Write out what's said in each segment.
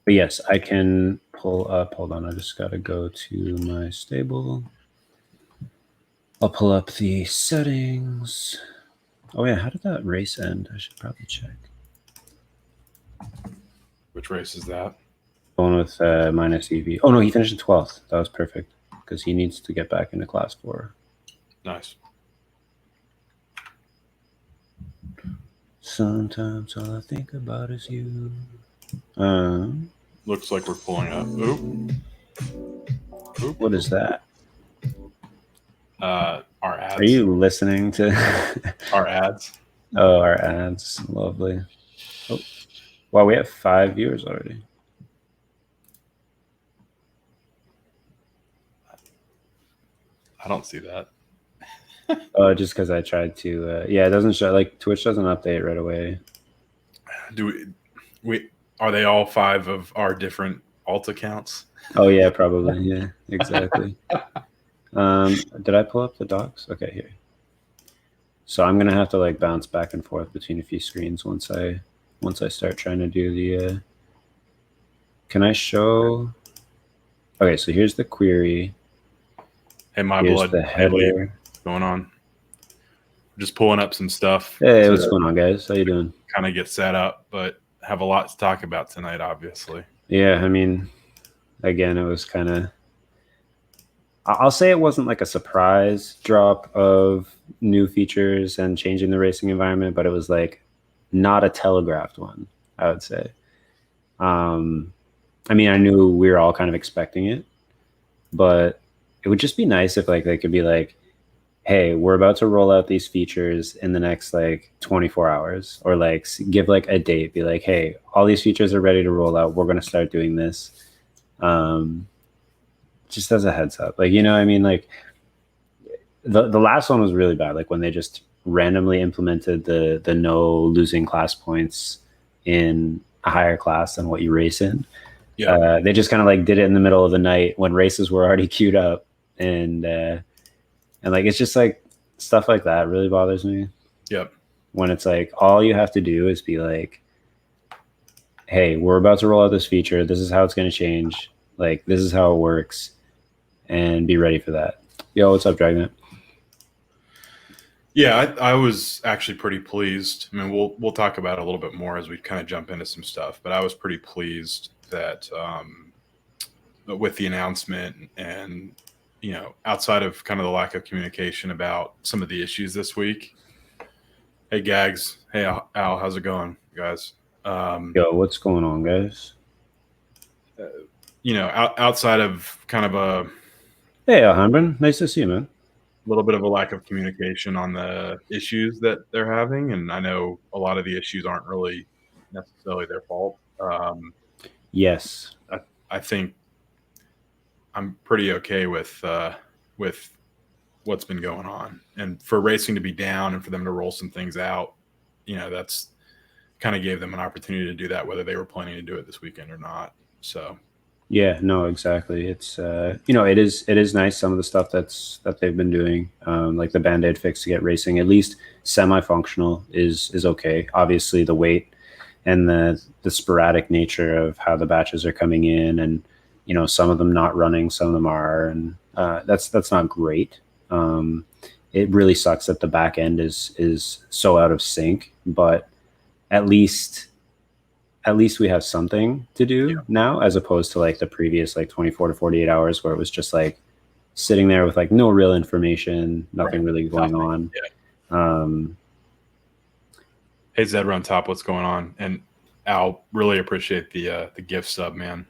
But yes, I can pull up. Hold on, I just got to go to my stable. I'll pull up the settings. Oh yeah, how did that race end? I should probably check. Which race is that? Going with minus EV. Oh no, he finished in 12th. That was perfect because he needs to get back into class 4. Nice. Sometimes all I think about is you. Looks like we're pulling up. Oop. What is that? Our ads. Are you listening to our ads? Oh, our ads. Lovely. Oh, wow, we have 5 viewers already. I don't see that. Oh, just because I tried to. Yeah, it doesn't show. Like Twitch doesn't update right away. Do we? Are they all 5 of our different alt accounts? Oh yeah, probably. Yeah, exactly. Did I pull up the docs? Okay, here. So I'm gonna have to like bounce back and forth between a few screens once I start trying to do the. Can I show? Okay, so here's the query. Hey, my here's blood. The header. What's going on? Just pulling up some stuff. Hey, what's going on, guys? How you doing? Kind of get set up, but have a lot to talk about tonight, obviously. Yeah, I mean, again, it was kind of. I'll say it wasn't like a surprise drop of new features and changing the racing environment, but it was like not a telegraphed one, I would say. I mean, I knew we were all kind of expecting it, but it would just be nice if like they could be like, hey, we're about to roll out these features in the next like 24 hours, or like give like a date, be like, hey, all these features are ready to roll out. We're going to start doing this. Just as a heads up, like, you know, I mean, like the last one was really bad. Like when they just randomly implemented the no losing class points in a higher class than what you race in. Yeah. They just kind of like did it in the middle of the night when races were already queued up, and like it's just like stuff like that really bothers me. Yep. When it's like all you have to do is be like, hey, we're about to roll out this feature. This is how it's going to change. Like this is how it works, and be ready for that. Yo, what's up, Dragnet? Yeah, I was actually pretty pleased. I mean, we'll talk about it a little bit more as we kind of jump into some stuff, but I was pretty pleased that with the announcement and, you know, outside of kind of the lack of communication about some of the issues this week. Hey, Gags. Hey, Al. How's it going, guys? Yo, what's going on, guys? You know, outside of kind of a... Hey, Alhambra. Nice to see you, man. Little bit of a lack of communication on the issues that they're having, and I know a lot of the issues aren't really necessarily their fault. Yes, I think I'm pretty okay with what's been going on, and for racing to be down and for them to roll some things out, you know, that's kind of gave them an opportunity to do that, whether they were planning to do it this weekend or not. So. Yeah, no, exactly. It's you know, it is nice some of the stuff that they've been doing, like the Band-Aid fix to get racing at least semi-functional is okay. Obviously, the weight and the sporadic nature of how the batches are coming in, and you know, some of them not running, some of them are, and that's not great. It really sucks that the back end is so out of sync, but at least we have something to do now, as opposed to like the previous like 24 to 48 hours where it was just like sitting there with like no real information, nothing really going on. Hey, ZED Run Top, what's going on? And Al, really appreciate the gift sub, man.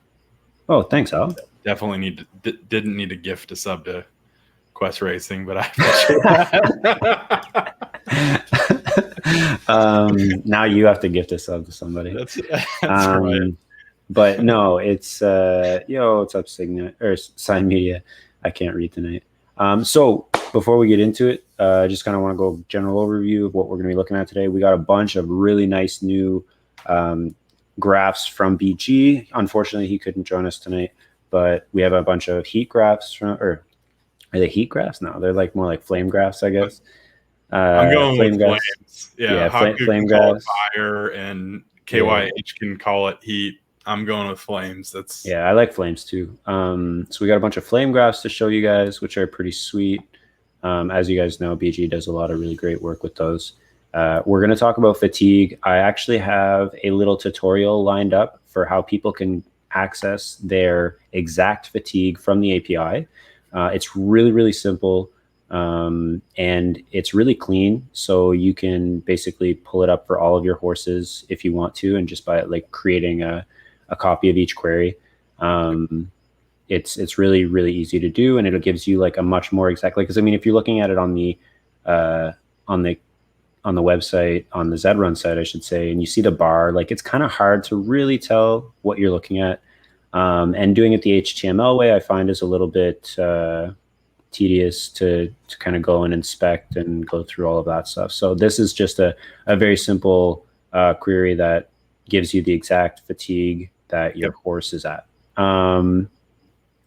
Oh, thanks, Al. Definitely didn't need a gift to sub to Quest Racing, but I appreciate that. Now you have to gift a sub to somebody. That's right. But no, it's yo, what's up, Sign Media? I can't read tonight. So before we get into it, I just kind of want to go general overview of what we're going to be looking at today. We got a bunch of really nice new graphs from BG. Unfortunately, he couldn't join us tonight, but we have a bunch of heat graphs from, or are they heat graphs? No, they're like more like flame graphs, I guess. I'm going with flames. Yeah, flame graphs. Fire, and KYH can call it heat. I'm going with Flames. Yeah, I like Flames too. So we got a bunch of flame graphs to show you guys, which are pretty sweet. As you guys know, BG does a lot of really great work with those. We're going to talk about fatigue. I actually have a little tutorial lined up for how people can access their exact fatigue from the API. It's really, really simple, and it's really clean. So you can basically pull it up for all of your horses if you want to, and just by like creating a copy of each query. It's really, really easy to do, and it gives you like a much more exact, like, because I mean, if you're looking at it on the website, on the ZED Run site, I should say, and you see the bar, like it's kind of hard to really tell what you're looking at. And doing it the HTML way, I find, is a little bit tedious to kind of go and inspect and go through all of that stuff. So this is just a very simple query that gives you the exact fatigue that your horse is at.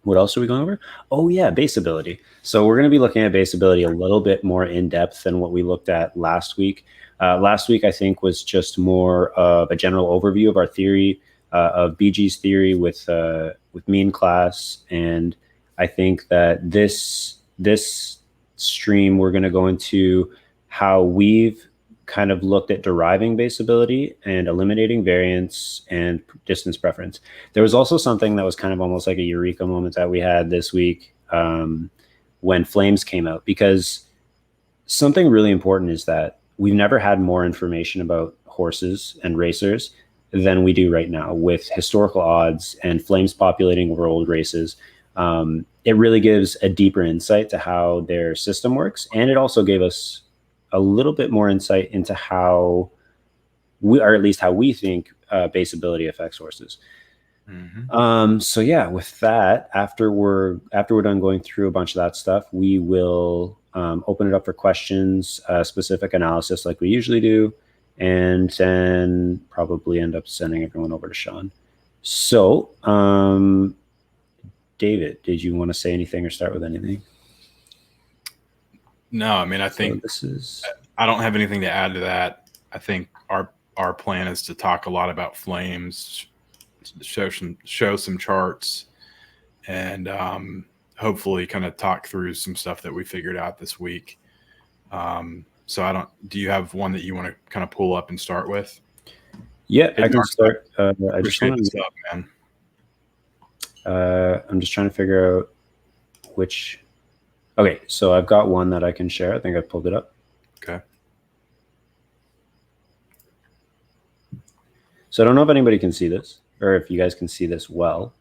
What else are we going over? Oh yeah, base ability. So we're going to be looking at base ability a little bit more in depth than what we looked at last week. Last week, I think, was just more of a general overview of our theory, of BG's theory with mean class. And I think that this stream, we're going to go into how we've kind of looked at deriving base ability and eliminating variance and distance preference. There was also something that was kind of almost like a eureka moment that we had this week when Flames came out, because something really important is that we've never had more information about horses and racers than we do right now with historical odds and Flames populating world races. It really gives a deeper insight to how their system works, and it also gave us a little bit more insight into how we, or at least how we think base ability affects horses. So yeah, with that, after we're done going through a bunch of that stuff, we will open it up for questions, specific analysis like we usually do, and then probably end up sending everyone over to Sean. So, David, did you want to say anything or start with anything? No, I mean, I think I don't have anything to add to that. I think our plan is to talk a lot about Flames, show some charts, and hopefully kind of talk through some stuff that we figured out this week. So do you have one that you want to kind of pull up and start with? Yeah, I can start. I just want to man. I'm just trying to figure out which. Okay, so I've got one that I can share. I think I pulled it up. Okay. So I don't know if anybody can see this, or if you guys can see this well.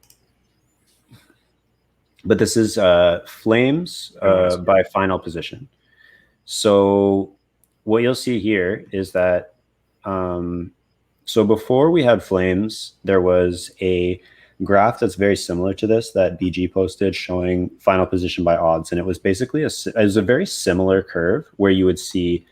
But this is Flames by final position. So what you'll see here is that, so before we had Flames, there was a graph that's very similar to this that BG posted showing final position by odds. And it was basically it was a very similar curve where you would see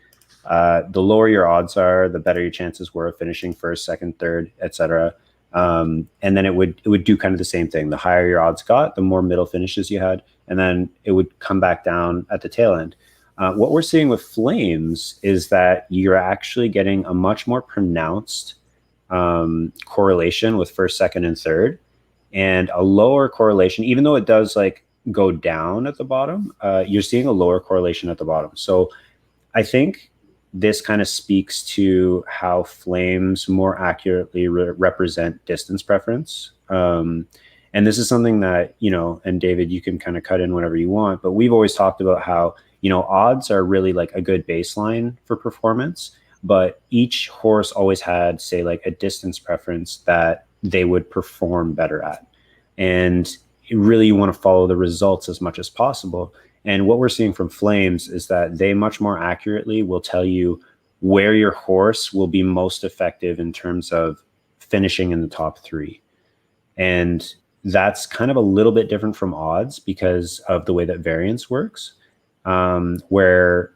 the lower your odds are, the better your chances were of finishing first, second, third, etc. And then it would do kind of the same thing. The higher your odds got, the more middle finishes you had, and then it would come back down at the tail end. What we're seeing with Flames is that you're actually getting a much more pronounced correlation with first, second, and third, and a lower correlation, even though it does like go down at the bottom, you're seeing a lower correlation at the bottom. So I think this kind of speaks to how Flames more accurately represent distance preference. And this is something that, and David, you can kind of cut in whenever you want, but we've always talked about how, odds are really like a good baseline for performance, but each horse always had, say, like a distance preference that they would perform better at. And really you want to follow the results as much as possible. And what we're seeing from Flames is that they much more accurately will tell you where your horse will be most effective in terms of finishing in the top three. And that's kind of a little bit different from odds because of the way that variance works, where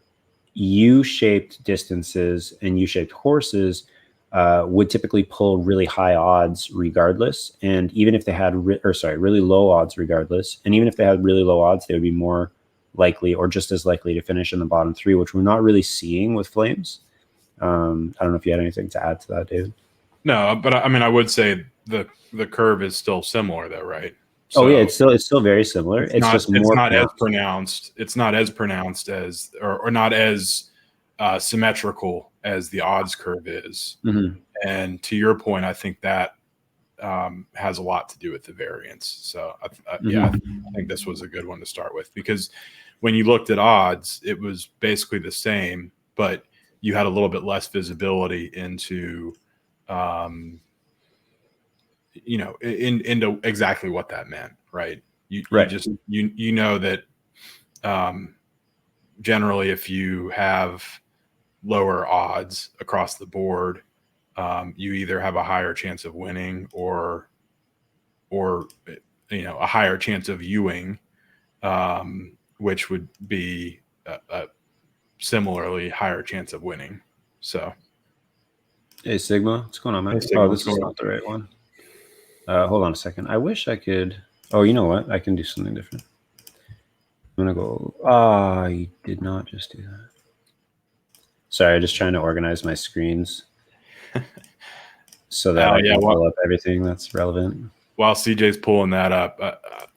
U-shaped distances and U-shaped horses would typically pull really high odds regardless. And even if they had, really low odds regardless. And even if they had really low odds, they would be more likely or just as likely to finish in the bottom three, which we're not really seeing with Flames. I don't know if you had anything to add to that, David. No, but I mean, I would say the curve is still similar though, right? So, oh yeah, it's still very similar. It's just more. It's not as pronounced. It's not as pronounced as, or not as symmetrical as the odds curve is. Mm-hmm. And to your point, I think that has a lot to do with the variance. So yeah, I think this was a good one to start with, because when you looked at odds, it was basically the same, but you had a little bit less visibility into, into exactly what that meant, right? You just you know that generally, if you have lower odds across the board, you either have a higher chance of winning or a higher chance of Ewing, which would be a similarly higher chance of winning. So, hey Sigma, what's going on, man? Hey, Sigma, this is not the right one. Hold on a second. I wish I could. Oh, you know what? I can do something different. I'm gonna go. I did not just do that. Sorry, I'm just trying to organize my screens so that I can pull up everything that's relevant. While CJ's pulling that up,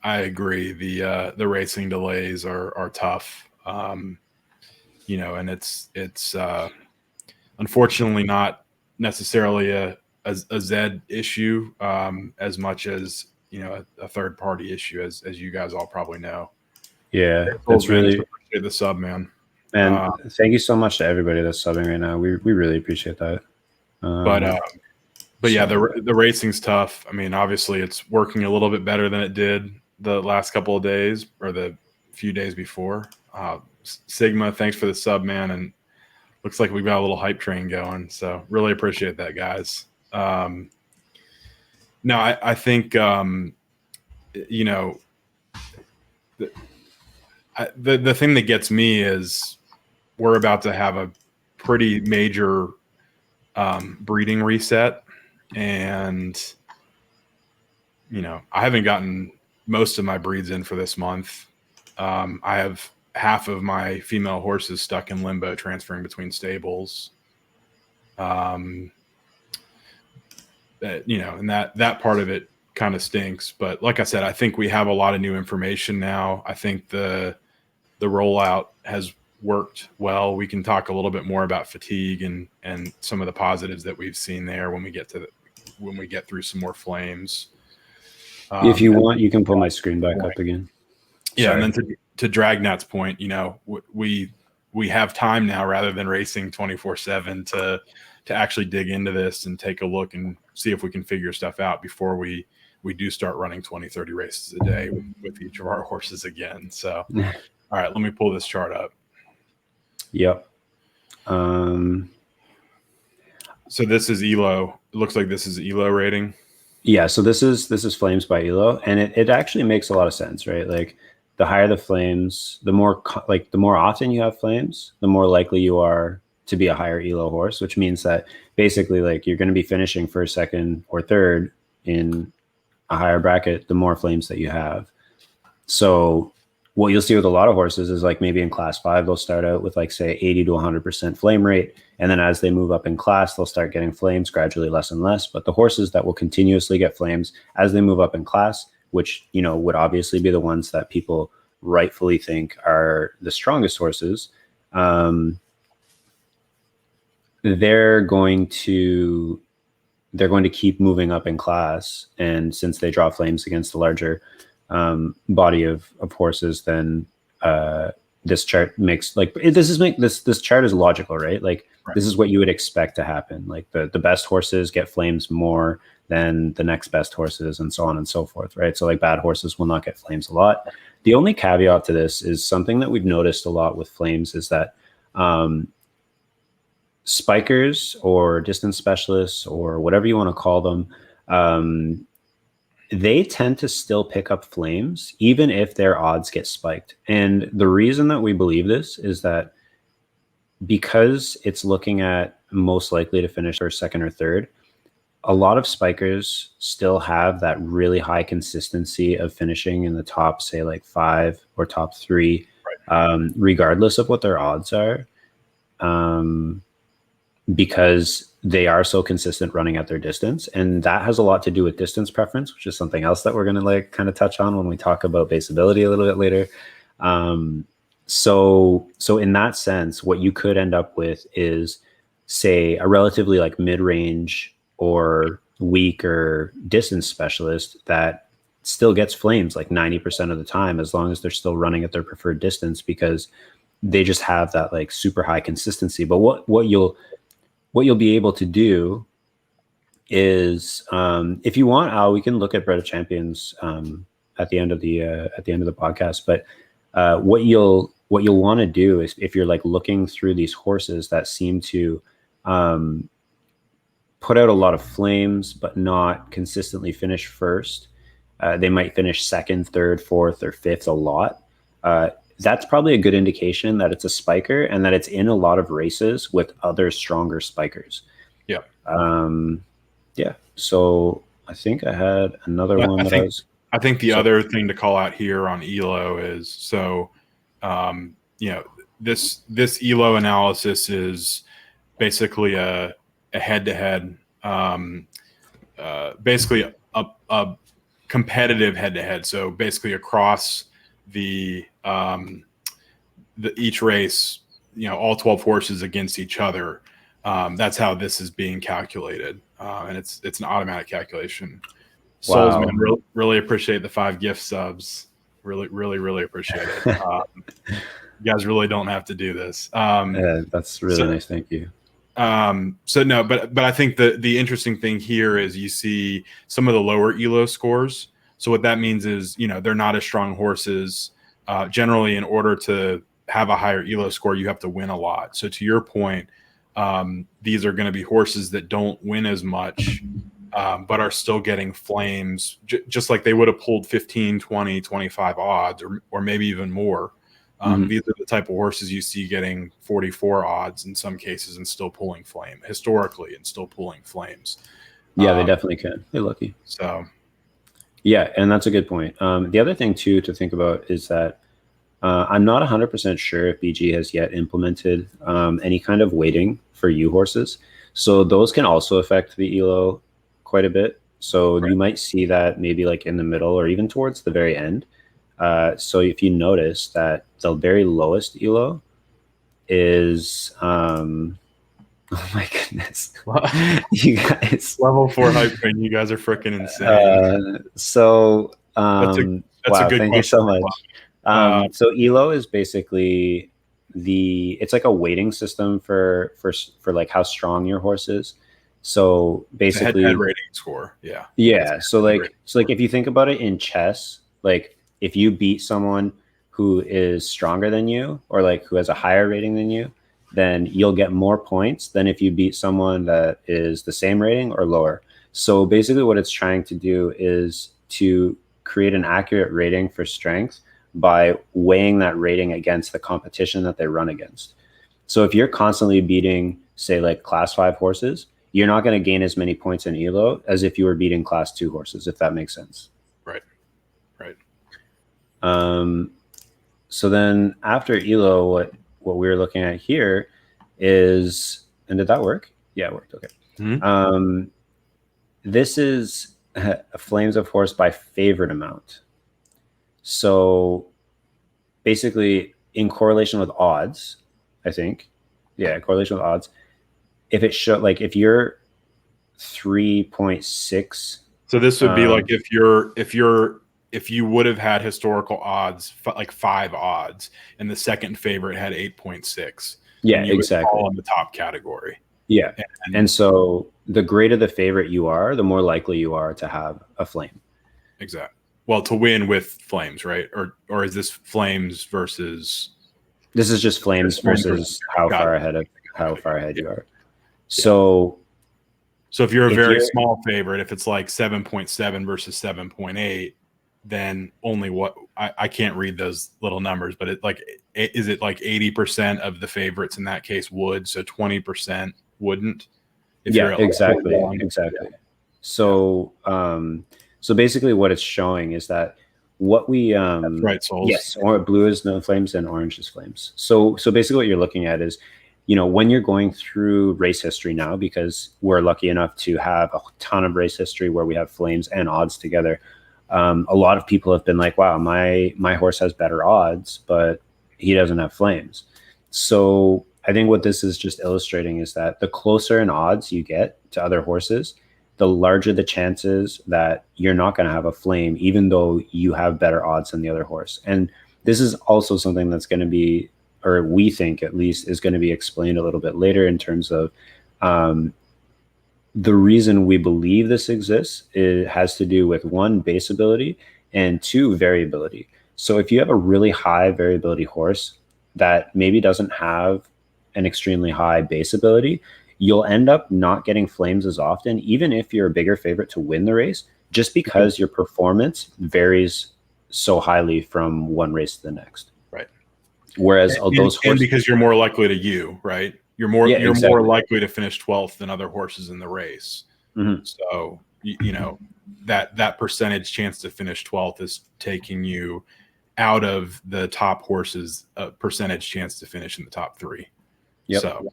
I agree. The racing delays are tough. And it's unfortunately not necessarily a ZED issue as much as a third party issue, as you guys all probably know. Yeah, that's really appreciate the sub, man. And thank you so much to everybody that's subbing right now. We really appreciate that. But yeah, the racing's tough. I mean, obviously it's working a little bit better than it did the last couple of days or the few days before. Sigma, thanks for the sub, man. And looks like we've got a little hype train going. So really appreciate that, guys. No, I think, the thing that gets me is we're about to have a pretty major breeding reset. And, I haven't gotten most of my breeds in for this month. I have half of my female horses stuck in limbo, transferring between stables. And that part of it kind of stinks. But like I said, I think we have a lot of new information now. I think the rollout has worked well. We can talk a little bit more about fatigue and some of the positives that we've seen there when we get through some more flames. If you want, you can pull my screen back up again. Yeah. Sorry. And then to Dragnat's point, we have time now rather than racing 24/7 to actually dig into this and take a look and see if we can figure stuff out before we do start running 20-30 races a day with each of our horses again. So, all right, let me pull this chart up. Yep. So this is ELO. It looks like this is ELO rating. Yeah. So this is flames by ELO, and it actually makes a lot of sense, right? Like the higher the flames, the more often you have flames, the more likely you are to be a higher ELO horse, which means that basically like you're going to be finishing first, second, or third in a higher bracket, the more flames that you have. So what you'll see with a lot of horses is like maybe in class 5, they'll start out with like say 80 to 100% flame rate. And then as they move up in class, they'll start getting flames gradually less and less. But the horses that will continuously get flames as they move up in class, which, would obviously be the ones that people rightfully think are the strongest horses, they're going to keep moving up in class. And since they draw flames against the larger body of horses, then this chart makes this chart is logical, right? Like This is what you would expect to happen. Like the best horses get flames more than the next best horses, and so on and so forth, right? So like bad horses will not get flames a lot. The only caveat to this is something that we've noticed a lot with flames is that spikers or distance specialists or whatever you want to call them, they tend to still pick up flames even if their odds get spiked. And the reason that we believe this is that because it's looking at most likely to finish first, second, or third, a lot of spikers still have that really high consistency of finishing in the top, say like 5 or top 3, regardless of what their odds are. Because they are so consistent running at their distance, and that has a lot to do with distance preference, which is something else that we're going to like kind of touch on when we talk about baseability a little bit later. So in that sense, what you could end up with is, say, a relatively like mid-range or weaker distance specialist that still gets flames like 90% of the time, as long as they're still running at their preferred distance, because they just have that like super high consistency. But what you'll be able to do is, if you want, Al, we can look at Bread of Champions at the end of the podcast. But what you'll want to do is, if you're like looking through these horses that seem to put out a lot of flames but not consistently finish first, they might finish second, third, fourth, or fifth a lot. That's probably a good indication that it's a spiker and that it's in a lot of races with other stronger spikers. Yeah. Yeah. So I think I had another one. I think the other thing to call out here on ELO is, so, this ELO analysis is basically a head-to-head, basically a competitive head-to-head. So basically across the each race, all 12 horses against each other. That's how this is being calculated, and it's an automatic calculation. Wow. Soulsman, really appreciate the 5 gift subs. Really appreciate it. You guys really don't have to do this. That's really nice. Thank you. But I think the interesting thing here is you see some of the lower ELO scores. So what that means is, they're not as strong horses. Generally, in order to have a higher ELO score, you have to win a lot. So to your point, these are going to be horses that don't win as much, but are still getting flames, just like they would have pulled 15, 20, 25 odds, or maybe even more. These are the type of horses you see getting 44 odds in some cases and still pulling flame historically, and still pulling flames. Yeah, they definitely can. They're lucky. So, yeah, and that's a good point. The other thing too to think about is that I'm not 100% sure if BG has yet implemented any kind of weighting for U horses. So those can also affect the ELO quite a bit. So right. You might see that maybe like in the middle or even towards the very end. So if you notice that the very lowest ELO is, oh my goodness, you guys, level 4 hype train, you guys are freaking insane. That's wow, a good thank you so much. So ELO is basically it's like a weighting system for like how strong your horse is. So basically, head rating score. Yeah. Yeah. So like if you think about it in chess, like if you beat someone who is stronger than you, or like who has a higher rating than you, then you'll get more points than if you beat someone that is the same rating or lower. So basically what it's trying to do is to create an accurate rating for strength by weighing that rating against the competition that they run against. So if you're constantly beating, say, like class 5 horses, you're not going to gain as many points in ELO as if you were beating class 2 horses, if that makes sense. Right. So then after ELO, what we're looking at here is, and did that work? Yeah, it worked. Okay. Mm-hmm. This is flames of horse by favorite amount. So basically in correlation with odds, I think. Yeah, correlation with odds. If it show, like if you're 3.6. So this would be like if you would have had historical odds, like 5 odds, and the second favorite had 8.6. Yeah, exactly. All in the top category. Yeah. And so the greater the favorite you are, the more likely you are to have a flame. Exactly. Well, to win with flames, right? Or is this flames versus? This is just flames versus how far ahead you are. So if you're a very small favorite, if it's like 7.7 versus 7.8, then only I can't read those little numbers, but is it like 80% of the favorites in that case would, so 20% wouldn't? Exactly. So so basically what it's showing is that what we that's right, Souls. Yes, or blue is no flames and orange is flames. So basically what you're looking at is when you're going through race history now, because we're lucky enough to have a ton of race history where we have flames and odds together, a lot of people have been like, wow, my horse has better odds, but he doesn't have flames. So I think what this is just illustrating is that the closer in odds you get to other horses, the larger the chances that you're not going to have a flame, even though you have better odds than the other horse. And this is also something that's going to be, or we think at least, is going to be explained a little bit later in terms of the reason we believe this exists. It has to do with, one, base ability, and two, variability. So if you have a really high variability horse that maybe doesn't have an extremely high base ability, you'll end up not getting flames as often, even if you're a bigger favorite to win the race, just because your performance varies so highly from one race to the next. Right. Whereas those horses, and because you're more likely to right? You're more exactly. more likely to finish 12th than other horses in the race. Mm-hmm. So that percentage chance to finish 12th is taking you out of the top horses' percentage chance to finish in the top 3. Yep. So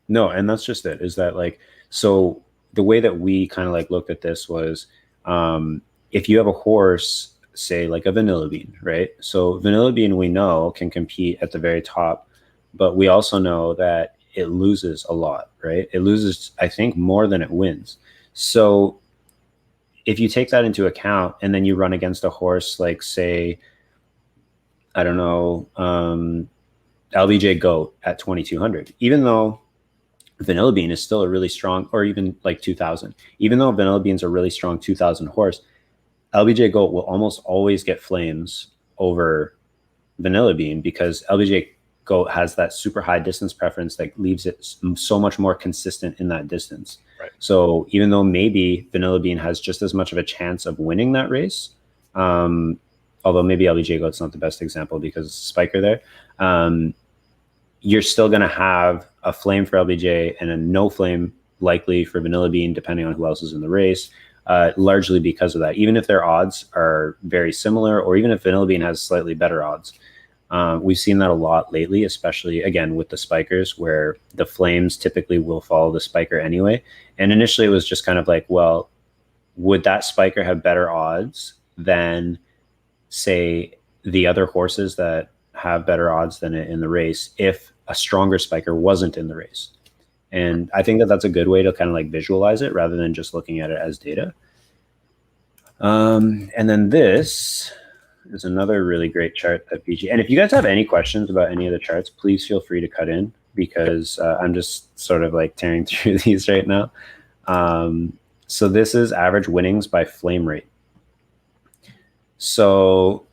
no, and that's just it. Is that like, so the way that we kind of like looked at this was, if you have a horse, say like a Vanilla Bean, right? So Vanilla Bean, we know, can compete at the very top, but we also know that it loses a lot, right? It loses, I think, more than it wins. So if you take that into account and then you run against a horse like, say, I don't know, LBJ Goat at 2,200, even though Vanilla Bean is still a really strong, or even like 2,000, even though Vanilla Bean's a really strong 2,000 horse, LBJ Goat will almost always get flames over Vanilla Bean, because LBJ Goat has that super high distance preference that leaves it so much more consistent in that distance. Right. So even though maybe Vanilla Bean has just as much of a chance of winning that race, although maybe LBJ Goat's not the best example because it's a spiker there, you're still going to have a flame for LBJ and a no flame likely for Vanilla Bean, depending on who else is in the race, largely because of that. Even if their odds are very similar, or even if Vanilla Bean has slightly better odds. We've seen that a lot lately, especially, again, with the spikers, where the flames typically will follow the spiker anyway. And initially it was just kind of like, well, would that spiker have better odds than, say, the other horses that have better odds than it in the race if a stronger spiker wasn't in the race? And I think that that's a good way to kind of like visualize it rather than just looking at it as data. And then this is another really great chart that PG. And if you guys have any questions about any of the charts, please feel free to cut in, because I'm just sort of like tearing through these right now. So this is average winnings by flame rate. So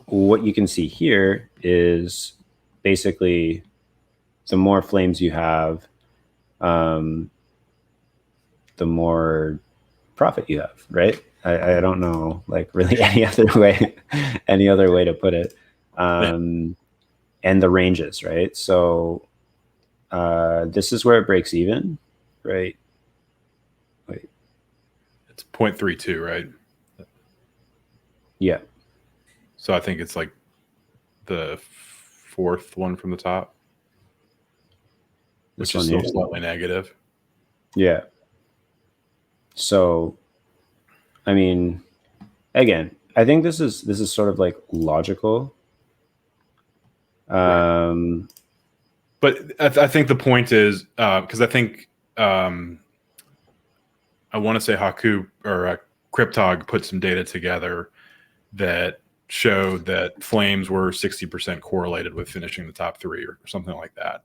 what you can see here is basically the more flames you have, the more profit you have, right? I don't know, like, really any other way to put it. And the ranges, right? So this is where it breaks even, right? Wait. It's 0.32, right? Yeah. So I think it's like the fourth one from the top, which is still slightly negative. Yeah. So, I mean, again, I think this is sort of like logical. Right. But I think the point is, because I think I want to say Haku or Cryptog put some data together that showed that flames were 60% correlated with finishing the top 3 or something like that.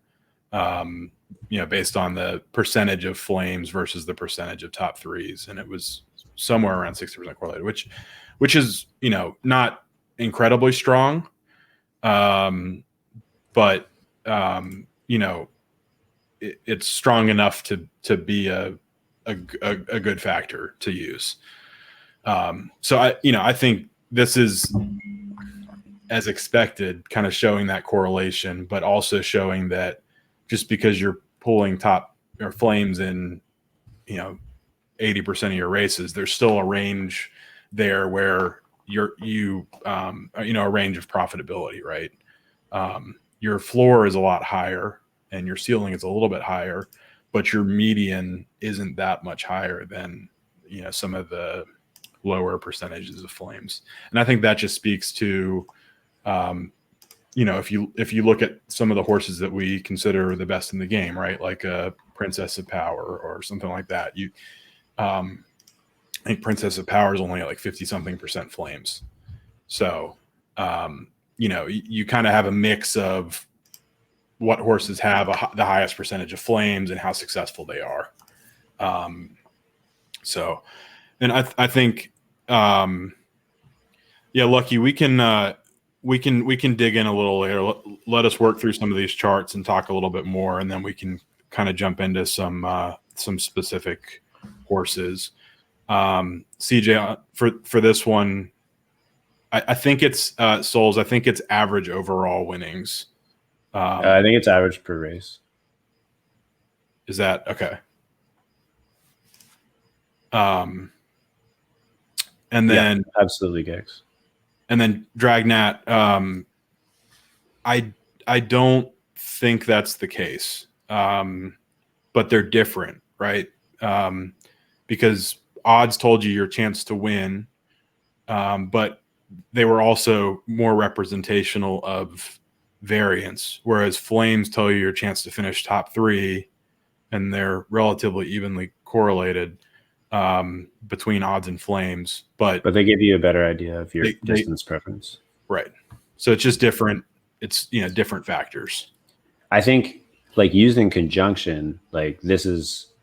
Based on the percentage of flames versus the percentage of top 3s, and it was somewhere around 60% correlated, which is not incredibly strong, but it's strong enough to be a good factor to use. So I think this is, as expected, kind of showing that correlation, but also showing that just because you're pulling top or flames in 80% of your races, there's still a range there where a range of profitability, right? Your floor is a lot higher and your ceiling is a little bit higher, but your median isn't that much higher than, you know, some of the lower percentages of flames. And I think that just speaks to, you know, if you look at some of the horses that we consider the best in the game, right, like a Princess of Power or something like that, I think Princess of Power is only at like 50-something% flames. So, you know, you kind of have a mix of what horses have the highest percentage of flames and how successful they are. So, and I think, yeah, Lucky, we can dig in a little later. Let us work through some of these charts and talk a little bit more, and then we can kind of jump into some specific horses. CJ, for this one, I think it's Souls. I think it's average overall winnings. I think it's average per race. Is that okay? And then absolutely, Gex. And then Dragnat, I don't think that's the case, but they're different, right? Because odds told you your chance to win, but they were also more representational of variance, whereas flames tell you your chance to finish top 3, and they're relatively evenly correlated between odds and flames, but they give you a better idea of your distance preference, right? So it's just different. It's, you know, different factors. I think, like, used in conjunction, like this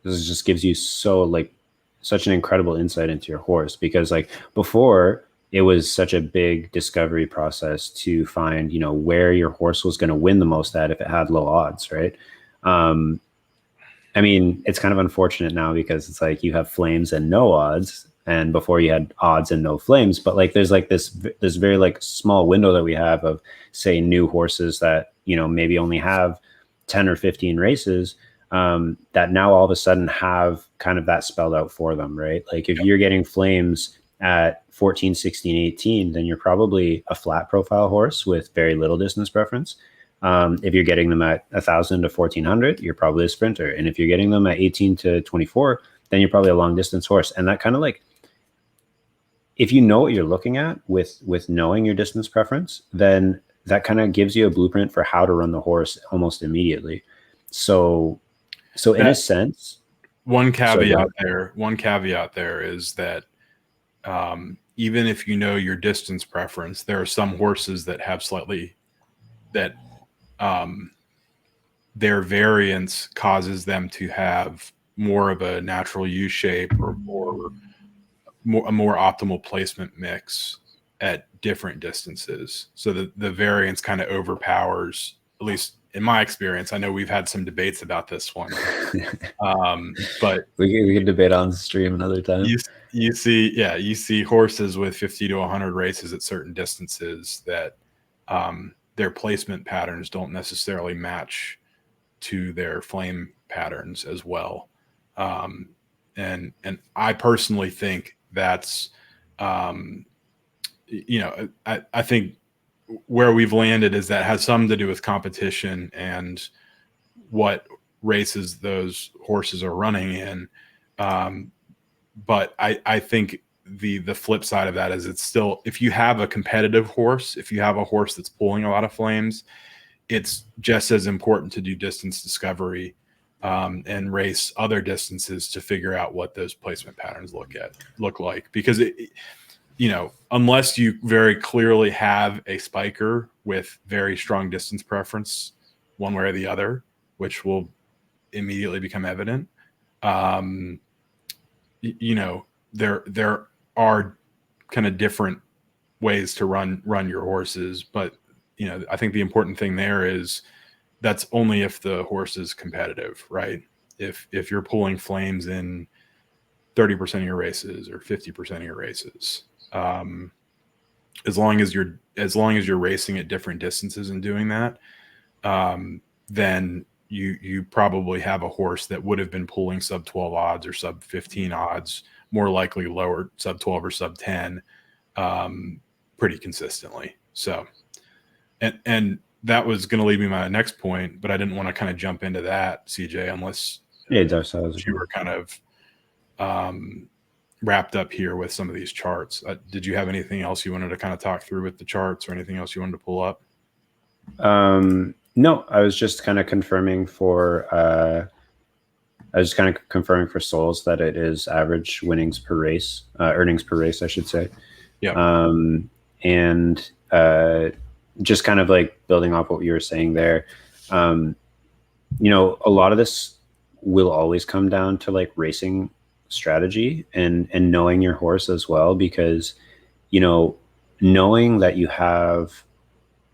just gives you such an incredible insight into your horse, because like before it was such a big discovery process to find, you know, where your horse was going to win the most at if it had low odds, right? I mean, it's kind of unfortunate now because it's like you have flames and no odds, and before you had odds and no flames. But like there's like this very like small window that we have of, say, new horses that, you know, maybe only have 10 or 15 races, that now all of a sudden have kind of that spelled out for them, right? Like if you're getting flames at 14, 16, 18, then you're probably a flat profile horse with very little distance preference. If you're getting them at 1,000 to 1,400, you're probably a sprinter. And if you're getting them at 18 to 24, then you're probably a long distance horse. And that kind of like, if you know what you're looking at with knowing your distance preference, then that kind of gives you a blueprint for how to run the horse almost immediately. So in a sense, one caveat there is that, even if you know your distance preference, there are some horses that have their variance causes them to have more of a natural U shape or a more optimal placement mix at different distances. So the variance kind of overpowers, at least in my experience. I know we've had some debates about this one, but we can debate on the stream another time. You see horses with 50 to 100 races at certain distances that their placement patterns don't necessarily match to their flame patterns as well. And I personally think that's, you know, I think where we've landed is that has something to do with competition and what races those horses are running in. But I think the flip side of that is it's still, if you have a competitive horse, if you have a horse that's pulling a lot of flames, it's just as important to do distance discovery and race other distances to figure out what those placement patterns look like. Because you know, unless you very clearly have a spiker with very strong distance preference one way or the other, which will immediately become evident, you know, there are kind of different ways to run your horses. But, you know, I think the important thing there is that's only if the horse is competitive, right? If you're pulling flames in 30% of your races or 50% of your races, as long as you're racing at different distances and doing that, then you probably have a horse that would have been pulling sub 12 odds or sub 15 odds, more likely lower sub 12 or sub 10, pretty consistently. So, and that was going to lead me to my next point, but I didn't want to kind of jump into that, CJ, unless Yeah, that's you were kind of wrapped up here with some of these charts. Did you have anything else you wanted to kind of talk through with the charts, or anything else you wanted to pull up? No, I was just kind of confirming for souls that it is average winnings per race, earnings per race, I should say. Yeah. And just kind of like building off what you were saying there, a lot of this will always come down to like racing strategy and knowing your horse as well, because, knowing that you have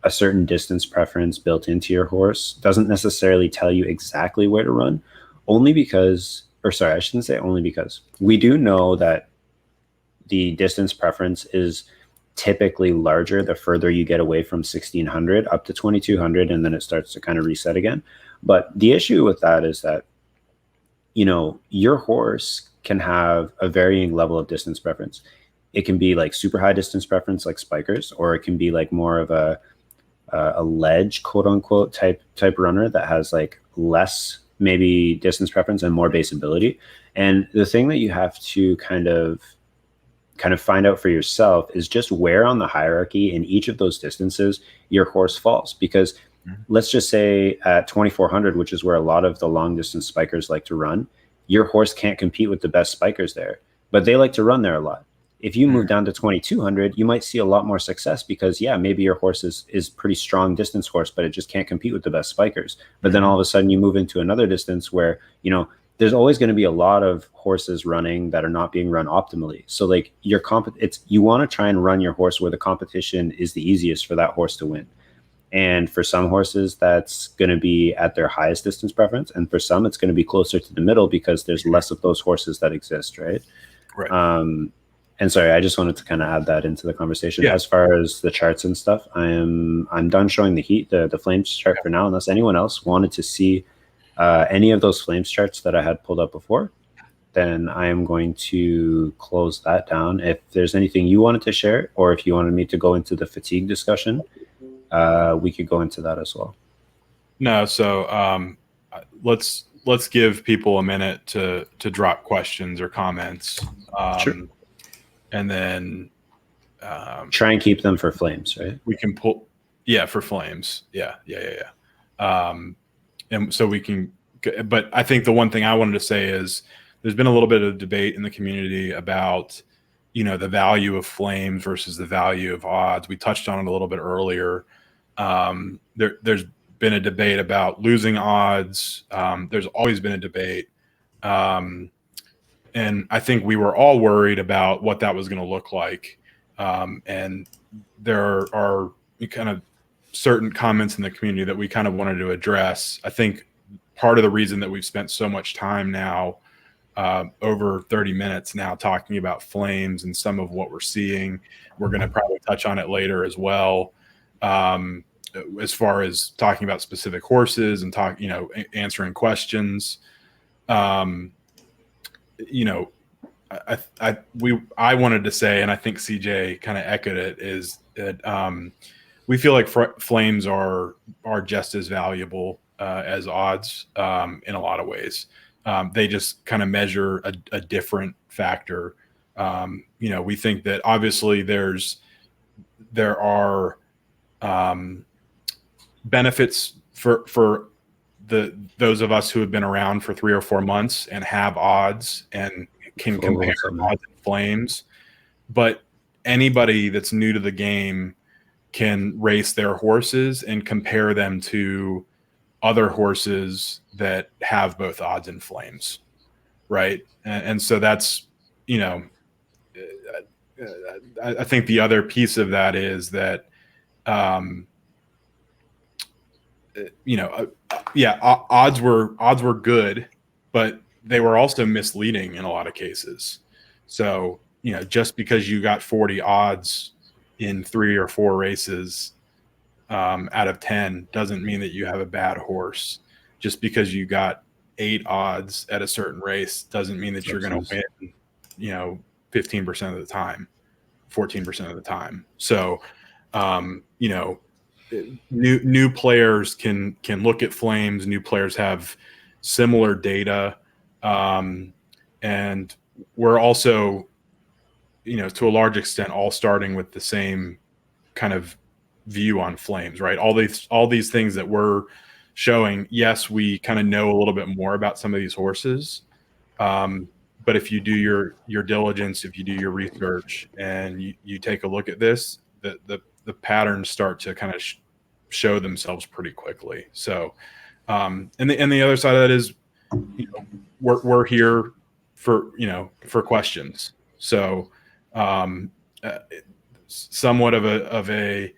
a certain distance preference built into your horse doesn't necessarily tell you exactly where to run, I shouldn't say only because we do know that the distance preference is typically larger the further you get away from 1600 up to 2200, and then it starts to kind of reset again. But the issue with that is that, your horse can have a varying level of distance preference. It can be like super high distance preference like spikers, or it can be like more of a ledge, quote unquote, type runner that has like less maybe distance preference and more base ability. And the thing that you have to kind of find out for yourself is just where on the hierarchy in each of those distances your horse falls. Because let's just say at 2400, which is where a lot of the long distance spikers like to run, your horse can't compete with the best spikers there, but they like to run there a lot. If you move down to 2200, you might see a lot more success because, yeah, maybe your horse is pretty strong distance horse, but it just can't compete with the best spikers. But then all of a sudden you move into another distance where, there's always going to be a lot of horses running that are not being run optimally. So like you want to try and run your horse where the competition is the easiest for that horse to win. And for some horses, that's going to be at their highest distance preference. And for some, it's going to be closer to the middle because there's less of those horses that exist. Right. And sorry, I just wanted to kind of add that into the conversation. Yeah. As far as the charts and stuff, I'm done showing the flames chart for now, unless anyone else wanted to see any of those flames charts that I had pulled up before, then I am going to close that down. If there's anything you wanted to share, or if you wanted me to go into the fatigue discussion, we could go into that as well. No, so let's give people a minute to drop questions or comments. Sure. And then try and keep them for flames, right? We can pull, for flames. Yeah. And so we can, but I think the one thing I wanted to say is there's been a little bit of debate in the community about, the value of flames versus the value of odds. We touched on it a little bit earlier. There's been a debate about losing odds. There's always been a debate. And I think we were all worried about what that was going to look like. And there are kind of certain comments in the community that we kind of wanted to address. I think part of the reason that we've spent so much time now, over 30 minutes now, talking about flames and some of what we're seeing, we're going to probably touch on it later as well. As far as talking about specific horses and answering questions. I wanted to say, and I think CJ kind of echoed it, is that we feel like flames are just as valuable as odds in a lot of ways. They just kind of measure a different factor. We think that obviously there are benefits for those of us who have been around for 3 or 4 months and have odds and can compare odds and flames. But anybody that's new to the game can race their horses and compare them to other horses that have both odds and flames, right? And so that's, I think the other piece of that is that, odds were good, but they were also misleading in a lot of cases. So, just because you got 40 odds in 3 or 4 races out of 10 doesn't mean that you have a bad horse. Just because you got 8 odds at a certain race doesn't mean that you're going to win, 15% of the time, 14% of the time. So, new players can look at flames. New players have similar data, and we're also, to a large extent, all starting with the same kind of view on flames, right? All these things that we're showing. Yes, we kind of know a little bit more about some of these horses, but if you do your diligence, if you do your research, and you take a look at this, the patterns start to kind of show themselves pretty quickly. So, and the other side of that is, we're here for questions. So, somewhat of a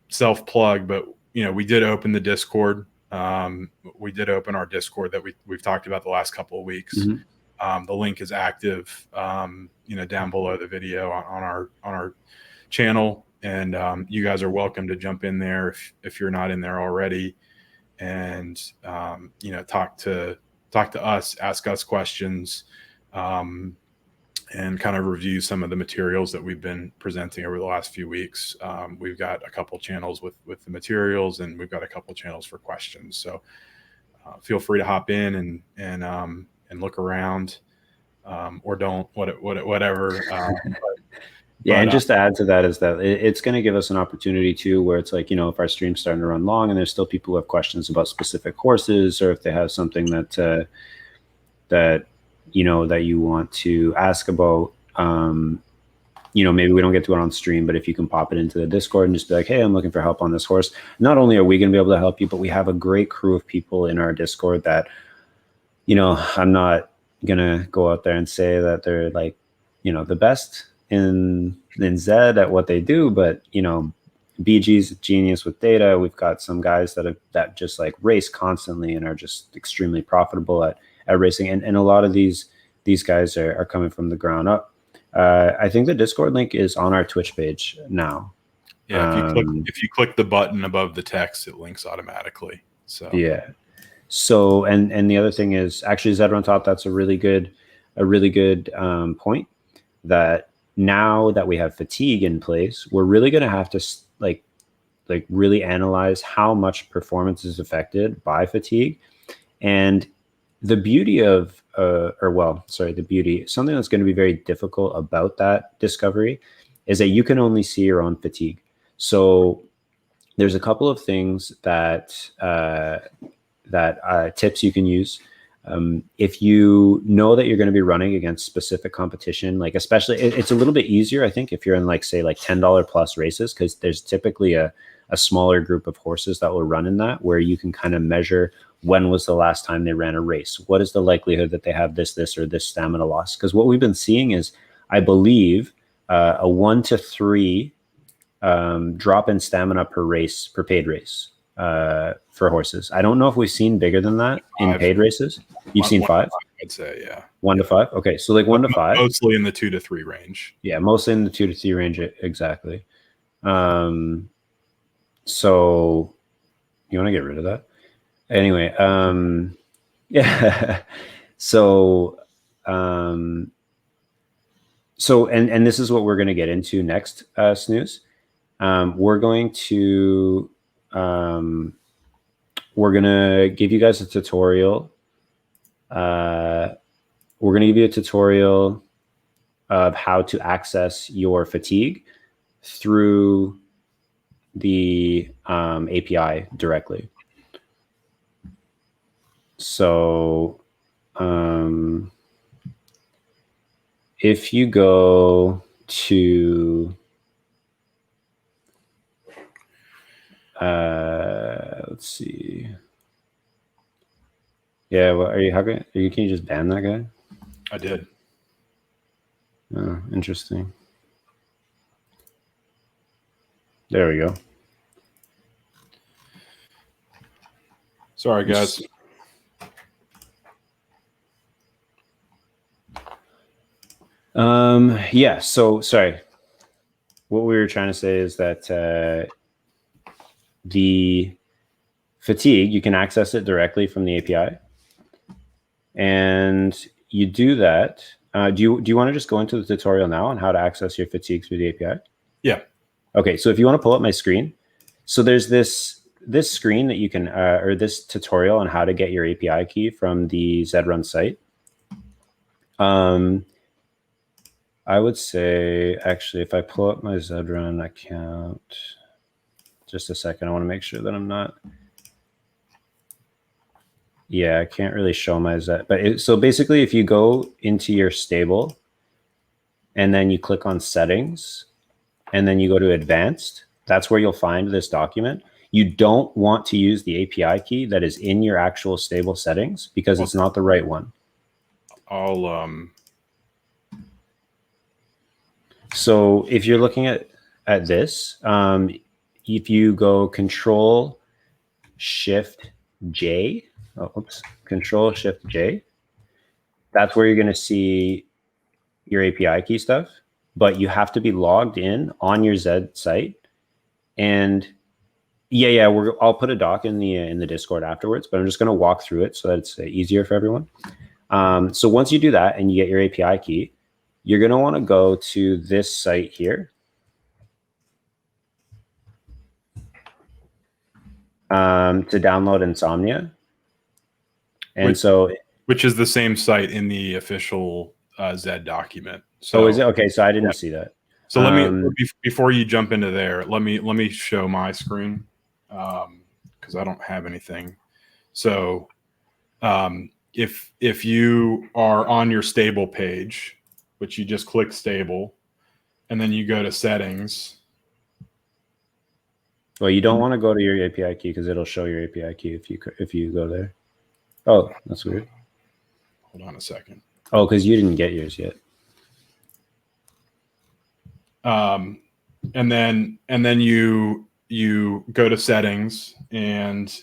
self plug, but we did open the Discord. We did open our Discord that we've talked about the last couple of weeks. Mm-hmm. The link is active, down below the video on our channel, and you guys are welcome to jump in there if you're not in there already, and talk to us, ask us questions, and kind of review some of the materials that we've been presenting over the last few weeks. We've got a couple channels with the materials, and we've got a couple channels for questions. So feel free to hop in and look around, or don't, whatever. Yeah, and just to add to that is that it's going to give us an opportunity too, where it's like, if our stream's starting to run long and there's still people who have questions about specific horses, or if they have something that you want to ask about, maybe we don't get to it on stream, but if you can pop it into the Discord and just be like, hey, I'm looking for help on this horse. Not only are we going to be able to help you, but we have a great crew of people in our Discord that, I'm not going to go out there and say that they're like, the best in Zed at what they do, but BG's a genius with data. We've got some guys that just like race constantly and are just extremely profitable at racing, and a lot of these guys are coming from the ground up. I think the Discord link is on our Twitch page now. Yeah, if you click the button above the text, it links automatically. So yeah. So and the other thing is actually ZED Run Top. That's a really good point, that now that we have fatigue in place, we're really going to have to like really analyze how much performance is affected by fatigue. And the beauty of something that's going to be very difficult about that discovery is that you can only see your own fatigue. So there's a couple of things that tips you can use. If you know that you're going to be running against specific competition, like especially it's a little bit easier, I think, if you're in say $10 plus races, because there's typically a smaller group of horses that will run in that, where you can kind of measure when was the last time they ran a race. What is the likelihood that they have this or this stamina loss? Because what we've been seeing is, I believe, a 1 to 3 drop in stamina per paid race. For horses. I don't know if we've seen bigger than that in paid races. You've seen 5? I'd say, yeah. 1 to 5? Okay, so 1 to 5. Mostly in the 2 to 3 range. Yeah, mostly in the 2 to 3 range, exactly. So you want to get rid of that? Anyway, yeah. So and this is what we're going to get into next, Snooze. We're going to give you guys a tutorial. We're going to give you a tutorial of how to access your fatigue through the API directly. So if you go to let's see. Yeah, well, can you just ban that guy? I did. Oh, interesting. There we go. Sorry, guys. Yeah, so sorry. What we were trying to say is that the fatigue, you can access it directly from the API. And you do that. Do you want to just go into the tutorial now on how to access your fatigue through the API? Yeah. Okay, so if you want to pull up my screen, So there's this screen that you can, or this tutorial on how to get your API key from the ZED Run site. I would say, actually, if I pull up my ZED Run account, just a second, I want to make sure that I'm not. Yeah, I can't really show my ZED, but so basically, if you go into your stable, and then you click on settings, and then you go to advanced, that's where you'll find this document. You don't want to use the API key that is in your actual stable settings because it's not the right one. So if you're looking at this, if you go Control Shift J, Control Shift J, that's where you're going to see your API key stuff, but you have to be logged in on your ZED site. And yeah, I'll put a doc in the Discord afterwards, but I'm just going to walk through it so that it's easier for everyone. So once you do that and you get your API key, you're going to want to go to this site here. To download Insomnia. And which is the same site in the official ZED document. So is it? Okay, so I didn't see that. So let me, before you jump into there, let me show my screen because I don't have anything. So if you are on your stable page, which you just click stable, and then you go to settings. Well, you don't want to go to your API key because it'll show your API key if you go there. Oh, that's weird. Hold on a second. Oh, because you didn't get yours yet. And then you go to settings and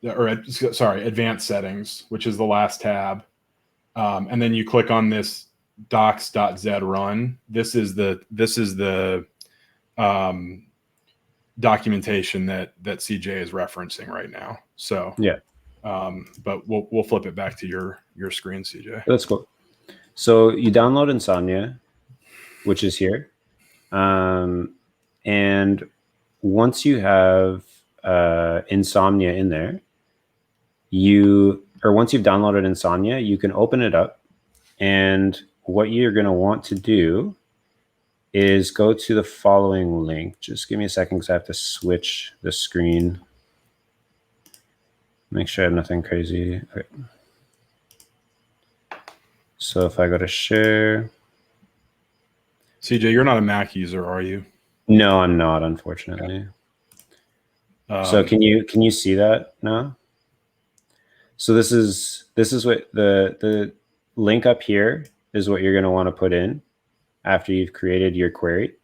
advanced settings, which is the last tab. And then you click on this docs.zed run. This is the documentation that CJ is referencing right now. So yeah. But we'll flip it back to your screen, CJ. That's cool. So you download Insomnia, which is here. And once you have Insomnia in there, once you've downloaded Insomnia, you can open it up. And what you're going to want to do is go to the following link. Just give me a second because I have to switch the screen. Make sure I have nothing crazy. Okay. So if I go to share. CJ, you're not a Mac user, are you? No, I'm not, unfortunately. So can you see that now? So this is what the link up here is what you're going to want to put in after you've created your query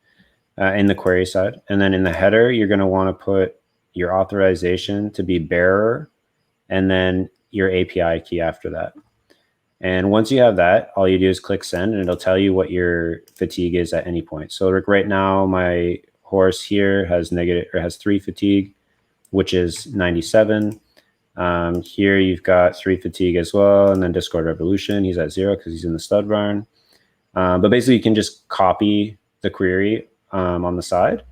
in the query side. And then in the header, you're going to want to put your authorization to be bearer and then your API key after that. And once you have that, all you do is click send and it'll tell you what your fatigue is at any point. So right now my horse here has 3 fatigue, which is 97. Here you've got 3 fatigue as well, and then Discord Revolution, he's at 0 because he's in the stud barn. But basically you can just copy the query on the side,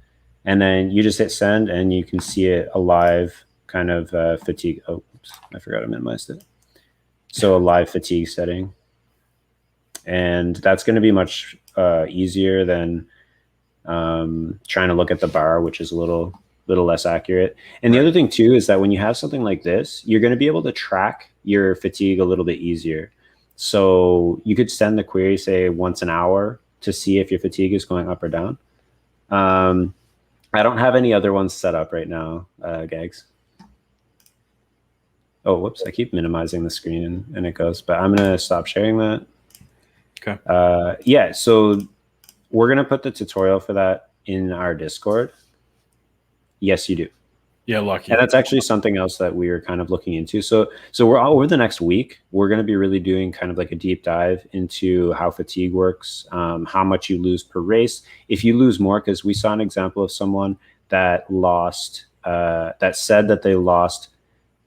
and then you just hit send and you can see it a live kind of fatigue. Oh, oops, I forgot I minimized it. So a live fatigue setting. And that's going to be much easier than trying to look at the bar, which is a little less accurate. And the other thing too is that when you have something like this, you're going to be able to track your fatigue a little bit easier. So you could send the query, say, once an hour to see if your fatigue is going up or down. I don't have any other ones set up right now, Gags. Oh, whoops, I keep minimizing the screen and it goes, but I'm going to stop sharing that. Okay. Yeah, so we're going to put the tutorial for that in our Discord. Yes, you do. Yeah, lucky. And that's actually something else that we are kind of looking into. So we're over the next week, we're going to be really doing kind of like a deep dive into how fatigue works, how much you lose per race. If you lose more, because we saw an example of someone that lost, that said that they lost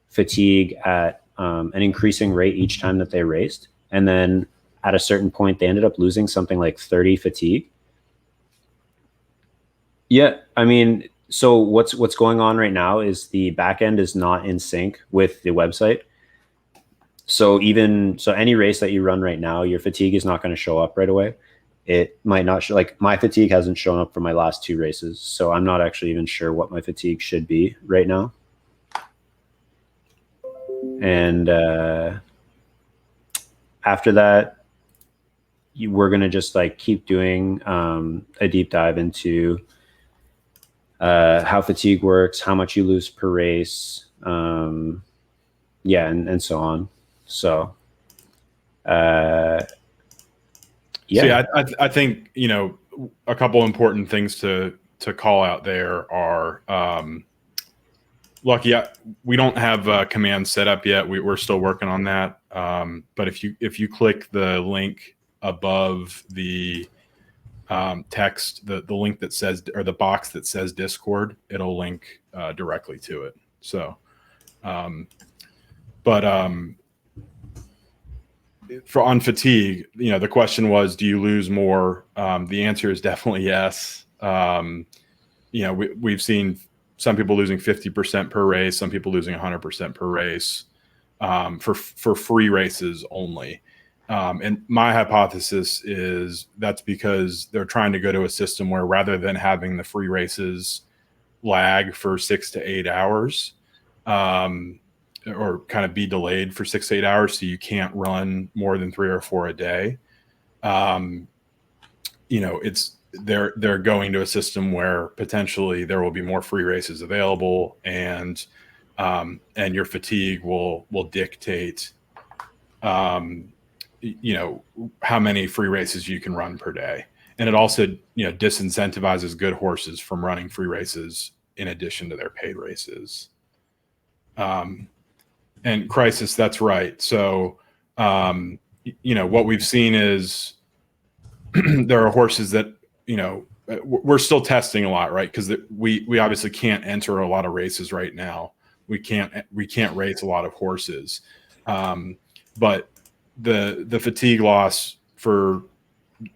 fatigue at an increasing rate each time that they raced. And then at a certain point, they ended up losing something like 30 fatigue. Yeah, I mean, so what's going on right now is the back end is not in sync with the website. So any race that you run right now, your fatigue is not going to show up right away. It might not show, like my fatigue hasn't shown up for my last 2 races, so I'm not actually even sure what my fatigue should be right now. And after that, we're gonna just like keep doing a deep dive into how fatigue works, how much you lose per race, yeah, and so on. So, yeah. See, I think, you know, a couple important things to call out there are, lucky we don't have a command set up yet. We're still working on that. But if you click the link above the text, the link that says, or the box that says Discord, it'll link directly to it. So, for on fatigue, you know, the question was, do you lose more? The answer is definitely yes. You know, we've seen some people losing 50% per race, some people losing 100% per race, for free races only. And my hypothesis is that's because they're trying to go to a system where, rather than having the free races lag for 6 to 8 hours, or kind of be delayed for 6 to 8 hours, so you can't run more than 3 or 4 a day. You know, they're going to a system where potentially there will be more free races available, and your fatigue will dictate, you know, how many free races you can run per day. And it also, you know, disincentivizes good horses from running free races in addition to their paid races. And Crisis, that's right. So, you know, what we've seen is there are horses that, you know, we're still testing a lot, right? Because we obviously can't enter a lot of races right now. We can't race a lot of horses, but the fatigue loss for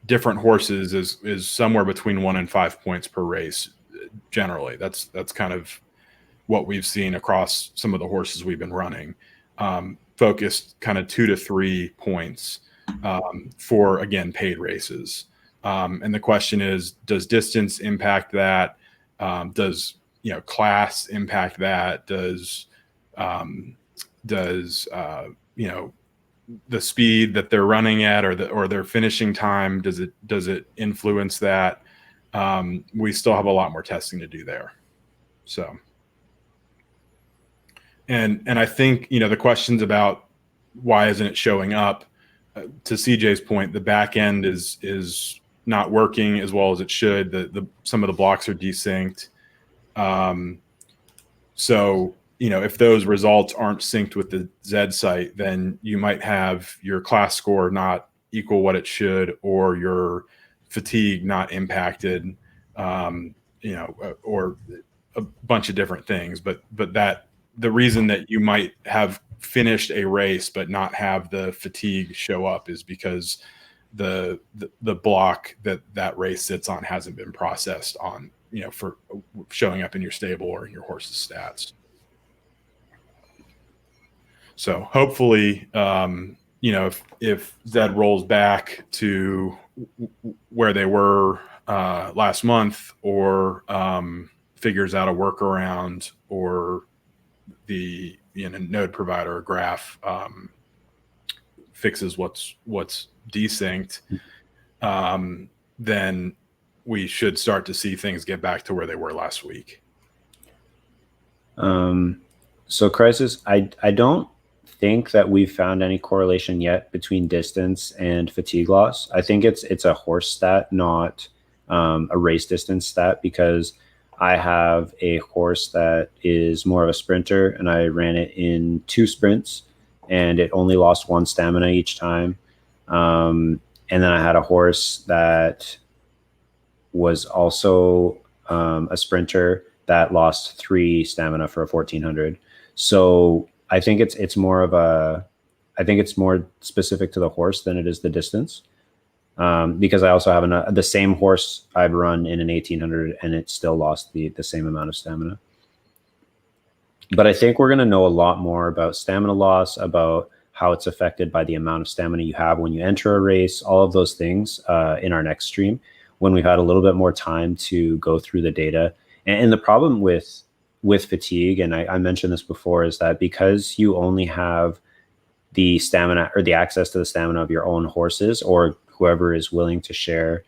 different horses is somewhere between 1 and 5 points per race. Generally, that's kind of what we've seen across some of the horses we've been running, focused kind of 2 to 3 points for, again, paid races. And the question is, does distance impact that? Does, you know, class impact that? Does you know, the speed that they're running at, or their finishing time, does it influence that? We still have a lot more testing to do there. So, and I think, you know, the questions about why isn't it showing up, to CJ's point, the back end is not working as well as it should. Some of the blocks are desynced. So, you know, if those results aren't synced with the ZED site, then you might have your class score not equal what it should, or your fatigue not impacted, you know, or a bunch of different things. But that the reason that you might have finished a race but not have the fatigue show up is because the block that race sits on hasn't been processed on, you know, for showing up in your stable or in your horse's stats. So hopefully, you know, if ZED rolls back to where they were last month, or figures out a workaround, or the, you know, node provider or graph fixes what's desynced, then we should start to see things get back to where they were last week. So Crisis, I don't think that we've found any correlation yet between distance and fatigue loss. I think it's a horse stat, not a race distance stat, because I have a horse that is more of a sprinter, and I ran it in 2 sprints, and it only lost 1 stamina each time. And then I had a horse that was also a sprinter that lost 3 stamina for a 1400. So I think it's more specific to the horse than it is the distance. because I also have the same horse I've run in an 1800 and it still lost the same amount of stamina. But I think we're going to know a lot more about stamina loss, about how it's affected by the amount of stamina you have when you enter a race, all of those things in our next stream when we've had a little bit more time to go through the data. And the problem with fatigue, and I mentioned this before, is that because you only have the stamina or the access to the stamina of your own horses or whoever is willing to share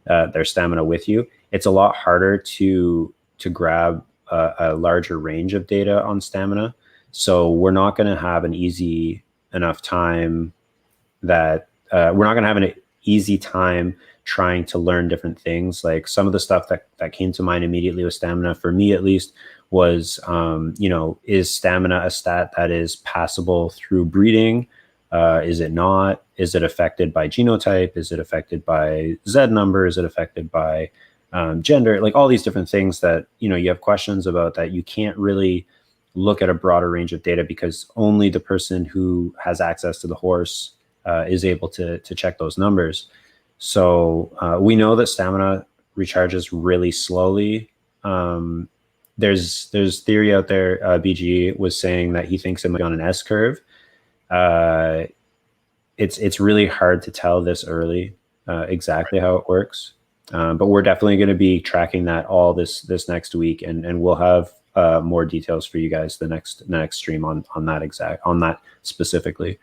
their stamina with you, it's a lot harder to grab a larger range of data on stamina. So we're not going to have an easy enough time that we're not going to have an easy time trying to learn different things. Like some of the stuff that came to mind immediately with stamina, for me at least, was, is stamina a stat that is passable through breeding? Is it not? Is it affected by genotype? Is it affected by Z number? Is it affected by gender? Like all these different things that, you have questions about that you can't really look at a broader range of data because only the person who has access to the horse is able to check those numbers. So we know that stamina recharges really slowly. There's theory out there. BG was saying that he thinks it might be on an S curve. It's really hard to tell this early exactly how it works. But we're definitely going to be tracking that all this next week, and we'll have more details for you guys the next stream on that specifically.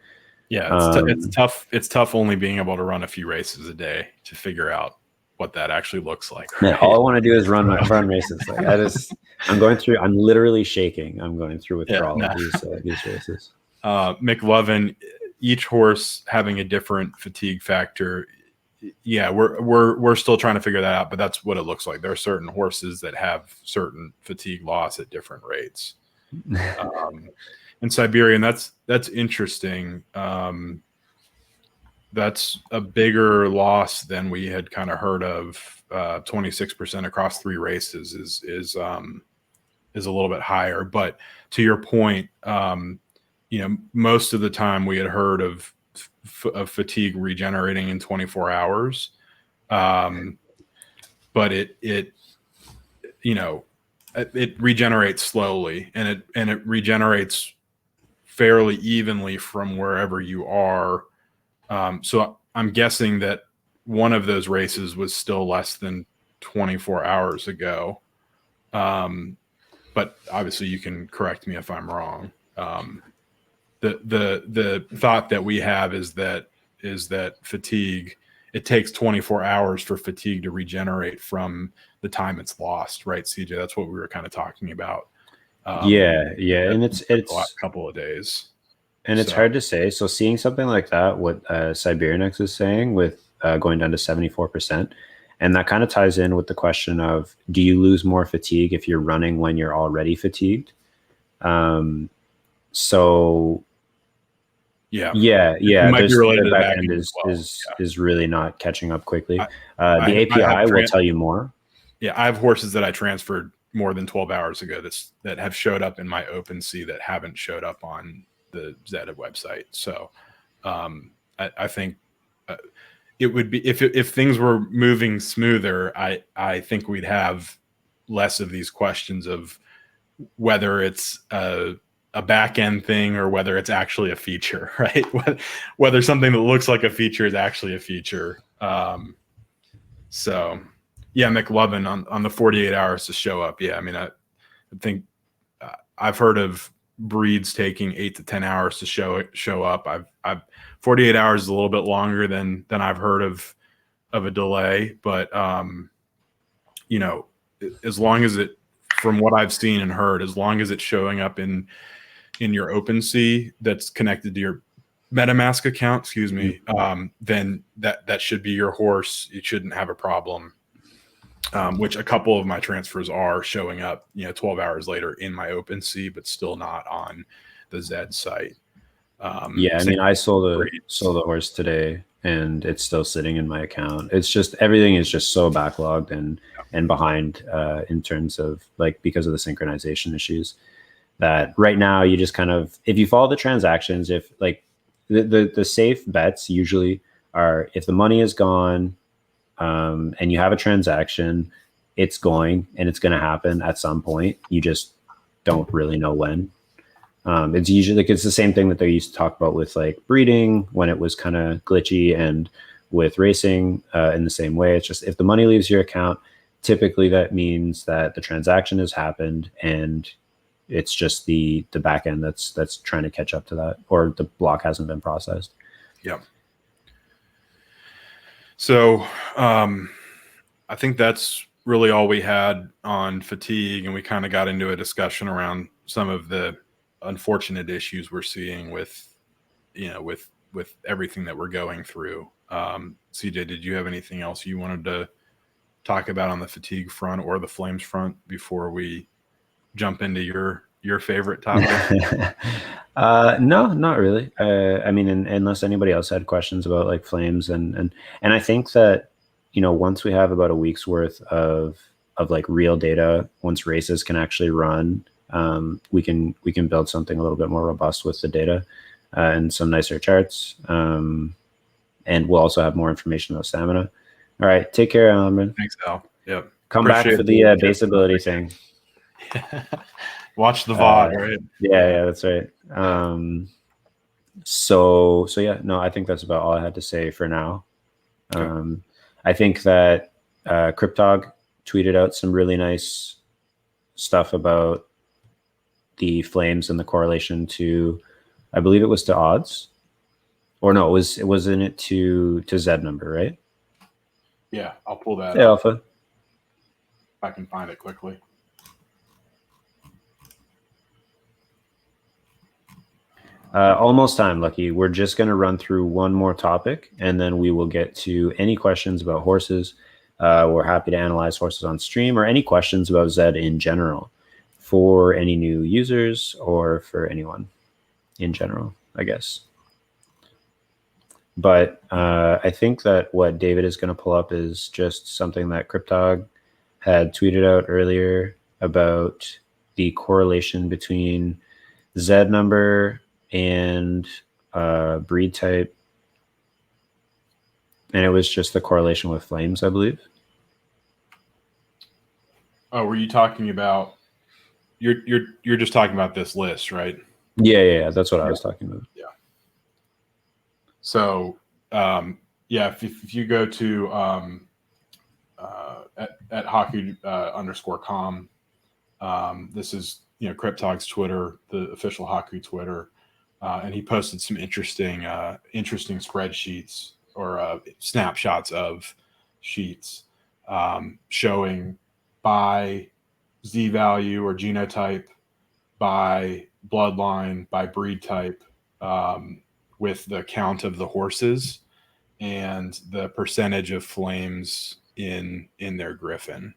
Yeah, it's tough. It's tough only being able to run a few races a day to figure out what that actually looks like. Right? Yeah, all I want to do is run races. Like I'm literally shaking. I'm going through withdrawal of these races. McLovin, each horse having a different fatigue factor. Yeah, we're still trying to figure that out, but that's what it looks like. There are certain horses that have certain fatigue loss at different rates. In Siberian, that's interesting. That's a bigger loss than we had kind of heard of. 26% across 3 races is a little bit higher. But to your point, most of the time we had heard of fatigue regenerating in 24 hours. But it regenerates slowly, and it regenerates fairly evenly from wherever you are. So I'm guessing that one of those races was still less than 24 hours ago. But obviously you can correct me if I'm wrong. The thought that we have is that fatigue, it takes 24 hours for fatigue to regenerate from the time it's lost, right, CJ? That's what we were kind of talking about. Yeah, and it's a couple of days, and it's hard to say. So seeing something like that, what Siberianex is saying with going down to 74%, and that kind of ties in with the question of, do you lose more fatigue if you're running when you're already fatigued? So yeah. Might be related to the back end is really not catching up quickly. The API will tell you more. Yeah, I have horses that I transferred more than 12 hours ago that have showed up in my OpenSea that haven't showed up on the ZED website. So I think it would be, if things were moving smoother, I think we'd have less of these questions of whether it's a back end thing or whether it's actually a feature, right? Whether something that looks like a feature is actually a feature. So yeah, McLovin on the 48 hours to show up. Yeah, I mean, I think I've heard of breeds taking 8 to 10 hours to show up. I've 48 hours is a little bit longer than I've heard of a delay, but as long as it, from what I've seen and heard, as long as it's showing up in your OpenSea that's connected to your MetaMask account, then that should be your horse. You shouldn't have a problem. Which a couple of my transfers are showing up, 12 hours later in my OpenSea, but still not on the ZED site. I mean, I sold the horse today, and it's still sitting in my account. It's just, everything is just so backlogged and behind in terms of, like, because of the synchronization issues, that right now you just kind of, if you follow the transactions, if like the safe bets usually are if the money is gone and you have a transaction, it's going to happen at some point. You just don't really know when. It's usually like it's the same thing that they used to talk about with like breeding when it was kind of glitchy, and with racing in the same way. It's just if the money leaves your account, typically that means that the transaction has happened, and it's just the back end that's trying to catch up to that, or the block hasn't been processed. Yeah. So I think that's really all we had on fatigue, and we kind of got into a discussion around some of the unfortunate issues we're seeing with, you know, with everything that we're going through. CJ, did you have anything else you wanted to talk about on the fatigue front or the flames front before we jump into your favorite topic? No, not really. I mean, unless anybody else had questions about like flames and I think that, you know, once we have about a week's worth of like real data, once races can actually run, we can build something a little bit more robust with the data and some nicer charts. And we'll also have more information about stamina. All right, take care, Alan. Thanks, Al. Yep. Come Appreciate back for the base ability thing. Watch the VOD, right? Yeah, that's right. So yeah, no, I think that's about all I had to say for now. Okay. I think that Cryptog tweeted out some really nice stuff about the flames and the correlation to, I believe it was to odds, or no, it was in it to Z number, right? Yeah, I'll pull that Hey, up Alpha. if I can find it quickly. Almost time, Lucky. We're just going to run through one more topic, and then we will get to any questions about horses. We're happy to analyze horses on stream, or any questions about ZED in general for any new users or for anyone in general, I guess. But I think that what David is going to pull up is just something that Cryptog had tweeted out earlier about the correlation between Z number and breed type, and it was just the correlation with flames, I believe. Oh, were you talking about? You're just talking about this list, right? Yeah. That's what I was talking about. Yeah. So, if you go to at hockey _com, this is, you know, Cryptog's Twitter, the official hockey Twitter, and he posted some interesting spreadsheets or snapshots of sheets showing by Z value or genotype, by bloodline, by breed type, with the count of the horses and the percentage of flames in their griffin,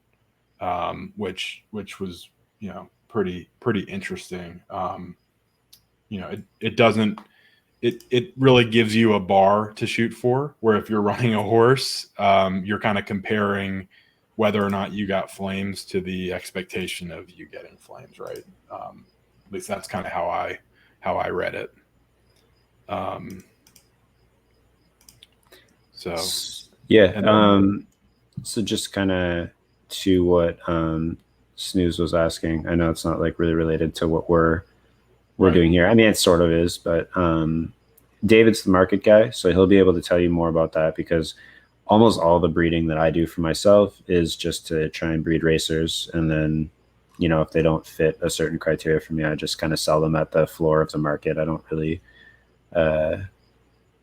which was, you know, pretty interesting. You know, it really gives you a bar to shoot for, where if you're running a horse, you're kind of comparing whether or not you got flames to the expectation of you getting flames, right? At least that's kind of how I read it. So yeah. So just kind of to what Snooze was asking. I know it's not like really related to what we're right. doing here. I mean, it sort of is, but David's the market guy, so he'll be able to tell you more about that, because almost all the breeding that I do for myself is just to try and breed racers, and then, you know, if they don't fit a certain criteria for me, I just kind of sell them at the floor of the market. I don't really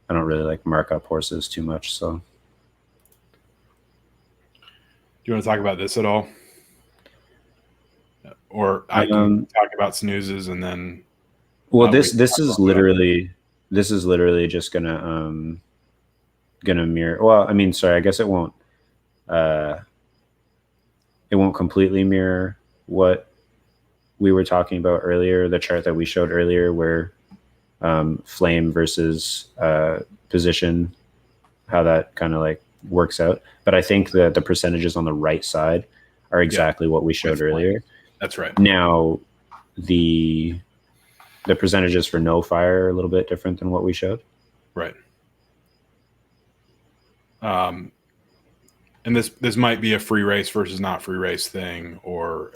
like mark up horses too much. So do you want to talk about this at all? Or I can talk about snoozes and then. Well, this is literally just gonna mirror. Well, I mean, sorry, I guess it won't completely mirror what we were talking about earlier, the chart that we showed earlier, where flame versus position, how that kind of like works out. But I think that the percentages on the right side are exactly what we showed earlier. That's right. Now, the percentages for no fire are a little bit different than what we showed. Right. and this might be a free race versus not free race thing, or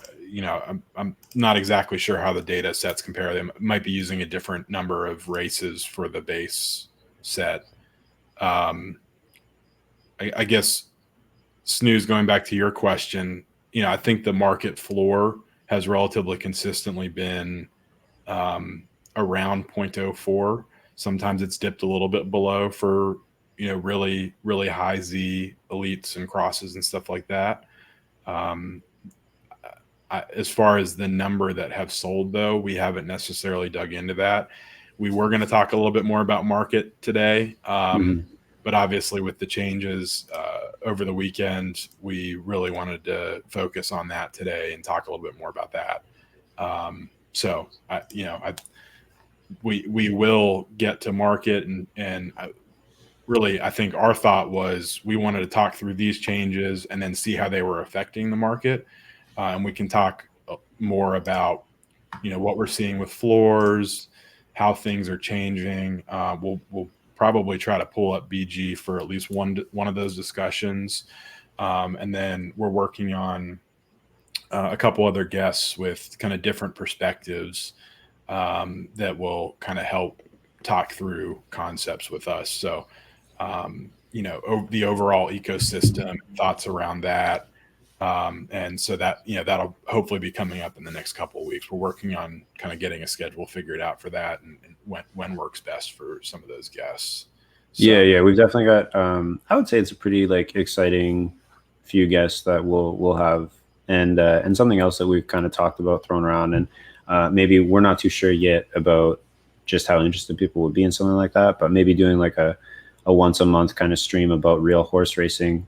I'm not exactly sure how the data sets compare. They might be using a different number of races for the base set. I guess, Snooze, going back to your question, I think the market floor has relatively consistently been around 0.04. Sometimes it's dipped a little bit below for really, really high Z elites and crosses and stuff like that. As far as the number that have sold, though, we haven't necessarily dug into that. We were going to talk a little bit more about market today, but obviously with the changes over the weekend, we really wanted to focus on that today and talk a little bit more about that. So we will get to market, and really, I think our thought was we wanted to talk through these changes and then see how they were affecting the market. And we can talk more about, what we're seeing with floors, how things are changing. We'll probably try to pull up BG for at least one of those discussions. And then we're working on a couple other guests with kind of different perspectives that will kind of help talk through concepts with us. So, the overall ecosystem, thoughts around that. And so that, that'll hopefully be coming up in the next couple of weeks. We're working on kind of getting a schedule figured out for that, and when works best for some of those guests. So, yeah, we've definitely got, I would say it's a pretty exciting few guests that we'll have, and something else that we've kind of talked about, thrown around, and maybe we're not too sure yet about just how interested people would be in something like that, but maybe doing a once a month kind of stream about real horse racing.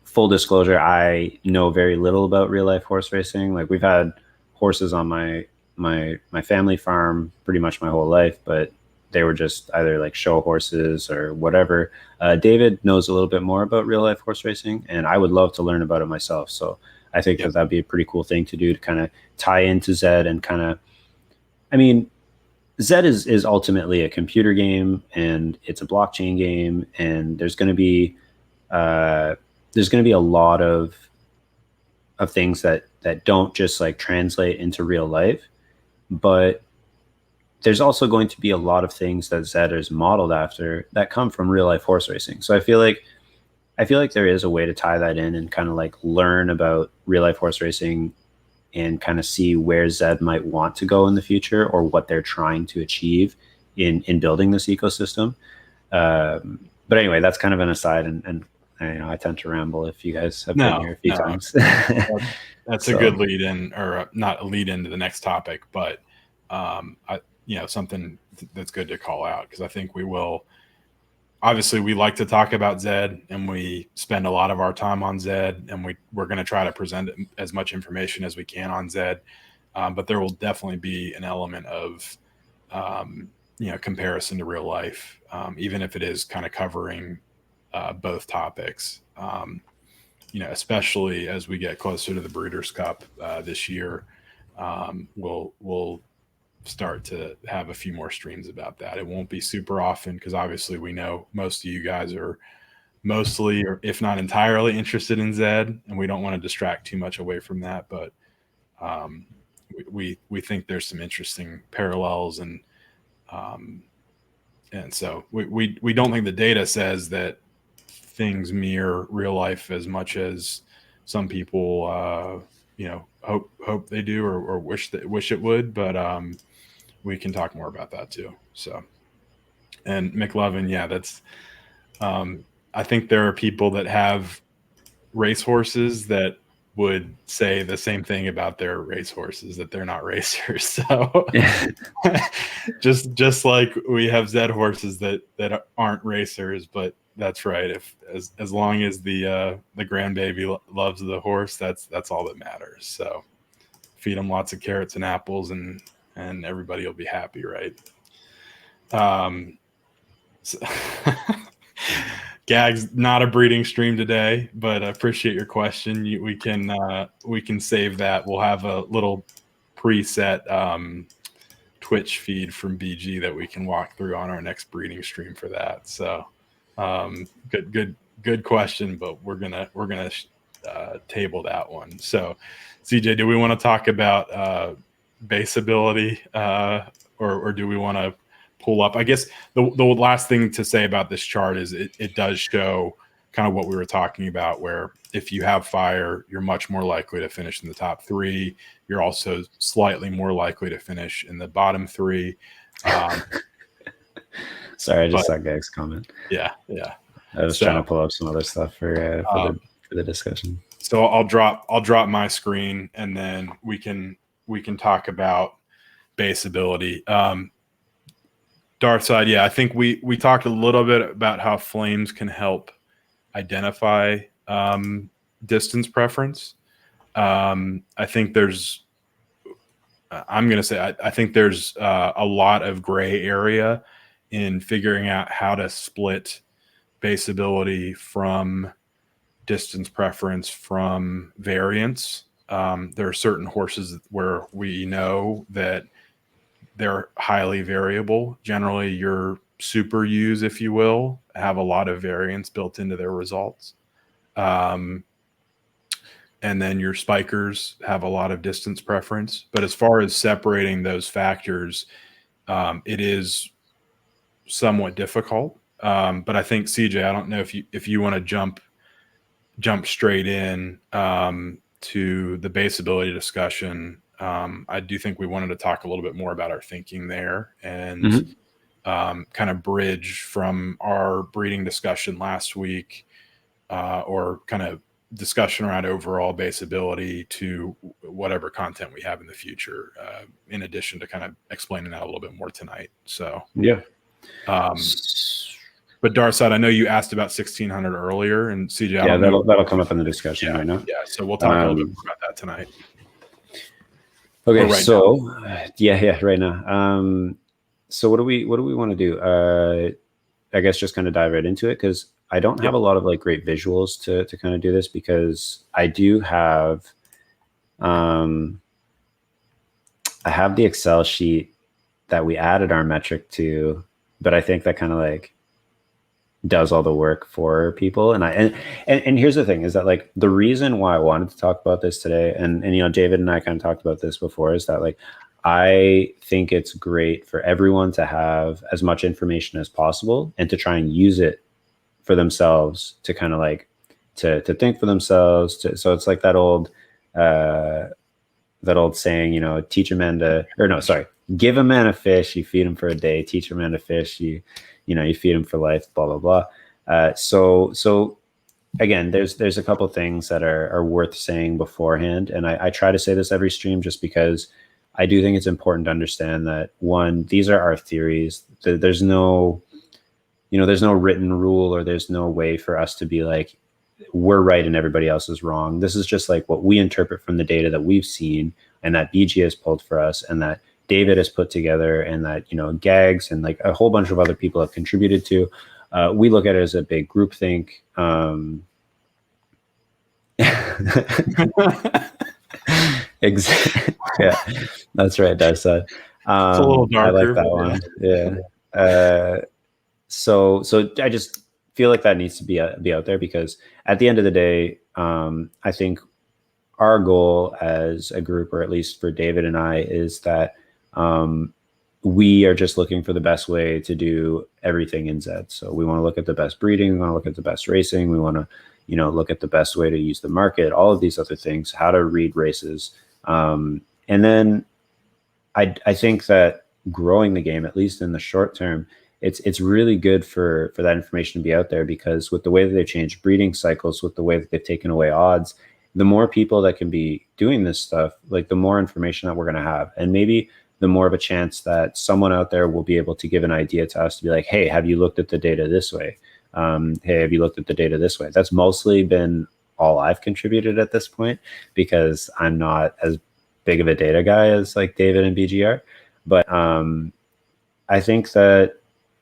Full disclosure, I know very little about real life horse racing. We've had horses on my family farm pretty much my whole life, but they were just either show horses or whatever. David knows a little bit more about real life horse racing, and I would love to learn about it myself. So I think that'd be a pretty cool thing to do, to kind of tie into ZED, and kind of, ZED is ultimately a computer game, and it's a blockchain game, and there's going to be a lot of things that don't just translate into real life, but there's also going to be a lot of things that ZED is modeled after that come from real life horse racing. So I feel like there is a way to tie that in and kind of learn about real life horse racing and kind of see where ZED might want to go in the future, or what they're trying to achieve in building this ecosystem. But anyway, that's kind of an aside, and I tend to ramble if you guys have been here a few times. That's a good lead in, or not a lead into the next topic, but something that's good to call out, because I think we will. Obviously, we like to talk about ZED, and we spend a lot of our time on ZED, and we're going to try to present as much information as we can on ZED. But there will definitely be an element of comparison to real life, even if it is kind of covering both topics. Especially as we get closer to the Breeders' Cup this year, we'll start to have a few more streams about that. It won't be super often, because obviously we know most of you guys are mostly, or if not entirely, interested in ZED, and we don't want to distract too much away from that. But we think there's some interesting parallels, and so we don't think the data says that things mirror real life as much as some people hope they do, or wish it would. But we can talk more about that too. So, and McLovin, that's I think there are people that have racehorses that would say the same thing about their racehorses, that they're not racers. So just like we have ZED horses that aren't racers, but that's right. If as long as the grandbaby loves the horse, that's all that matters. So feed them lots of carrots and apples, and everybody will be happy, right? So Gag's not a breeding stream today, but I appreciate your question. We can save that. We'll have a little preset Twitch feed from BG that we can walk through on our next breeding stream for that. So Good question, but we're gonna table that one. So, CJ, do we want to talk about base ability, or do we want to pull up? I guess the last thing to say about this chart is it does show kind of what we were talking about, where if you have fire, you're much more likely to finish in the top 3. You're also slightly more likely to finish in the bottom 3. Sorry, I just saw Gag's comment. Yeah. I was trying to pull up some other stuff for the discussion. So I'll drop my screen, and then we can talk about base ability. Dark side, yeah, I think we talked a little bit about how flames can help identify distance preference. I think there's a lot of gray area in figuring out how to split base ability from distance preference from variance. There are certain horses where we know that they're highly variable. Generally, your super U's, if you will, have a lot of variance built into their results. And then your spikers have a lot of distance preference. But as far as separating those factors, it is somewhat difficult. But I think, CJ, I don't know if you want to jump straight in to the base ability discussion. I do think we wanted to talk a little bit more about our thinking there, and kind of bridge from our breeding discussion last week, or kind of discussion around overall base ability, to whatever content we have in the future, in addition to kind of explaining that a little bit more tonight. So yeah. But Darsad, I know you asked about 1600 earlier, and CJ, yeah, that'll come up in the discussion right now. Yeah, so we'll talk a little bit more about that tonight. Okay, right now. So what do we want to do? I guess just kind of dive right into it, because I don't have a lot of like great visuals to kind of do this, because I do have I have the Excel sheet that we added our metric to, but I think that kind of like does all the work for people. And here's the thing, is that like the reason why I wanted to talk about this today, and you know, David and I kind of talked about this before, is that like I think it's great for everyone to have as much information as possible and to try and use it for themselves, to kind of like to think for themselves. So it's like that old saying, you know, give a man a fish, you feed him for a day. Teach a man to fish, you feed him for life, blah, blah, blah. So again, there's a couple things that are worth saying beforehand. And I try to say this every stream, just because I do think it's important to understand that, one, these are our theories. There's no written rule, or there's no way for us to be like, we're right and everybody else is wrong. This is just like what we interpret from the data that we've seen, and that BG has pulled for us, and that David has put together, and that, you know, Gags and like a whole bunch of other people have contributed to. We look at it as a big group think. Exactly. Yeah, that's right, Darsad. It's a little darker. I like that one. Yeah. So I just feel like that needs to be out there, because at the end of the day, I think our goal as a group, or at least for David and I, is that we are just looking for the best way to do everything in Zed. So we want to look at the best breeding, we want to look at the best racing, we want to, you know, look at the best way to use the market, all of these other things, how to read races. And then I think that growing the game, at least in the short term, it's really good for that information to be out there, because with the way that they've changed breeding cycles, with the way that they've taken away odds, the more people that can be doing this stuff, like the more information that we're going to have, and maybe the more of a chance that someone out there will be able to give an idea to us, to be like, hey, have you looked at the data this way? Hey, have you looked at the data this way? That's mostly been all I've contributed at this point, because I'm not as big of a data guy as like David and BGR. But I think that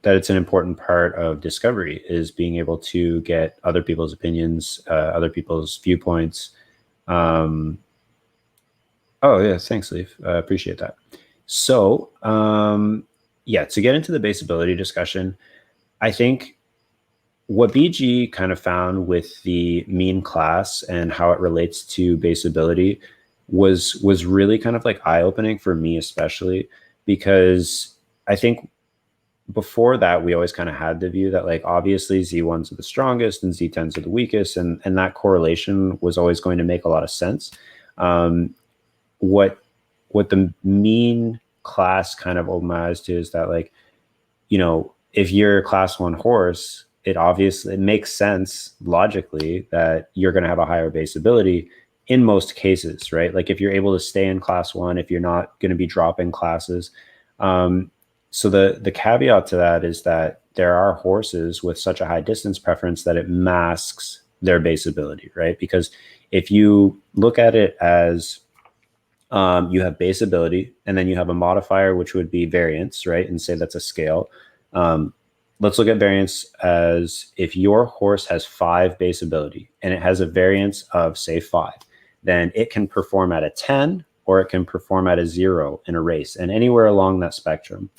it's an important part of discovery, is being able to get other people's opinions, other people's viewpoints. Oh yeah, thanks, Leaf. Appreciate that. So to get into the base ability discussion, I think what BG kind of found with the mean class and how it relates to base ability was really kind of like eye-opening for me, especially because I think before that we always kind of had the view that like obviously Z1s are the strongest and Z10s are the weakest, and that correlation was always going to make a lot of sense. Um, what what the mean class kind of opened my eyes to is that like, you know, if you're a class one horse, it makes sense logically that you're going to have a higher base ability in most cases, right? Like if you're able to stay in class one, if you're not going to be dropping classes. Um, so the caveat to that is that there are horses with such a high distance preference that it masks their base ability, right? Because if you look at it as you have base ability, and then you have a modifier, which would be variance, right? And say that's a scale. Um, let's look at variance as if your horse has 5 base ability and it has a variance of, say, 5, then it can perform at a 10 or it can perform at a 0 in a race and anywhere along that spectrum.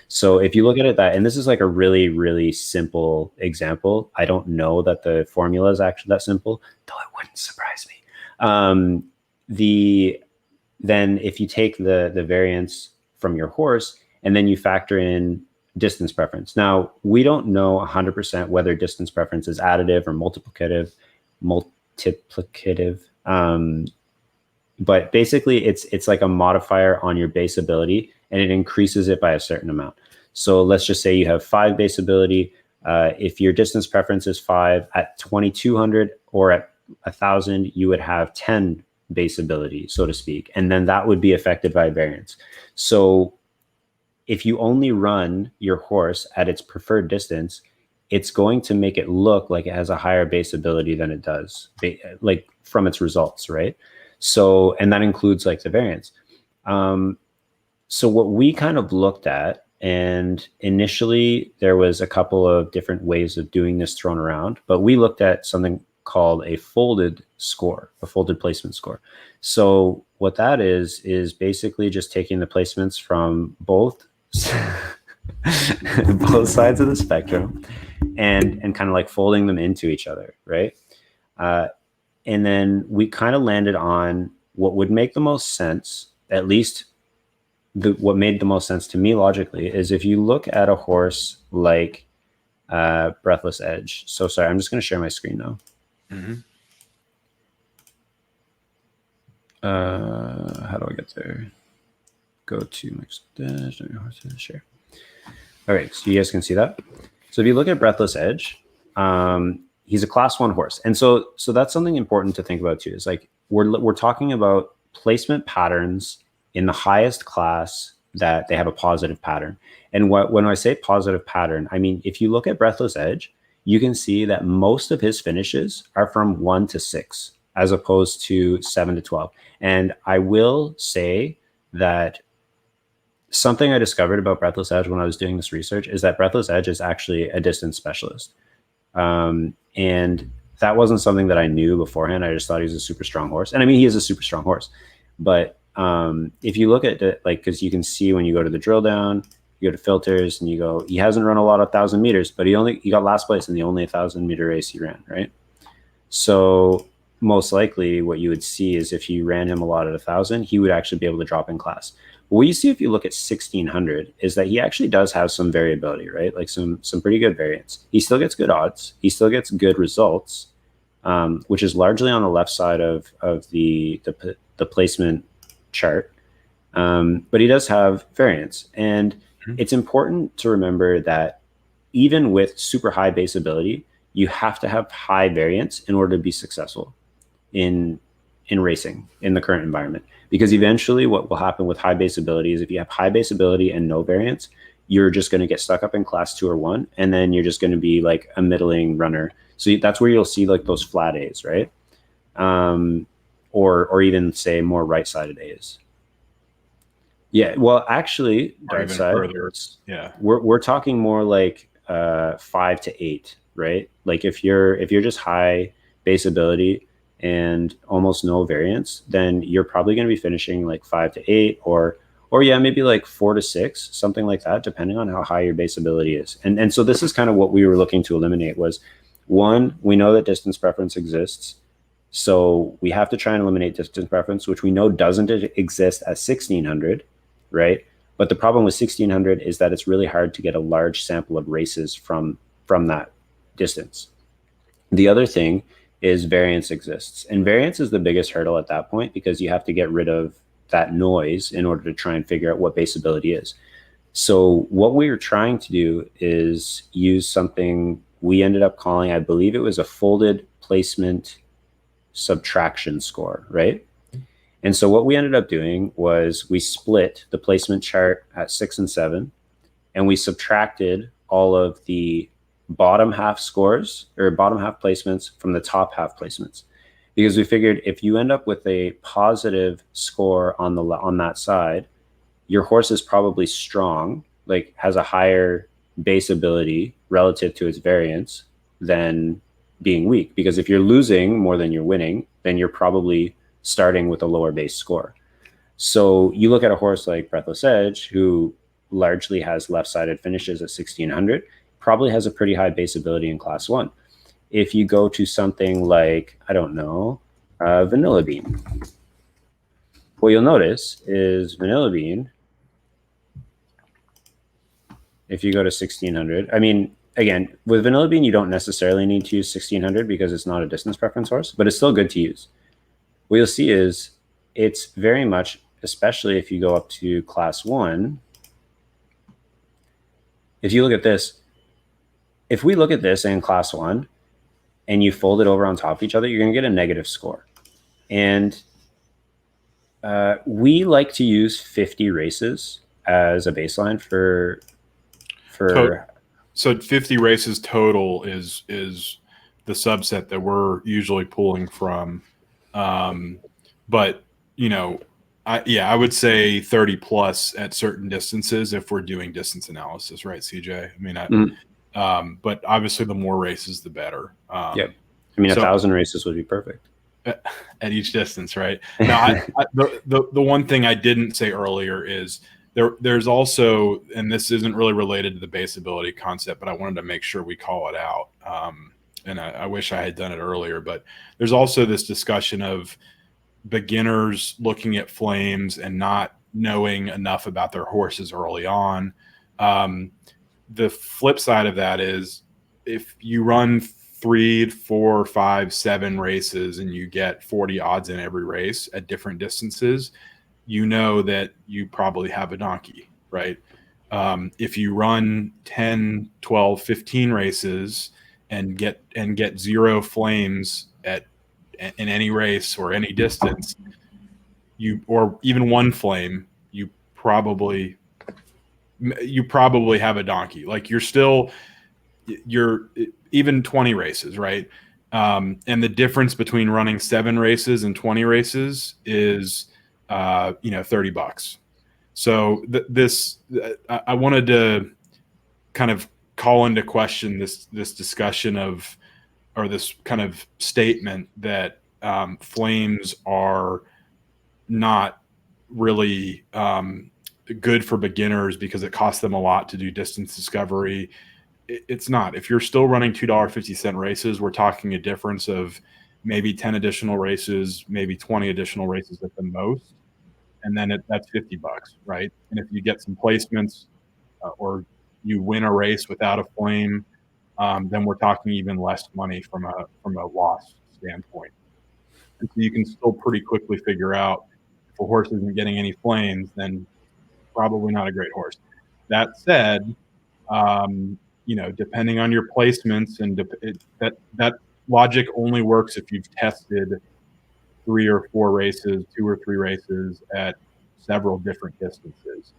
So if you look at it that, and this is like a really, really simple example. I don't know that the formula is actually that simple, though it wouldn't surprise me. The Then if you take the variance from your horse and then you factor in distance preference. Now, we don't know 100% whether distance preference is additive or multiplicative. But basically it's like a modifier on your base ability and it increases it by a certain amount. So let's just say you have 5 base ability. If your distance preference is 5 at 2200 or at 1000, you would have 10 base ability, so to speak, and then that would be affected by variance. So if you only run your horse at its preferred distance, it's going to make it look like it has a higher base ability than it does, like from its results, right? So, and that includes like the variance. So what we kind of looked at, and initially there was a couple of different ways of doing this thrown around, but we looked at something called a folded score, a folded placement score. So what that is basically just taking the placements from both both sides of the spectrum and kind of like folding them into each other, right? And then we kind of landed on what would make the most sense, at least what made the most sense to me logically, is if you look at a horse like Breathless Edge. So sorry, I'm just going to share my screen now. Mm-hmm. How do I get there? Go to next dash, share. All right, so you guys can see that. So if you look at Breathless Edge, he's a class 1 horse, and so that's something important to think about too. Is like we're talking about placement patterns in the highest class that they have a positive pattern. And when I say positive pattern, I mean if you look at Breathless Edge, you can see that most of his finishes are from 1 to 6, as opposed to 7 to 12. And I will say that something I discovered about Breathless Edge when I was doing this research is that Breathless Edge is actually a distance specialist. And that wasn't something that I knew beforehand. I just thought he was a super strong horse. And I mean, he is a super strong horse. But if you look at it, like, because you can see when you go to the drill down, you go to filters and you go, he hasn't run a lot of 1,000 meters, but he got last place in the only 1,000 meter race he ran, right? So most likely what you would see is if you ran him a lot at 1,000, he would actually be able to drop in class. What you see if you look at 1,600 is that he actually does have some variability, right? Like some pretty good variance. He still gets good odds. He still gets good results, which is largely on the left side of the placement chart. But he does have variance. And it's important to remember that even with super high base ability, you have to have high variance in order to be successful in racing in the current environment. Because eventually what will happen with high base ability is if you have high base ability and no variance, you're just going to get stuck up in class 2 or 1, and then you're just going to be like a middling runner. So that's where you'll see like those flat A's, right? Or even say more right-sided A's. Yeah, well, actually, dark side, yeah, we're talking more like 5 to 8, right? Like if you're just high base ability and almost no variance, then you're probably going to be finishing like 5 to 8, or yeah, maybe like 4 to 6, something like that, depending on how high your base ability is. And so this is kind of what we were looking to eliminate was One, we know that distance preference exists. So we have to try and eliminate distance preference, which we know doesn't exist at 1600, right? But the problem with 1600 is that it's really hard to get a large sample of races from that distance. The other thing is variance exists. And variance is the biggest hurdle at that point because you have to get rid of that noise in order to try and figure out what base ability is. So what we were trying to do is use something we ended up calling, I believe it was a folded placement subtraction score, right? And so what we ended up doing was we split the placement chart at 6 and 7, and we subtracted all of the bottom half scores or bottom half placements from the top half placements, because we figured if you end up with a positive score on that side, your horse is probably strong, like has a higher base ability relative to its variance than being weak. Because if you're losing more than you're winning, then you're probably starting with a lower base score. So you look at a horse like Breathless Edge, who largely has left-sided finishes at 1600, probably has a pretty high base ability in class 1. If you go to something like, I don't know, Vanilla Bean, what you'll notice is Vanilla Bean, if you go to 1600, I mean, again, with Vanilla Bean, you don't necessarily need to use 1600 because it's not a distance preference horse, but it's still good to use. What you'll see is it's very much, especially if you go up to class 1, if you look at this, if we look at this in class 1 and you fold it over on top of each other, you're going to get a negative score. And we like to use 50 races as a baseline for so 50 races total is the subset that we're usually pulling from. But you know, I would say 30 plus at certain distances if we're doing distance analysis, right, CJ? I mean, but obviously the more races, the better. Yep. I mean, 1,000 races would be perfect at each distance, right? Now, the one thing I didn't say earlier is there's also, and this isn't really related to the base ability concept, but I wanted to make sure we call it out. And I wish I had done it earlier, but there's also this discussion of beginners looking at flames and not knowing enough about their horses early on. The flip side of that is if you run 3, 4, 5, 7 races and you get 40 odds in every race at different distances, you know that you probably have a donkey, right? If you run 10, 12, 15 races and get 0 flames in any race or any distance, or even 1 flame, you probably have a donkey. Like you're even 20 races, right? And the difference between running 7 races and 20 races is $30. So I wanted to kind of call into question this discussion of, or this kind of statement that flames are not really good for beginners because it costs them a lot to do distance discovery. It's not. If you're still running $2.50 races, we're talking a difference of maybe 10 additional races, maybe 20 additional races at the most. And then that's $50, right? And if you get some placements or you win a race without a flame, then we're talking even less money from a loss standpoint. And so you can still pretty quickly figure out if a horse isn't getting any flames, then probably not a great horse. That said, depending on your placements, and that logic only works if you've tested 3 or 4 races, 2 or 3 races at several different distances.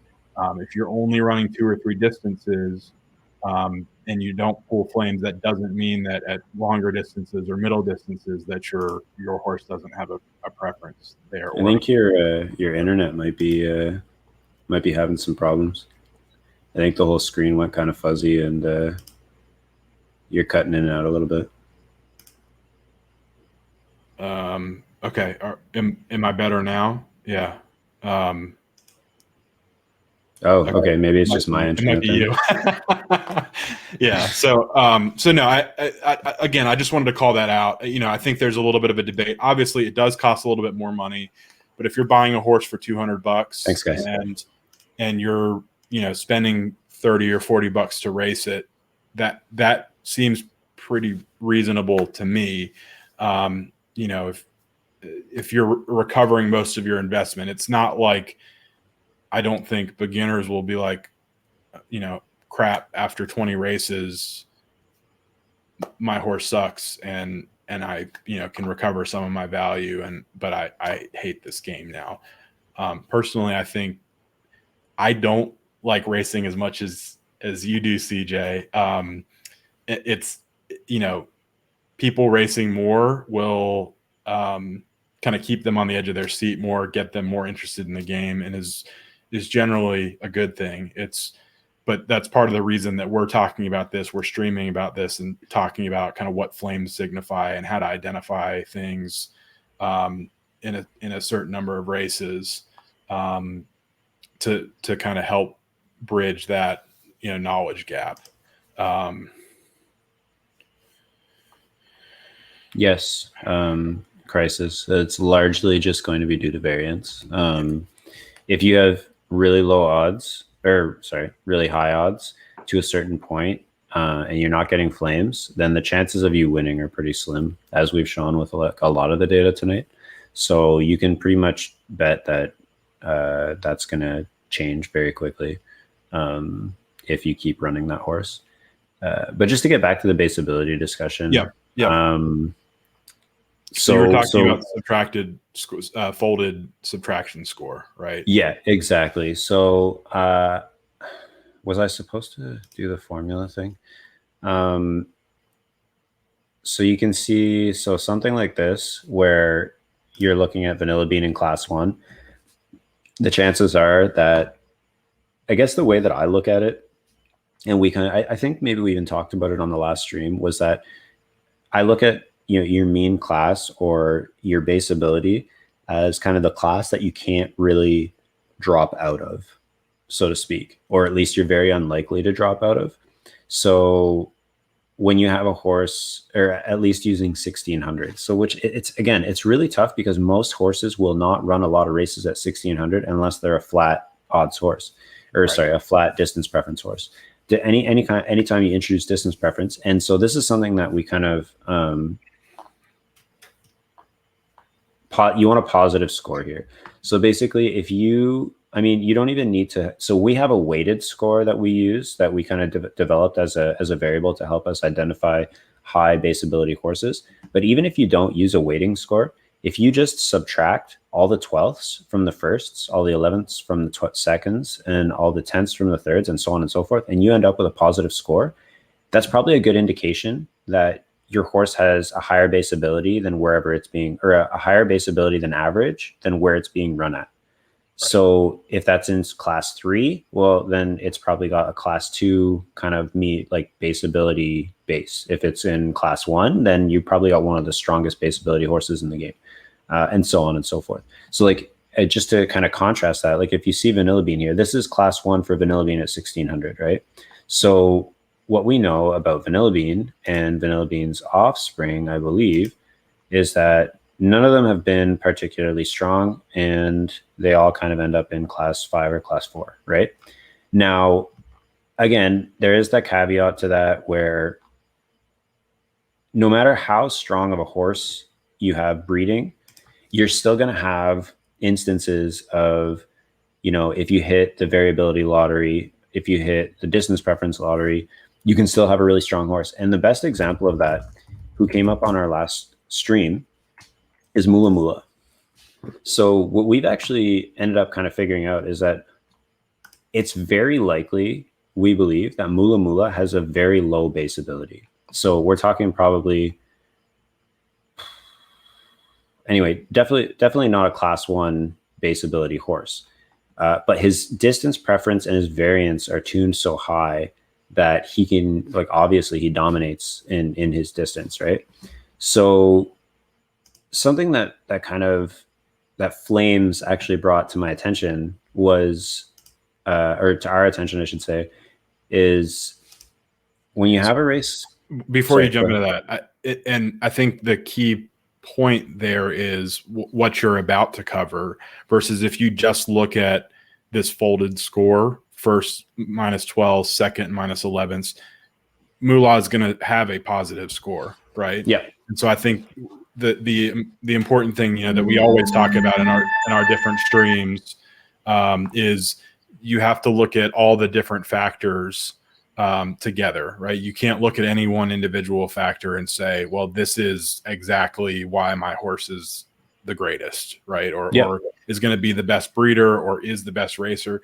If you're only running 2 or 3 distances and you don't pull flames, that doesn't mean that at longer distances or middle distances that your horse doesn't have a preference there. I think your internet might be having some problems. I think the whole screen went kind of fuzzy and you're cutting in and out a little bit. Okay. Am I better now? Yeah. Okay. Maybe it's just my internet. It might be you. Yeah. So no, again, I just wanted to call that out. You know, I think there's a little bit of a debate. Obviously, it does cost a little bit more money, but if you're buying a horse for $200 Thanks, guys. and you're, you know, spending 30 or 40 bucks to race it, that seems pretty reasonable to me. You know, if you're recovering most of your investment, it's not like, I don't think beginners will be like, you know, crap, after 20 races, my horse sucks and I, you know, can recover some of my value. But I hate this game now. Personally, I think I don't like racing as much as you do, CJ. It's, you know, people racing more will kind of keep them on the edge of their seat more, get them more interested in the game, and is generally a good thing. But that's part of the reason that we're talking about this. We're streaming about this and talking about kind of what flames signify and how to identify things in a certain number of races to kind of help bridge that, you know, knowledge gap. Yes, crisis. It's largely just going to be due to variance. If you have really low odds, or sorry, really high odds to a certain point, and you're not getting flames, then the chances of you winning are pretty slim, as we've shown with a lot of the data tonight. So you can pretty much bet that that's going to change very quickly if you keep running that horse. But just to get back to the base ability discussion. Yeah. So you were talking about subtracted, folded subtraction score, right? Yeah, exactly. So was I supposed to do the formula thing? So you can see, so something like this, where you're looking at vanilla bean in class 1, the chances are that, I guess the way that I look at it, and we kind of, I think maybe we even talked about it on the last stream, was that I look at, you know, your mean class or your base ability as kind of the class that you can't really drop out of, so to speak, or at least you're very unlikely to drop out of. So when you have a horse, or at least using 1600, so which it's, again, it's really tough because most horses will not run a lot of races at 1600 unless they're a flat odds horse, or right, sorry, a flat distance preference horse. Anytime you introduce distance preference. And so this is something that we kind of, you want a positive score here. So basically, if you, I mean, you don't even need to, so we have a weighted score that we use that we kind of developed as a variable to help us identify high base ability horses. But even if you don't use a weighting score, if you just subtract all the 12ths from the firsts, all the 11ths from the seconds, and all the 10ths from the thirds, and so on and so forth, and you end up with a positive score, that's probably a good indication that your horse has a higher base ability than wherever it's being, or a higher base ability than average than where it's being run at. Right. So if that's in class 3, well, then it's probably got a class 2 kind of like base ability base. If it's in class 1, then you probably got one of the strongest base ability horses in the game. And so on and so forth. So like, just to kind of contrast that, like if you see Vanilla Bean here, this is class 1 for Vanilla Bean at 1600, right? So what we know about Vanilla Bean and Vanilla Bean's offspring, I believe, is that none of them have been particularly strong, and they all kind of end up in class 5 or class 4, right? Now, again, there is that caveat to that where no matter how strong of a horse you have breeding, you're still going to have instances of, you know, if you hit the variability lottery, if you hit the distance preference lottery, you can still have a really strong horse. And the best example of that, who came up on our last stream, is Mula Mula. So what we've actually ended up kind of figuring out is that it's very likely, we believe, that Mula Mula has a very low base ability. So we're talking probably, anyway, definitely not a class 1 base ability horse. But his distance preference and his variance are tuned so high that he can, like, obviously he dominates in his distance, right? So something that Flames actually brought to my attention was, or to our attention, I should say, is when you have a race. Before you jump into that, I think the key point there is what you're about to cover versus if you just look at this folded score, first -12, second -11s, Moolah is going to have a positive score, right? Yeah. And so I think the important thing, that we always talk about in our different streams is you have to look at all the different factors together, right? You can't look at any one individual factor and say, well, this is exactly why my horse is the greatest, right? Or is going to be the best breeder or is the best racer.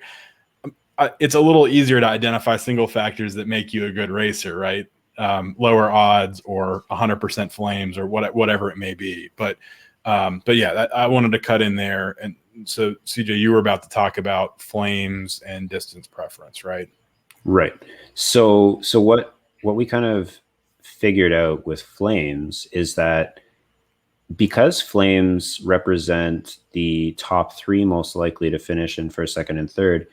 It's a little easier to identify single factors that make you a good racer, right? Lower odds or 100% flames or whatever it may be. But yeah, I wanted to cut in there. And so CJ, you were about to talk about flames and distance preference, right? Right. So what we kind of figured out with flames is that because flames represent the top 3 most likely to finish in first, second, and third,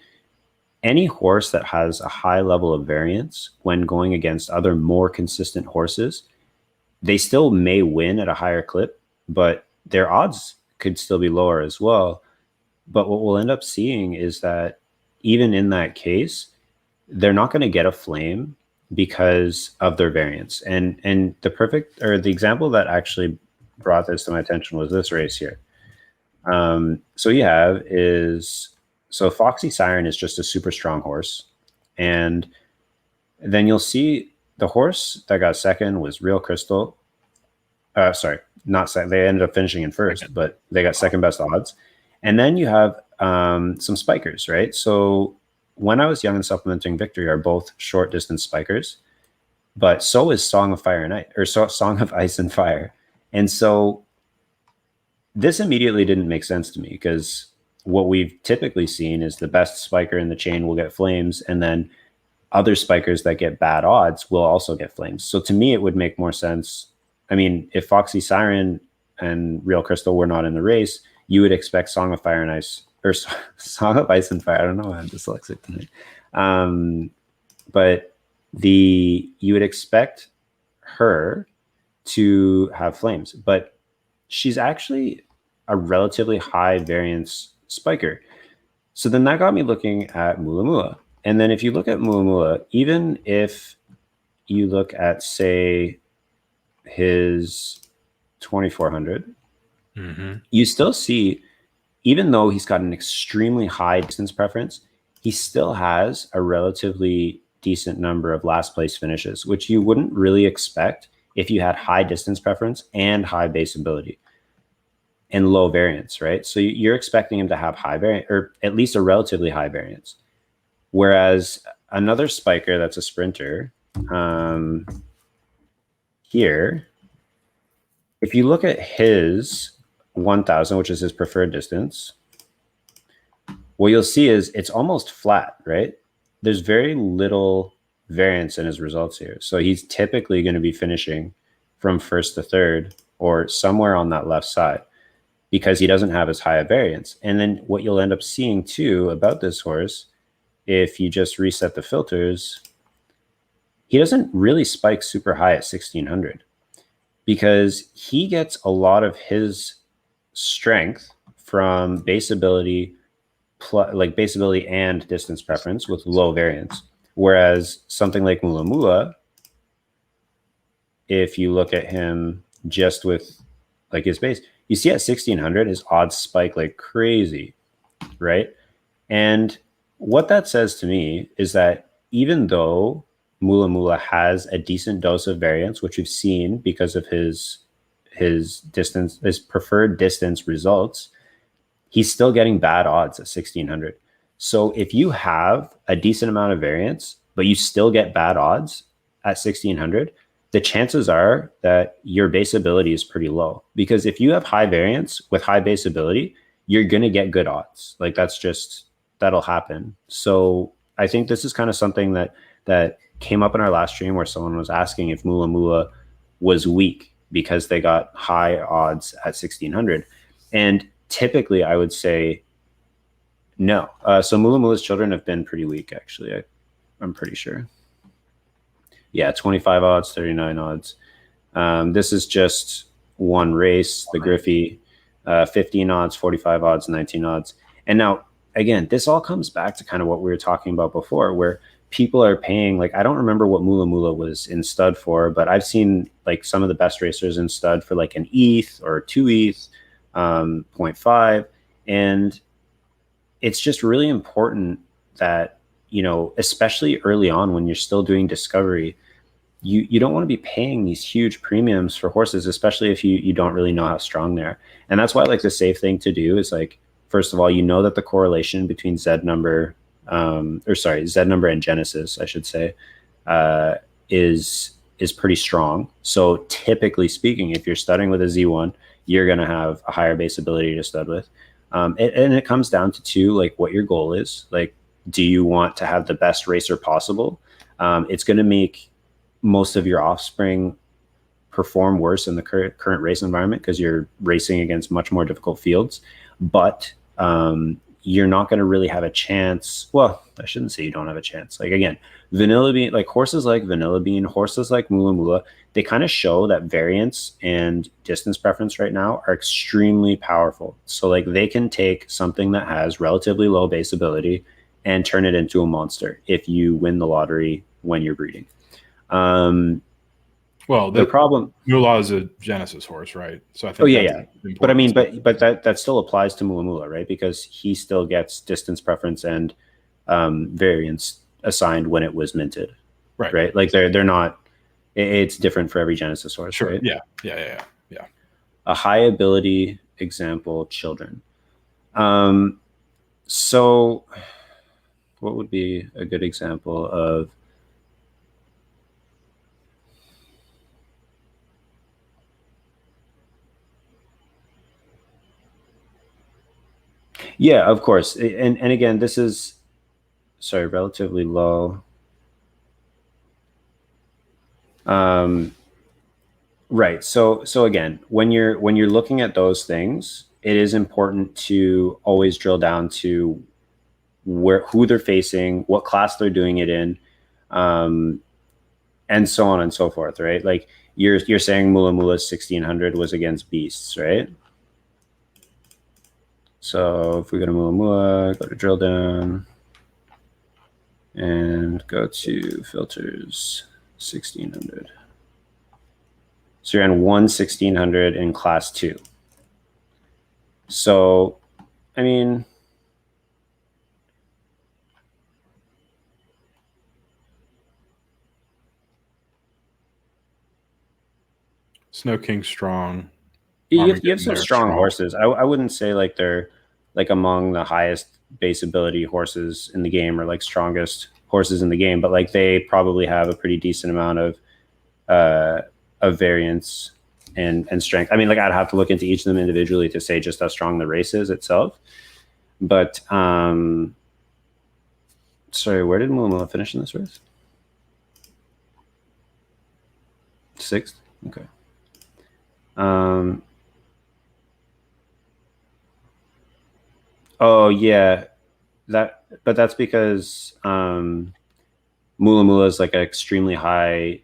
any horse that has a high level of variance when going against other more consistent horses, they still may win at a higher clip, but their odds could still be lower as well. But what we'll end up seeing is that even in that case, they're not going to get a flame because of their variance. And the example that actually brought this to my attention was this race here. So you have so Foxy Siren is just a super strong horse. And then you'll see the horse that got second was Real Crystal. Sorry, not second. They ended up finishing in first, but they got second best odds. And then you have some spikers, right? So When I Was Young and Supplementing Victory are both short distance spikers, but so is Song of Fire and Ice, or Song of Ice and Fire. And so this immediately didn't make sense to me because what we've typically seen is the best spiker in the chain will get flames, and then other spikers that get bad odds will also get flames. So to me, it would make more sense. I mean, if Foxy Siren and Real Crystal were not in the race, you would expect Song of Fire and Ice, or Song of Ice and Fire. I don't know why I'm dyslexic tonight. But you would expect her to have flames, but she's actually a relatively high variance spiker. So then that got me looking at Mula Mula. And then if you look at Mula Mula, even if you look at, say, his 2400, you still see, even though he's got an extremely high distance preference, he still has a relatively decent number of last place finishes, which you wouldn't really expect if you had high distance preference and high base ability and low variance, right? So you're expecting him to have high variance, or at least a relatively high variance. Whereas another spiker that's a sprinter, here, if you look at his 1000, which is his preferred distance, what you'll see is it's almost flat, right? There's very little variance in his results here. So he's typically going to be finishing from first to third or somewhere on that left side because he doesn't have as high a variance. And then what you'll end up seeing too about this horse, if you just reset the filters, he doesn't really spike super high at 1600 because he gets a lot of his strength from base ability, base ability and distance preference with low variance. Whereas something like Mula Mula, if you look at him just with like his base, you see at 1600, his odds spike like crazy, right? And what that says to me is that even though Mula Mula has a decent dose of variance, which we've seen because of his distance, his preferred distance results, he's still getting bad odds at 1600. So if you have a decent amount of variance, but you still get bad odds at 1600, the chances are that your base ability is pretty low. Because if you have high variance with high base ability, you're going to get good odds. Like that'll happen. So I think this is kind of something that came up in our last stream where someone was asking if Mula Mula was weak because they got high odds at 1600. And typically I would say no. So Mula Mula's children have been pretty weak, actually. I'm pretty sure. Yeah, 25 odds, 39 odds. This is just one race, the Griffey, 15 odds, 45 odds, 19 odds. And now, again, this all comes back to kind of what we were talking about before, where people are paying, like, I don't remember what Mula Mula was in stud for, but I've seen like some of the best racers in stud for like an ETH or 2 ETH, 0.5. And it's just really important that, you know, especially early on when you're still doing discovery, you don't want to be paying these huge premiums for horses, especially if you don't really know how strong they are. And that's why, like, the safe thing to do is, like, first of all, you know that the correlation between Z number, Z number and Genesis, I should say, is pretty strong. So typically speaking, if you're studying with a Z1, you're going to have a higher base ability to stud with. And it comes down to two, like, what your goal is. Like, do you want to have the best racer possible? It's going to make most of your offspring perform worse in the current race environment because you're racing against much more difficult fields. But you're not going to really have a chance. Well, I shouldn't say you don't have a chance. Like, again, Vanilla Bean, like horses like Vanilla Bean, horses like Mula Mula, they kind of show that variance and distance preference right now are extremely powerful. So, like, they can take something that has relatively low base ability and turn it into a monster if you win the lottery when you're breeding. Well, the problem, Mula is a Genesis horse, right? So I think but I mean, but that still applies to Mula Mula, right? Because he still gets distance preference and variance assigned when it was minted, right? Like they're not. It's different for every Genesis horse, sure. Right? Yeah. A high ability example, children. So what would be a good example of? Yeah, of course. And again, this is, sorry, relatively low. Right. So again, when you're looking at those things, it is important to always drill down to who they're facing, what class they're doing it in, and so on and so forth, right? Like you're saying Mula Mula's 1600 was against beasts, right? So if we go to Mula Mula, go to drill down, and go to filters 1600. So you're on 1600 in class 2. So, I mean, Snow King strong. you have some strong horses. I wouldn't say like they're like among the highest base ability horses in the game or like strongest horses in the game, but like they probably have a pretty decent amount of variance and strength. I mean, like I'd have to look into each of them individually to say just how strong the race is itself. But sorry, where did Mula Mula finish in this race? 6th. Okay. Oh yeah, but that's because Mula Mula is like an extremely high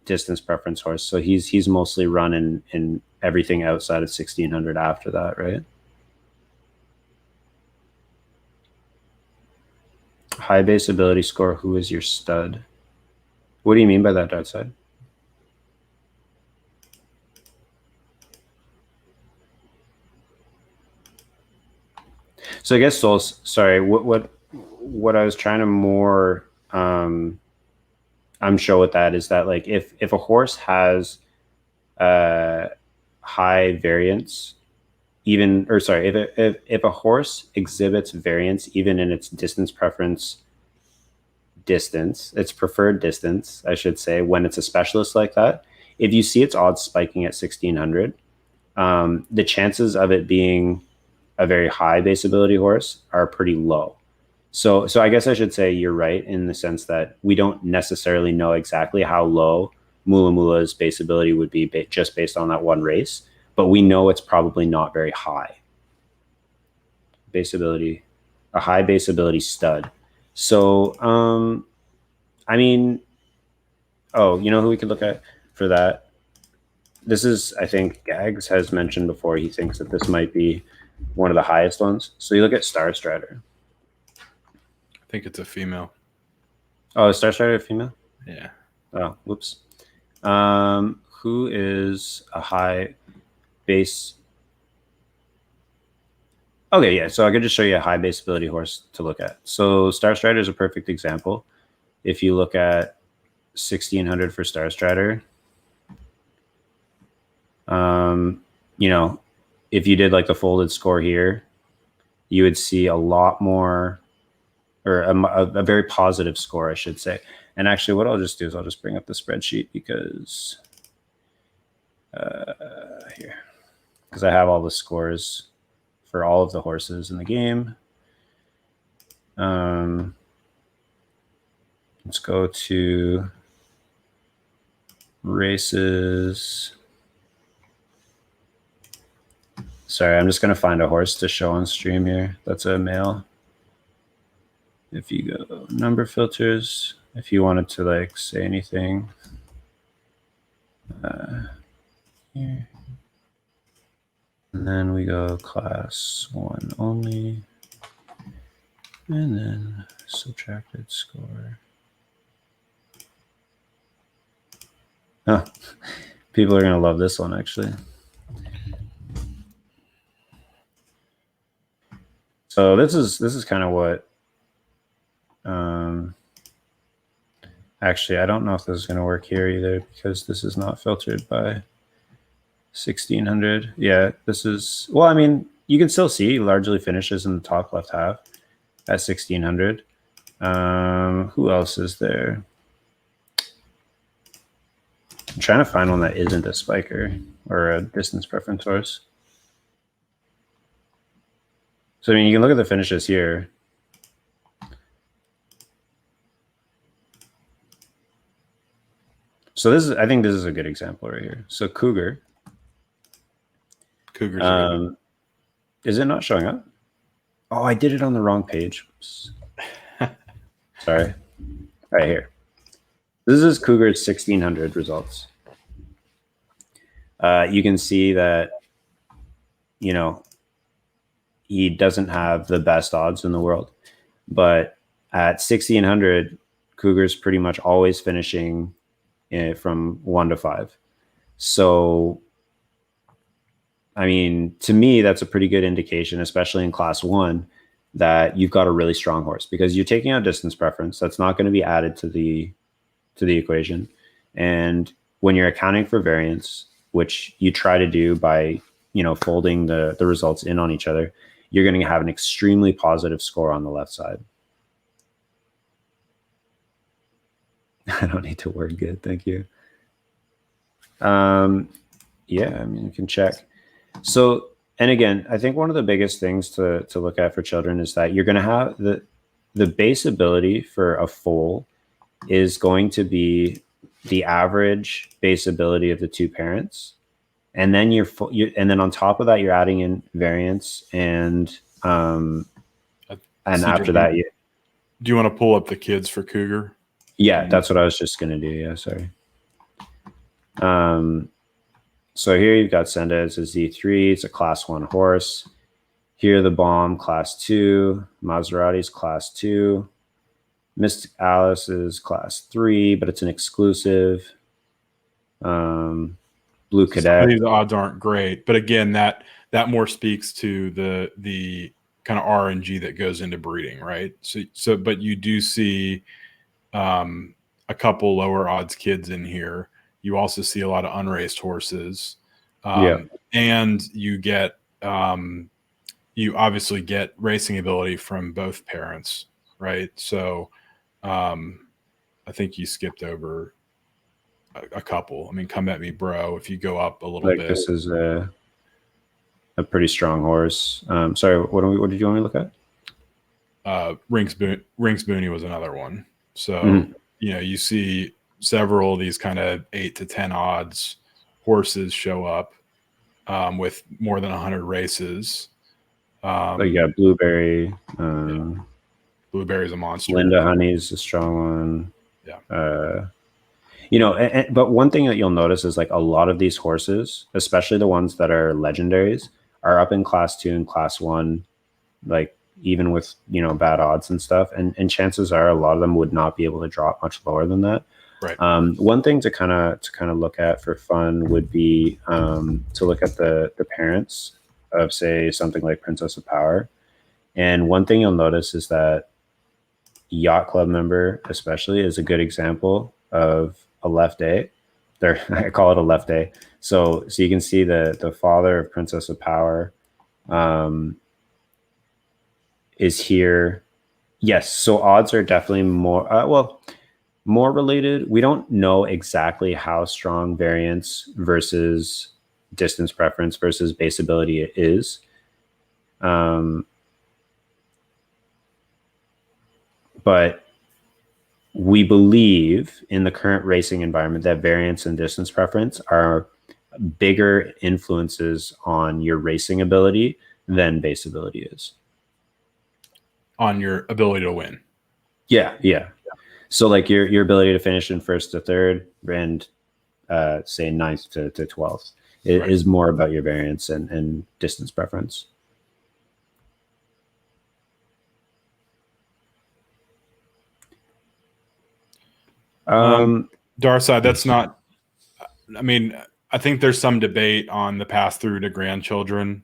distance preference horse, so he's mostly run in everything outside of 1600 after that, right? High base ability score. Who is your stud? What do you mean by that, outside? So I guess Souls. Sorry, what I was trying to more I'm sure with that is that like if a horse has high variance, if a horse exhibits variance even in its distance preference its preferred distance, I should say, when it's a specialist like that, if you see its odds spiking at 1600, the chances of it being a very high base ability horse are pretty low. So I guess I should say you're right in the sense that we don't necessarily know exactly how low Mula Mula's base ability would be just based on that one race, but we know it's probably not very high. Base ability, a high base ability stud. So, I mean, Oh, you know who we could look at for that? This is, I think Gags has mentioned before, he thinks that this might be one of the highest ones. So you look at Star Strider. I think it's a female. Oh, is Star Strider a female? Yeah. Oh, whoops. Who is a high base? Okay, yeah. So I could just show you a high base ability horse to look at. So Star Strider is a perfect example. If you look at 1600 for Star Strider, you know, if you did like the folded score here, you would see a lot more, or a very positive score, I should say. And actually, what I'll just do is I'll just bring up the spreadsheet because here, because I have all the scores for all of the horses in the game. Let's go to races. Sorry, I'm just going to find a horse to show on stream here. That's a male. If you go number filters, if you wanted to like say anything here. And then we go class 1 only. And then subtracted score. Oh, people are going to love this one actually. So this is kind of what, actually, I don't know if this is going to work here either because this is not filtered by 1600. Yeah, this is, well, I mean, you can still see largely finishes in the top left half at 1600. Who else is there? I'm trying to find one that isn't a spiker or a distance preference horse. So, I mean, you can look at the finishes here. So this is, I think this is a good example right here. So Cougar. Cougars. Is it not showing up? Oh, I did it on the wrong page. Sorry. Right here. This is Cougar's 1600 results. You can see that, you know, he doesn't have the best odds in the world, but at 1600, Cougar's pretty much always finishing from 1 to 5. So, I mean, to me, that's a pretty good indication, especially in class 1, that you've got a really strong horse because you're taking out distance preference. That's not going to be added to the equation. And when you're accounting for variance, which you try to do by, you know, folding the results in on each other, you're going to have an extremely positive score on the left side. I don't need to word good. Thank you. Yeah, I mean, you can check. So, and again, I think one of the biggest things to look at for children is that you're going to have the base ability for a foal is going to be the average base ability of the two parents. And then and then on top of that, you're adding in variance and after that, do you want to pull up the kids for Cougar? Yeah, that's what I was just gonna do. Yeah, sorry. So here you've got Senda. It's a Z3. It's a class 1 horse. Here the Bomb, class 2. Maserati's class 2. Mystic Alice is class 3, but it's an exclusive. Blue Cadet. These odds aren't great, but again, that more speaks to the kind of RNG that goes into breeding, right? So, but you do see a couple lower odds kids in here. You also see a lot of unraced horses, and you get you obviously get racing ability from both parents, right? So, I think you skipped over a couple. I mean, come at me, bro. If you go up a little bit, this is a pretty strong horse. Sorry, what did you want me to look at? Rinks Booney was another one. So you know, you see several of these kind of 8 to 10 odds horses show up with more than 100 races. You got Blueberry. Blueberry's a monster. Linda Honey's a strong one. Yeah. But one thing that you'll notice is like a lot of these horses, especially the ones that are legendaries, are up in class 2 and class 1, like even with bad odds and stuff. And chances are a lot of them would not be able to drop much lower than that. Right. One thing to kind of look at for fun would be to look at the parents of, say, something like Princess of Power. And one thing you'll notice is that Yacht Club member especially is a good example of a left A. I call it a left A. So you can see the father of Princess of Power is here. Yes, so odds are definitely more related. We don't know exactly how strong variance versus distance preference versus base ability it is. But we believe in the current racing environment that variance and distance preference are bigger influences on your racing ability than base ability is. On your ability to win. Yeah. So like your ability to finish in first to third and say 9th to 12th is more about your variance and distance preference. Darside, that's not, I mean, I think there's some debate on the pass through to grandchildren.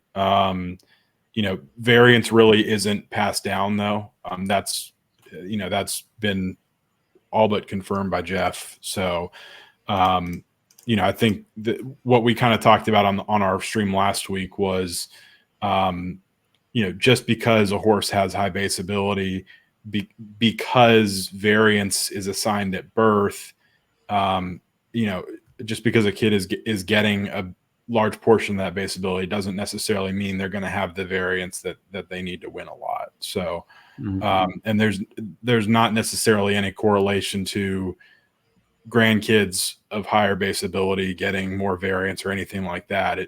Variance really isn't passed down though. That's been all but confirmed by Jeff. So, I think that what we kind of talked about on our stream last week was, just because a horse has high base ability, because variance is assigned at birth, just because a kid is getting a large portion of that base ability doesn't necessarily mean they're going to have the variance that they need to win a lot. So, and there's not necessarily any correlation to grandkids of higher base ability getting more variance or anything like that.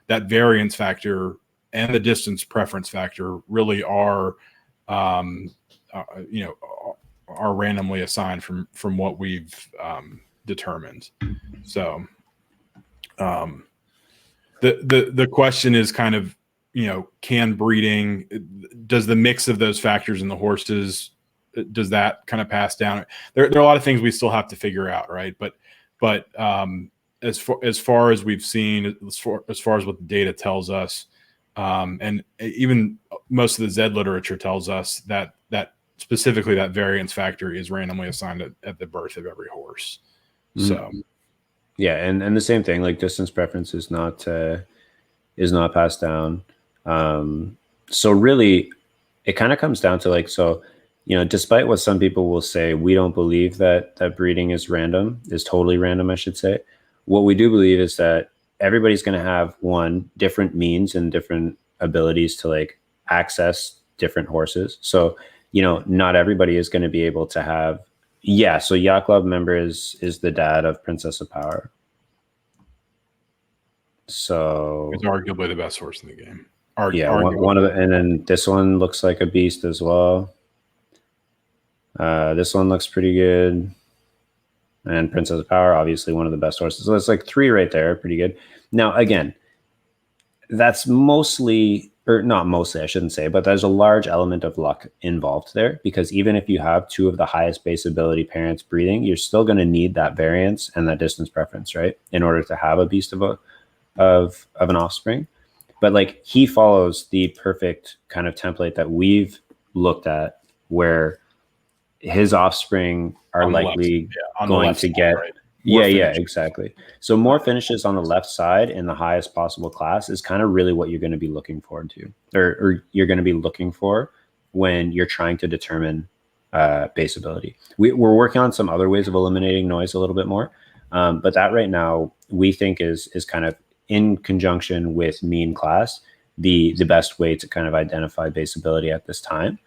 That variance factor and the distance preference factor really are randomly assigned from what we've determined. So the question is kind of, can breeding, does the mix of those factors in the horses, does that kind of pass down? There are a lot of things we still have to figure out, right? But as far as we've seen, as far as what the data tells us, and even most of the ZED literature tells us that specifically that variance factor is randomly assigned at the birth of every horse. So, yeah, and the same thing, like distance preference is not passed down. So really, it kind of comes down to like, so despite what some people will say, we don't believe that breeding is totally random, I should say. What we do believe is that everybody's going to have different means and different abilities to like access different horses. So, not everybody is going to be able to have. Yeah. So Yacht Club member is the dad of Princess of Power. So it's arguably the best horse in the game. One of and then this one looks like a beast as well. This one looks pretty good. And Princess of Power, obviously one of the best horses. So it's like 3 right there, pretty good. Now, again, that's mostly, or not mostly, I shouldn't say, but there's a large element of luck involved there, because even if you have 2 of the highest base ability parents breeding, you're still going to need that variance and that distance preference, right, in order to have a beast of an offspring. But like, he follows the perfect kind of template that we've looked at, where his offspring are likely going to get, right? Exactly. So more finishes on the left side in the highest possible class is kind of really what you're going to be looking forward to, or you're going to be looking for when you're trying to determine base ability. We're working on some other ways of eliminating noise a little bit more, but that right now we think is kind of in conjunction with mean class the best way to kind of identify base ability at this time.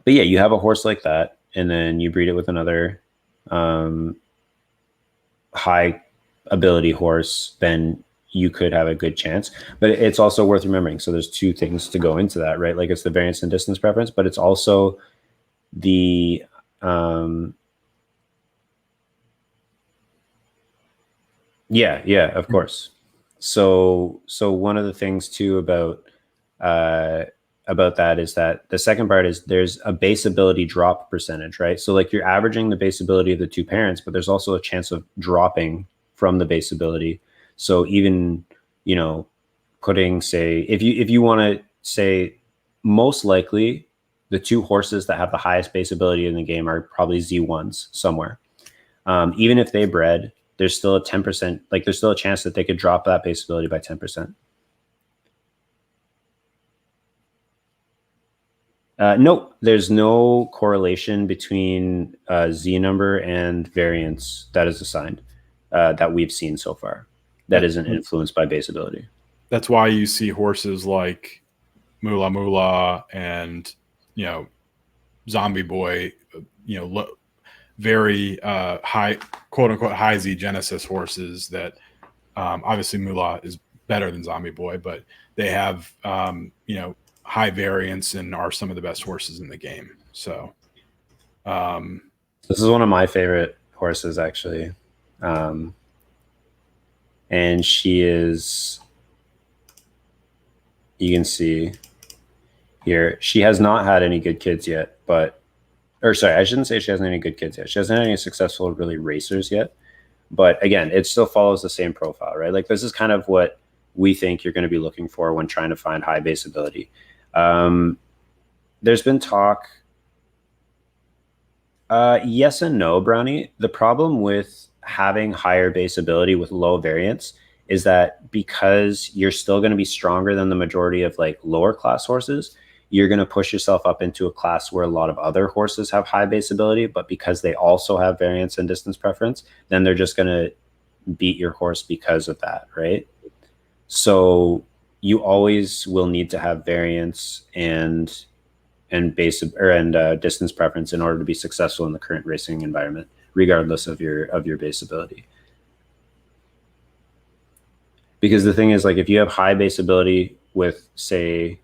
But yeah, you have a horse like that, and then you breed it with another high ability horse, then you could have a good chance. But it's also worth remembering. So there's 2 things to go into that, right? Like, it's the variance and distance preference, but it's also the Yeah, of course. So one of the things too uh, about that is that the second part is there's a base ability drop percentage, right? So like you're averaging the base ability of the two parents, but there's also a chance of dropping from the base ability. So even, you know, putting, say, if you want to say, most likely the two horses that have the highest base ability in the game are probably Z1s somewhere. Even if they bred, there's still a 10%, like there's still a chance that they could drop that base ability by 10%. Nope, there's no correlation between Z number and variance that is assigned that we've seen so far. That isn't influenced by base ability. That's why you see horses like Moolah Moolah and, you know, Zombie Boy, you know, very high, quote unquote, high Z Genesis horses that obviously Moolah is better than Zombie Boy, but they have, you know, high variance and are some of the best horses in the game. So this is one of my favorite horses, actually. And she is, you can see here, she has not had any good kids yet, or sorry, I shouldn't say she hasn't had any good kids yet. She hasn't had any successful really racers yet. But again, it still follows the same profile, right? Like this is kind of what we think you're going to be looking for when trying to find high base ability. There's been talk, yes and no, Brownie. The problem with having higher base ability with low variance is that because you're still going to be stronger than the majority of like lower class horses, you're going to push yourself up into a class where a lot of other horses have high base ability, but because they also have variance and distance preference, then they're just going to beat your horse because of that, right? So you always will need to have variance and base and distance preference in order to be successful in the current racing environment, regardless of your base ability. Because the thing is, like, if you have high base ability with, say,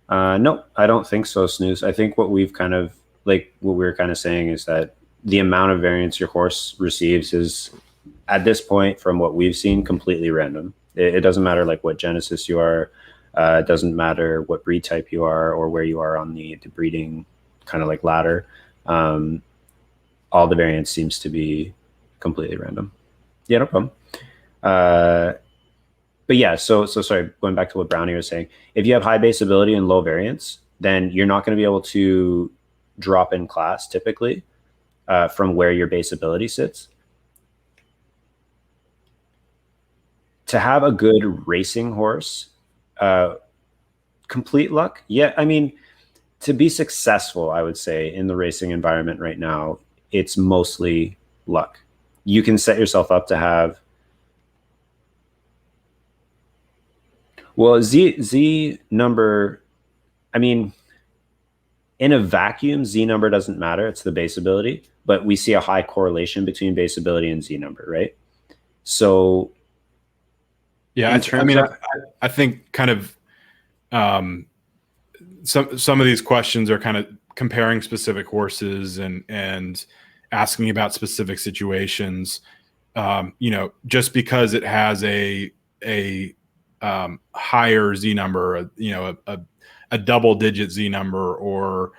no, I don't think so, Snooze. I think what we've kind of, like, what we're kind of saying is that the amount of variance your horse receives is, at this point, from what we've seen, completely random. It doesn't matter, like, what genesis you are. It doesn't matter what breed type you are or where you are on the breeding kind of like ladder. All the variance seems to be completely random. Yeah, no problem. But yeah, so sorry, going back to what Brownie was saying, if you have high base ability and low variance, then you're not going to be able to drop in class typically from where your base ability sits. To have a good racing horse, complete luck. Yeah, I mean, to be successful, I would say in the racing environment right now, it's mostly luck. You can set yourself up to have, well, Z number, I mean, in a vacuum, Z number doesn't matter. It's the base ability, but we see a high correlation between base ability and Z number, right? So yeah, I think kind of some of these questions are kind of comparing specific horses and asking about specific situations. You know, just because it has a higher Z number, you know, a double digit Z number, or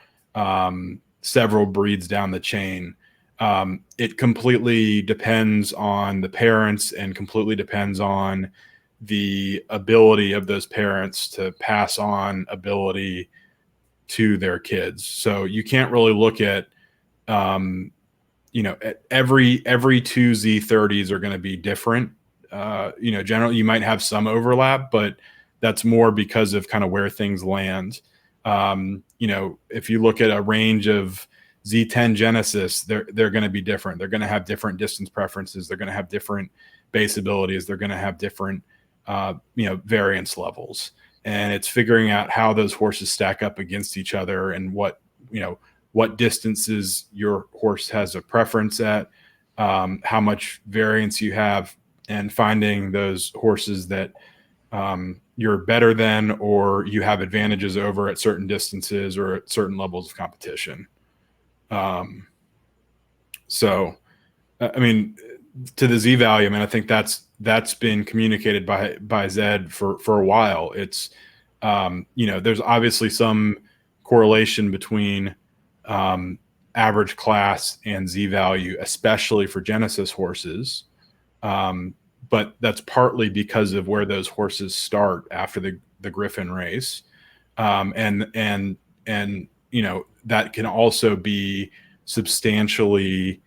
several breeds down the chain. It completely depends on the parents and completely depends on the ability of those parents to pass on ability to their kids. So you can't really look at, you know, every two Z30s are going to be different. You know, generally you might have some overlap, but that's more because of kind of where things land. You know, if you look at a range of Z10 Genesis, they're going to be different. They're going to have different distance preferences. They're going to have different base abilities. They're going to have different, you know, variance levels. And it's figuring out how those horses stack up against each other and what, you know, what distances your horse has a preference at, how much variance you have, and finding those horses that you're better than or you have advantages over at certain distances or at certain levels of competition. So, I mean, to the Z value, I mean, I think that's been communicated by Zed for a while. It's there's obviously some correlation between average class and Z value, especially for Genesis horses. But that's partly because of where those horses start after the Griffin race, and that can also be substantially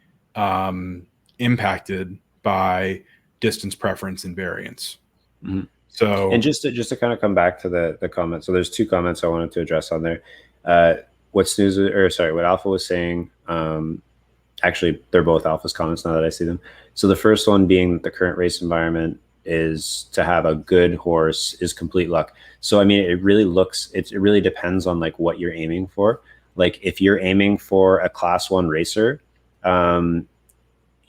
impacted by distance preference and variance. Mm-hmm. So, and just to kind of come back to the comment. So there's two comments I wanted to address on there. What Alpha was saying. Actually, they're both Alpha's comments now that I see them. So the first one being that the current race environment is to have a good horse is complete luck. So I mean, it really depends on like what you're aiming for. Like if you're aiming for a class 1 racer,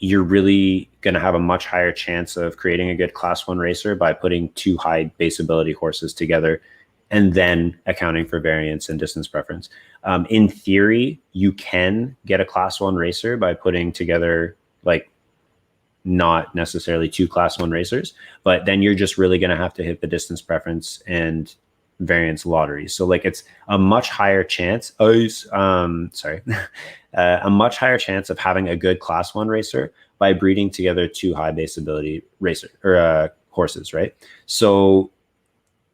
you're really going to have a much higher chance of creating a good class 1 racer by putting 2 high base ability horses together and then accounting for variance and distance preference. In theory, you can get a class 1 racer by putting together like not necessarily 2 class 1 racers, but then you're just really going to have to hit the distance preference and variance lottery. So like it's a much higher chance. A much higher chance of having a good class 1 racer by breeding together 2 high base ability racer or horses, right? So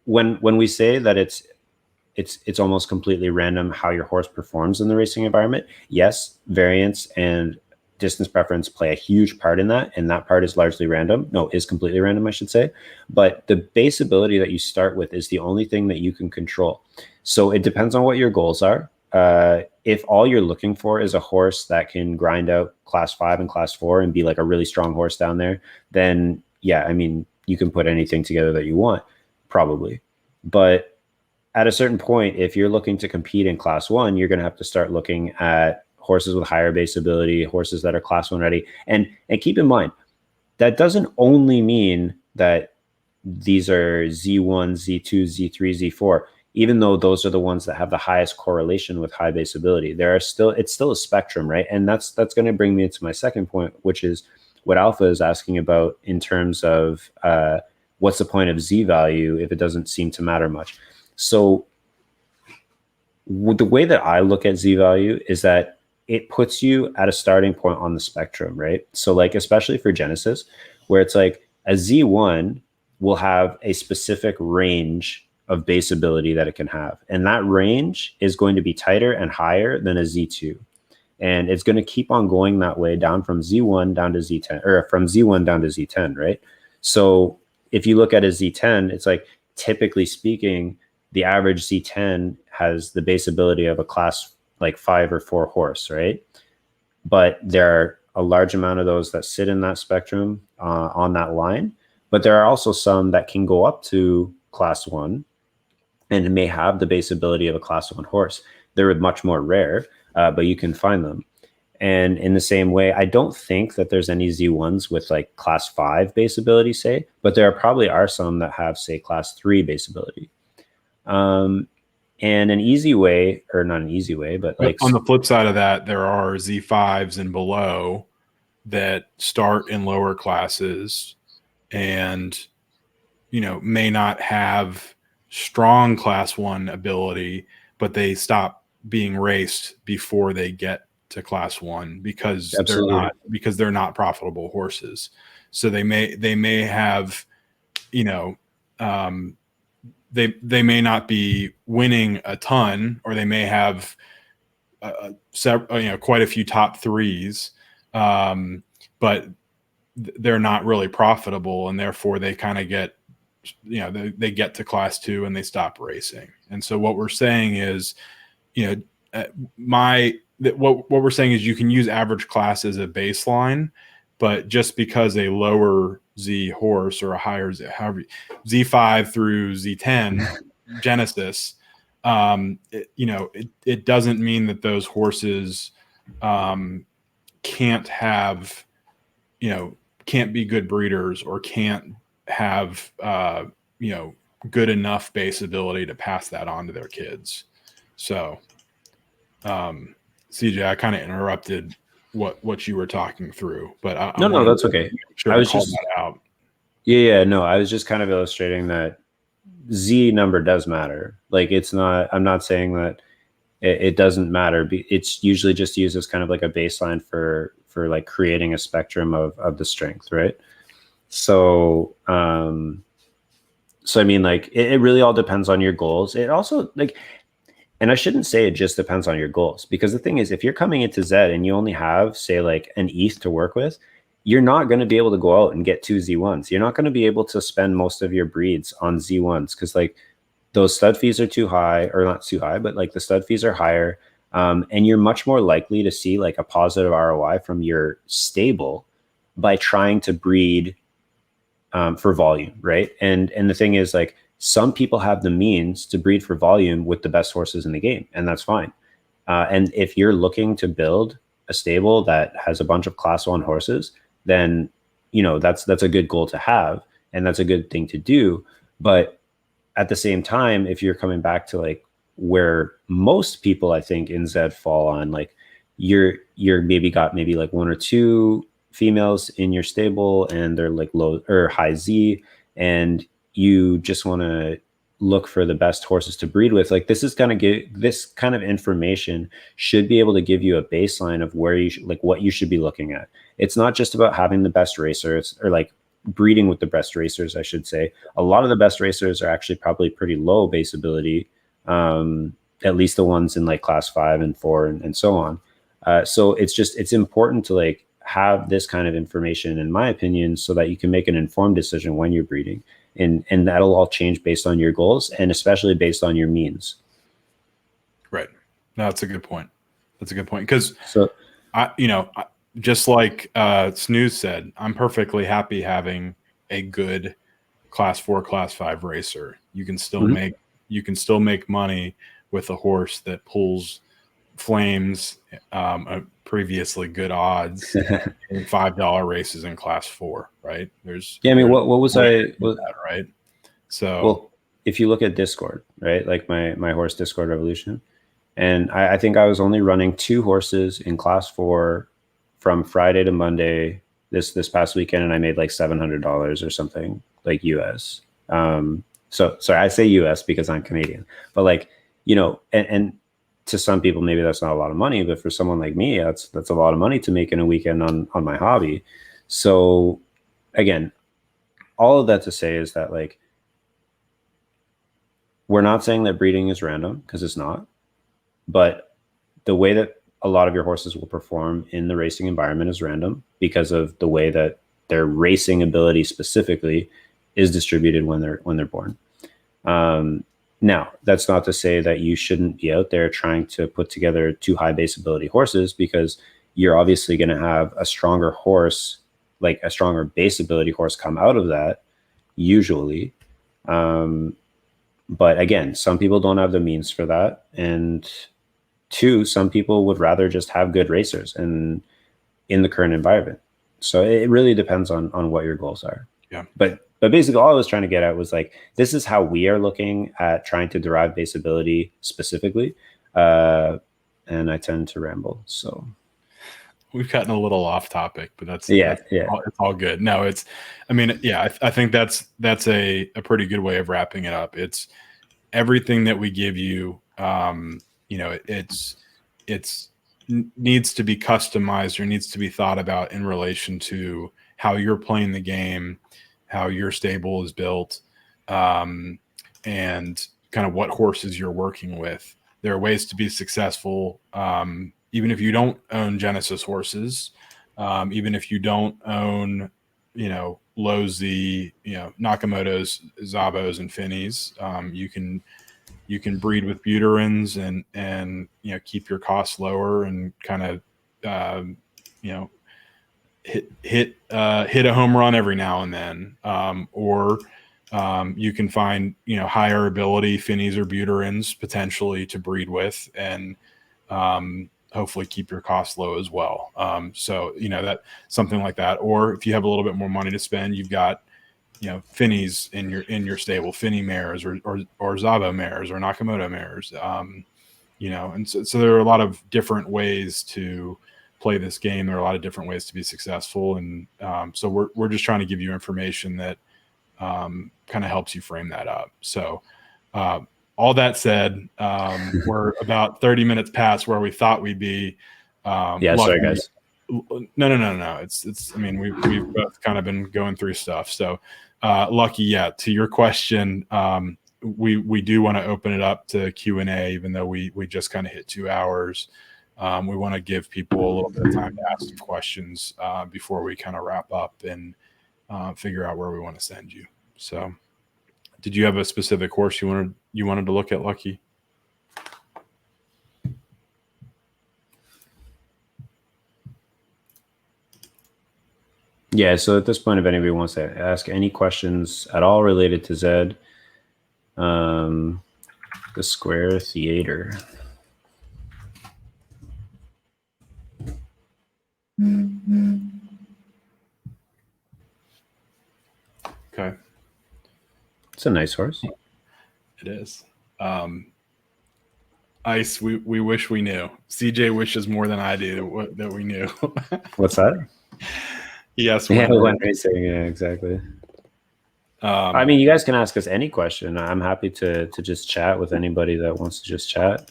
when we say that it's almost completely random how your horse performs in the racing environment, yes, variance and distance preference play a huge part in that, and that part is largely random. No, is completely random, I should say. But the base ability that you start with is the only thing that you can control. So it depends on what your goals are. If all you're looking for is a horse that can grind out class 5 and class 4 and be like a really strong horse down there, then yeah, I mean, you can put anything together that you want, probably. But at a certain point, if you're looking to compete in class 1, you're going to have to start looking at horses with higher base ability, horses that are class 1 ready. And keep in mind, that doesn't only mean that these are Z1, Z2, Z3, Z4, even though those are the ones that have the highest correlation with high base ability. It's still a spectrum, right? And that's going to bring me into my second point, which is what Alpha is asking about in terms of what's the point of Z value if it doesn't seem to matter much. So the way that I look at Z value is that it puts you at a starting point on the spectrum, right? So like, especially for Genesis, where it's like a Z1 will have a specific range of base ability that it can have. And that range is going to be tighter and higher than a Z2. And it's going to keep on going that way down from Z1 down to Z10, or from Z1 down to Z10, right? So if you look at a Z10, it's like, typically speaking, the average Z10 has the base ability of a class like 5 or 4 horse, right? But there are a large amount of those that sit in that spectrum on that line. But there are also some that can go up to class 1 and may have the base ability of a class 1 horse. They're much more rare, but you can find them. And in the same way, I don't think that there's any Z1s with like class 5 base ability, say, but there probably are some that have, say, class 3 base ability. And an easy way, or not an easy way, but like on the flip side of that, there are Z5s and below that start in lower classes and, may not have strong class 1 ability, but they stop being raced before they get to class 1 because they're not profitable horses. So they may have, they may not be winning a ton, or they may have quite a few top 3s, but they're not really profitable, and therefore they kind of get, they get to class 2 and they stop racing. And so what we're saying is, what we're saying is you can use average class as a baseline, but just because a lower Z horse or a higher Z, however, Z5 through Z10 Genesis, it doesn't mean that those horses can't have, can't be good breeders or can't have, good enough base ability to pass that on to their kids. So, CJ, I kind of interrupted what you were talking through, but I No, wanted that's to okay. make sure I to was call just, that out. yeah, no, I was just kind of illustrating that Z number does matter. Like, it's not, I'm not saying that it doesn't matter. It's usually just used as kind of like a baseline for like creating a spectrum of the strength, right? So, so I mean, like, it really all depends on your goals. It also, like, and I shouldn't say it just depends on your goals, because the thing is, if you're coming into Z and you only have, say, like an ETH to work with, you're not going to be able to go out and get two Z1s. You're not going to be able to spend most of your breeds on Z1s, because like those stud fees are too high, or not too high, but like the stud fees are higher. And you're much more likely to see like a positive ROI from your stable by trying to breed for volume, right? And the thing is, like, some people have the means to breed for volume with the best horses in the game, and that's fine. And if you're looking to build a stable that has a bunch of class one horses, then that's a good goal to have, and that's a good thing to do. But at the same time, if you're coming back to like where most people I think in Z fall on, like you're maybe got maybe like one or two females in your stable and they're like low or high Z, and you just want to look for the best horses to breed with. Like, this kind of information should be able to give you a baseline of where you should, like, what you should be looking at. It's not just about having the best racers, or like breeding with the best racers, I should say. A lot of the best racers are actually probably pretty low base ability, at least the ones in like class 5 and 4 and so on. So it's important to like have this kind of information, in my opinion, so that you can make an informed decision when you're breeding, and that'll all change based on your goals, and especially based on your means. Right. No, that's a good point. That's a good point, because So just like Snooze said, I'm perfectly happy having a good class 4, class 5 racer. You can still make money with a horse that pulls flames, previously good odds in $5 races in class 4, right? yeah, I mean, what was that, right? So, well, if you look at Discord, right, like my horse Discord Revolution, and I think I was only running 2 horses in class 4 from Friday to Monday this past weekend, and I made like $700 or something, like US. So sorry, I say US because I'm Canadian, but like, and to some people maybe that's not a lot of money, but for someone like me, that's a lot of money to make in a weekend on my hobby. So again, all of that to say is that, like, we're not saying that breeding is random, because it's not, but the way that a lot of your horses will perform in the racing environment is random, because of the way that their racing ability specifically is distributed when they're born. Now, that's not to say that you shouldn't be out there trying to put together 2 high base ability horses, because you're obviously going to have a stronger horse, like a stronger base ability horse, come out of that usually. But again, some people don't have the means for that, and 2, some people would rather just have good racers and in the current environment. So it really depends on what your goals are. yeah. But basically all I was trying to get at was, like, this is how we are looking at trying to derive base ability specifically. And I tend to ramble. So We've gotten a little off topic, but that's yeah. it's all good. No, I think that's a pretty good way of wrapping it up. It's everything that we give you. It's needs to be customized, or needs to be thought about in relation to how you're playing the game, how your stable is built, and kind of what horses you're working with. There are ways to be successful, even if you don't own Genesis horses, even if you don't own, low Z, Nakamoto's, Zabos, and Finnies. You can breed with Buterins and keep your costs lower, and kind of hit a home run every now and then, or you can find higher ability Finnies or Buterins potentially to breed with, and hopefully keep your costs low as well. So that something like that. Or if you have a little bit more money to spend, you've got Finnies in your stable, Finny mares, or Zabo mares, or Nakamoto mares. And so there are a lot of different ways to play this game. There are a lot of different ways to be successful. And so we're just trying to give you information that kind of helps you frame that up. So all that said, we're about 30 minutes past where we thought we'd be. Yeah, sorry guys. No. It's. I mean, we've both kind of been going through stuff. So, Lucky, yeah. To your question, we do want to open it up to Q&A, even though we just kind of hit 2 hours. We want to give people a little bit of time to ask some questions before we kind of wrap up and figure out where we want to send you. So, did you have a specific horse you wanted to look at, Lucky? Yeah, so at this point, if anybody wants to ask any questions at all related to Zed, the Square Theater. Okay. It's a nice horse. It is. Ice, we wish we knew. CJ wishes more than I do that we knew. What's that? Yes. Yeah, when racing. Yeah, exactly. I mean, you guys can ask us any question. I'm happy to just chat with anybody that wants to just chat.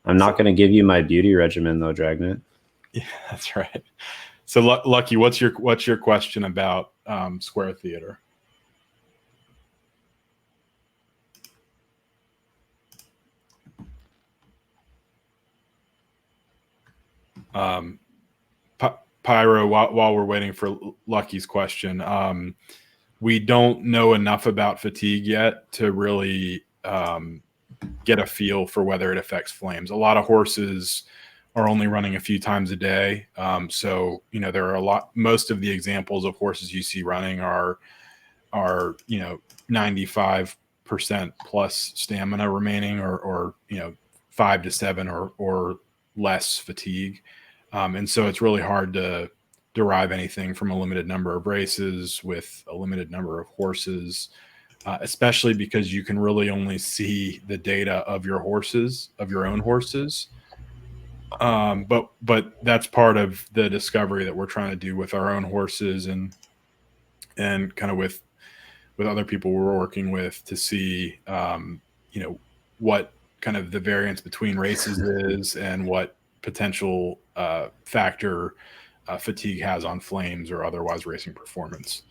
I'm not going to give you my beauty regimen though, Dragnet. Yeah, that's right. So Lucky, what's your question about Square Theater? Pyro, while we're waiting for Lucky's question, we don't know enough about fatigue yet to really get a feel for whether it affects flames. A lot of horses are only running a few times a day. So, there are most of the examples of horses you see running are 95% plus stamina remaining or 5 to 7 or less fatigue. And so it's really hard to derive anything from a limited number of races with a limited number of horses, especially because you can really only see the data of your own horses. But that's part of the discovery that we're trying to do with our own horses and kind of with other people we're working with to see, what kind of the variance between races is and what potential factor fatigue has on flames or otherwise racing performance.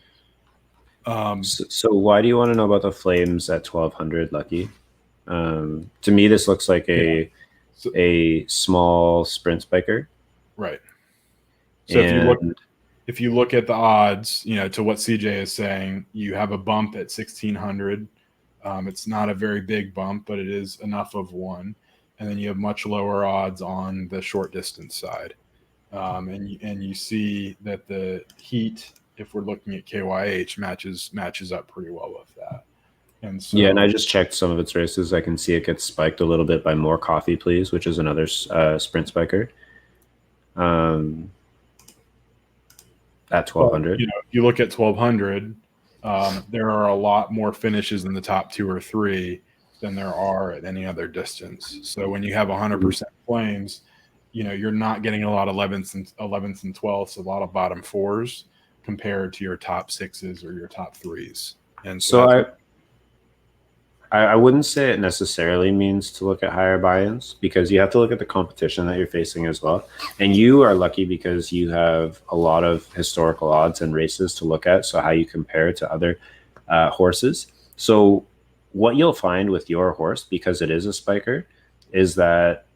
So why do you want to know about the flames at 1200, Lucky? To me, this looks like a small sprint spiker. Right. So if you look at the odds, to what CJ is saying, you have a bump at 1600. It's not a very big bump, but it is enough of one. And then you have much lower odds on the short distance side. And you see that the heat, if we're looking at KYH, matches up pretty well with that. And so, yeah, and I just checked some of its races. I can see it gets spiked a little bit by More Coffee Please, which is another sprint spiker. At 1200. If you look at 1200, there are a lot more finishes in the top 2 or 3 than there are at any other distance. So when you have 100% flames, you're not getting a lot of 11ths and 12ths, a lot of bottom 4s compared to your top 6s or your top 3s. And so I wouldn't say it necessarily means to look at higher buy-ins, because you have to look at the competition that you're facing as well. And you are lucky because you have a lot of historical odds and races to look at, so how you compare to other horses. So what you'll find with your horse, because it is a spiker, is that,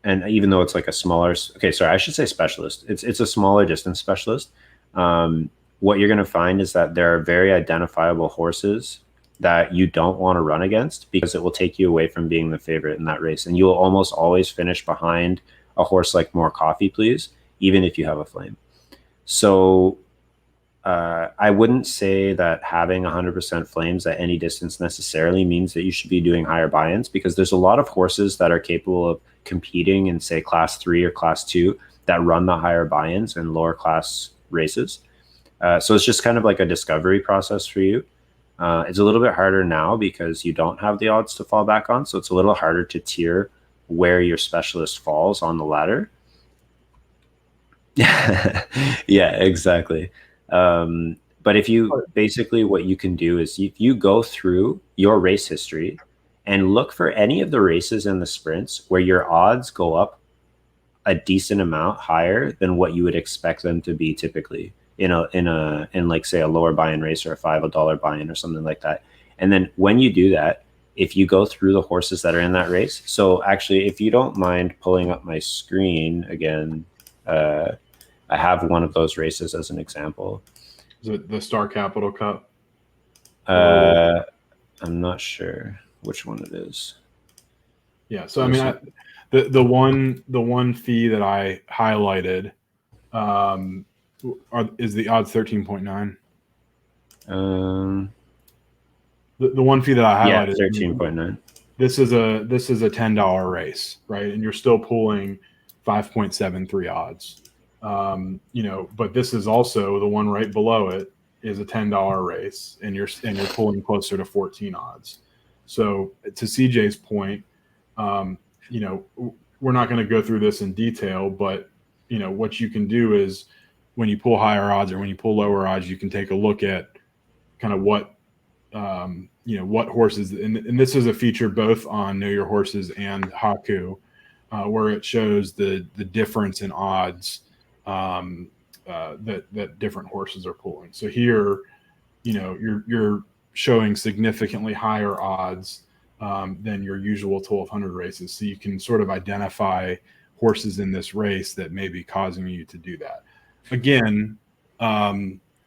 and even though it's like a smaller, I should say specialist, it's a smaller distance specialist. What you're going to find is that there are very identifiable horses that you don't want to run against, because it will take you away from being the favorite in that race. And you will almost always finish behind a horse like More Coffee Please, even if you have a flame. So I wouldn't say that having 100% flames at any distance necessarily means that you should be doing higher buy-ins, because there's a lot of horses that are capable of competing in, say, class 3 or class 2 that run the higher buy-ins in lower class races. So it's just kind of like a discovery process for you. It's a little bit harder now because you don't have the odds to fall back on. So it's a little harder to tier where your specialist falls on the ladder. Yeah, exactly. But if you basically what you can do is if you go through your race history and look for any of the races in the sprints where your odds go up a decent amount higher than what you would expect them to be typically in like say a lower buy-in race or a $5 buy-in or something like that. And then when you do that, if you go through the horses that are in that race, so actually if you don't mind pulling up my screen again, I have one of those races as an example. Is it the Star Capital Cup? I'm not sure which one it is. Yeah. So I mean, the one fee that I highlighted is the odds 13.9. The one fee that I highlighted, 13.9. This is a $10 race, right? And you're still pulling 5.73 odds. But this is also the one right below it is a $10 race, and you're pulling closer to 14 odds. So to CJ's point, we're not going to go through this in detail, but what you can do is when you pull higher odds or when you pull lower odds, you can take a look at kind of what what horses, and this is a feature both on Know Your Horses and Haku, where it shows the difference in odds that different horses are pulling. So here, you're showing significantly higher odds than your usual 1,200 races. So you can sort of identify horses in this race that may be causing you to do that. Again,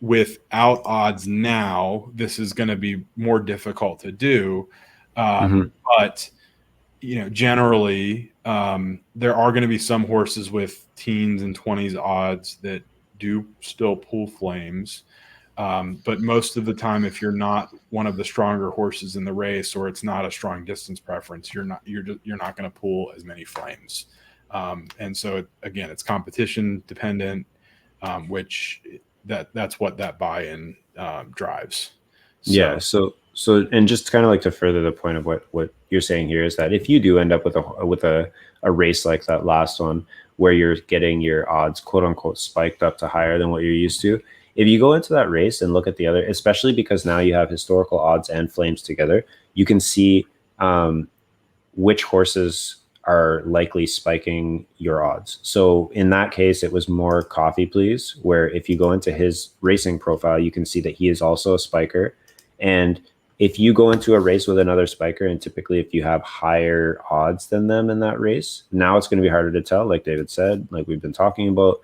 without odds now, this is going to be more difficult to do. But generally, there are going to be some horses with teens and 20s odds that do still pull flames. But most of the time, if you're not one of the stronger horses in the race, or it's not a strong distance preference, you're not going to pull as many flames. And so again, it's competition dependent, which that's what that buy-in drives. Yeah. So and just kind of like to further the point of what you're saying here is that if you do end up with a race like that last one where you're getting your odds quote unquote spiked up to higher than what you're used to, if you go into that race and look at the other, especially because now you have historical odds and flames together, you can see which horses are likely spiking your odds. So in that case, it was more Coffee Please, where if you go into his racing profile, you can see that he is also a spiker. And if you go into a race with another spiker, and typically if you have higher odds than them in that race, now it's going to be harder to tell, like David said, like we've been talking about.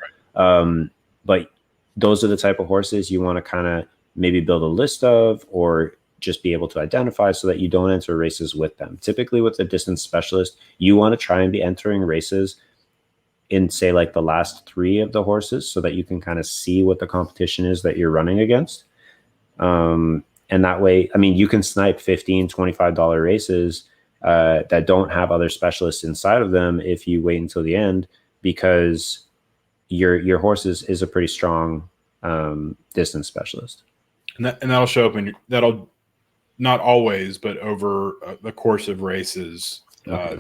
But those are the type of horses you want to kind of maybe build a list of, or just be able to identify so that you don't enter races with them. Typically with a distance specialist, you want to try and be entering races in say like the last 3 of the horses so that you can kind of see what the competition is that you're running against. And that way, I mean, you can snipe $15, $25 races that don't have other specialists inside of them if you wait until the end, because your horse is a pretty strong distance specialist. And that'll show up that'll not always, but over the course of races,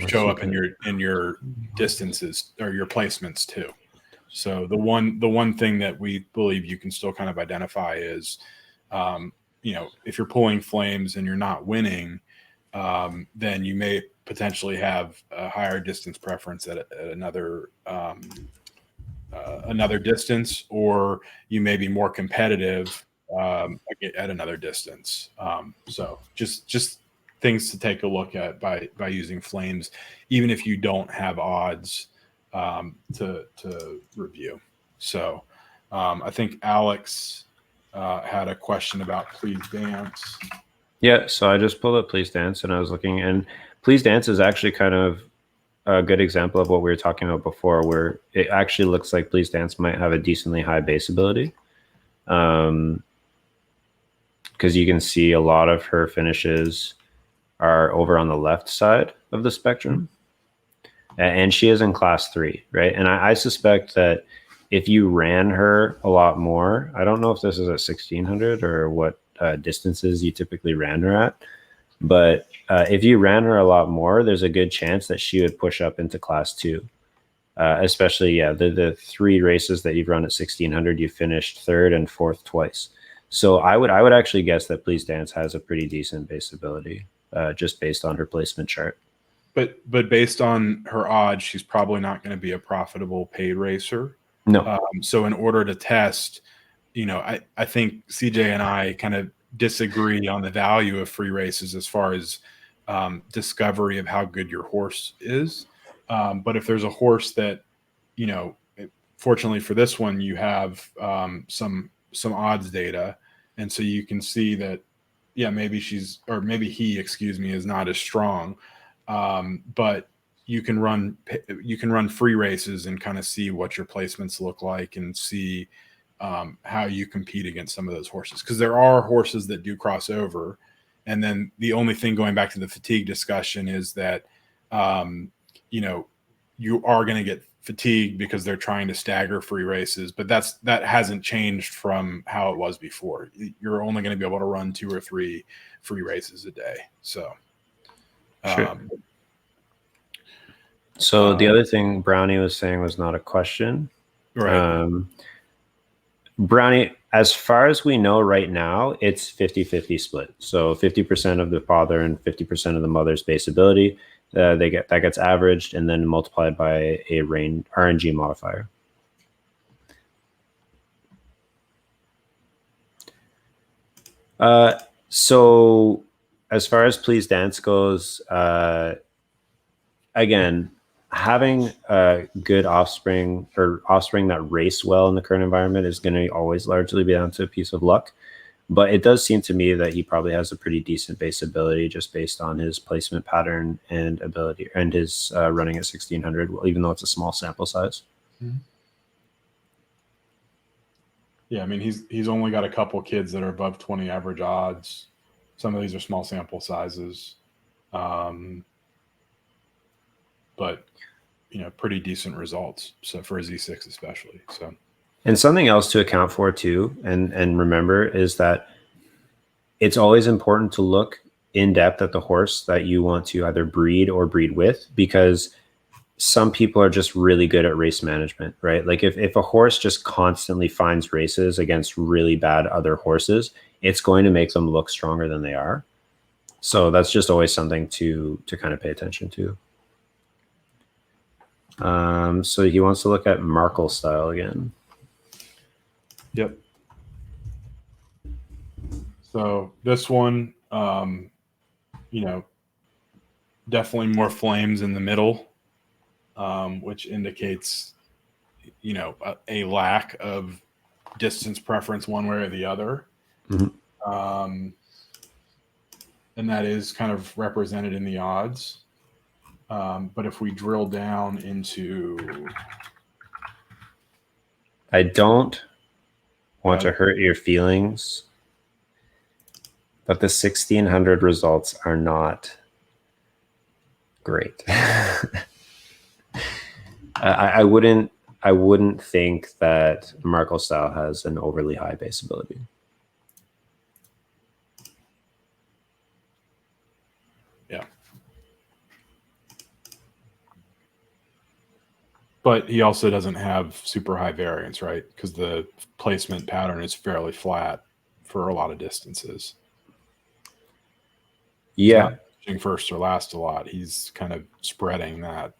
show up in your distances or your placements too. So the one thing that we believe you can still kind of identify is, if you're pulling flames and you're not winning, then you may potentially have a higher distance preference at another distance, or you may be more competitive at another distance. So just things to take a look at by using flames, even if you don't have odds to review. So I think Alex had a question about Please Dance. Yeah, so I just pulled up Please Dance and I was looking, and Please Dance is actually kind of a good example of what we were talking about before, where it actually looks like Please Dance might have a decently high base ability. Because you can see a lot of her finishes are over on the left side of the spectrum. And she is in class 3, right? And I suspect that if you ran her a lot more, I don't know if this is at 1600 or what distances you typically ran her at, but if you ran her a lot more, there's a good chance that she would push up into class 2. Especially, yeah, the 3 races that you've run at 1600, you finished 3rd and 4th twice. So I would actually guess that Please Dance has a pretty decent base ability, just based on her placement chart. But based on her odds, she's probably not going to be a profitable paid racer. No. So in order to test, I think CJ and I kind of disagree on the value of free races as far as discovery of how good your horse is. But if there's a horse that, fortunately for this one, you have some odds data, and so you can see that, yeah, maybe he, is not as strong. But you can run free races and kind of see what your placements look like and see how you compete against some of those horses, because there are horses that do cross over. And then the only thing, going back to the fatigue discussion, is that you are going to get fatigued because they're trying to stagger free races, but that hasn't changed from how it was before. You're only going to be able to run 2 or 3 free races a day. So Sure. So the other thing Brownie was saying was not a question. Right. Brownie, as far as we know right now, it's 50-50 split. So 50% of the father and 50% of the mother's base ability, that gets averaged and then multiplied by a RNG modifier. So as far as Please Dance goes, again, having a good offspring, or offspring that race well in the current environment, is going to always largely be down to a piece of luck. But it does seem to me that he probably has a pretty decent base ability, just based on his placement pattern and ability, and his running at 1600, even though it's a small sample size. Mm-hmm. Yeah, I mean, he's only got a couple kids that are above 20 average odds. Some of these are small sample sizes, but pretty decent results. So for a Z6 especially. So, and something else to account for too, and remember, is that it's always important to look in depth at the horse that you want to either breed or breed with, because some people are just really good at race management, right? Like if a horse just constantly finds races against really bad other horses, it's going to make them look stronger than they are. So that's just always something to kind of pay attention to. So he wants to look at Markle style again. Yep. So this one, definitely more flames in the middle, which indicates, a lack of distance preference one way or the other. Mm-hmm. And that is kind of represented in the odds. But if we drill down into... I don't want to hurt your feelings, but the 1600 results are not great. I wouldn't think that Markle style has an overly high base ability. Yeah. But he also doesn't have super high variance, right? Because the placement pattern is fairly flat for a lot of distances. Yeah. He's not first or last a lot. He's kind of spreading that.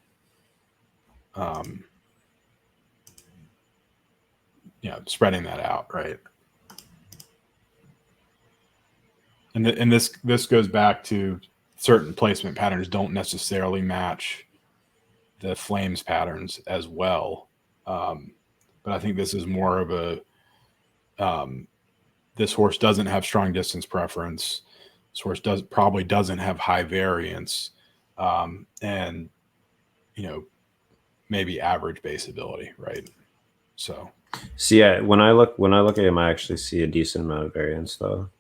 Spreading that out, right? And this goes back to certain placement patterns don't necessarily match the flames patterns as well. But I think this is more of a this horse doesn't have strong distance preference. This horse probably doesn't have high variance, and maybe average base ability, right? So yeah, when I look at him, I actually see a decent amount of variance though.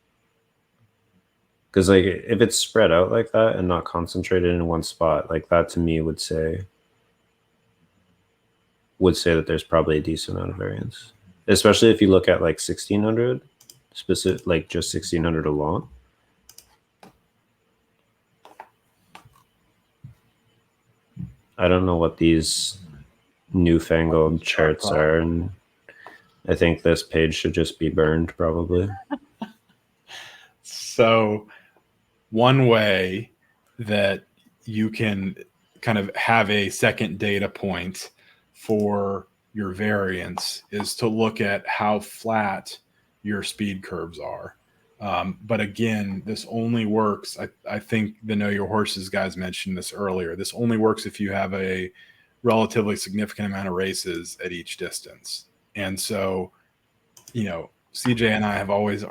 Because like if it's spread out like that and not concentrated in one spot, like that to me would say that there's probably a decent amount of variance, especially if you look at like 1600 specific, like just 1600 alone. I don't know what these newfangled charts are, and I think this page should just be burned probably. So one way that you can kind of have a second data point for your variance is to look at how flat your speed curves are. But again, this only works. I think the Know Your Horses guys mentioned this earlier. This only works if you have a relatively significant amount of races at each distance. And so, CJ and I have always,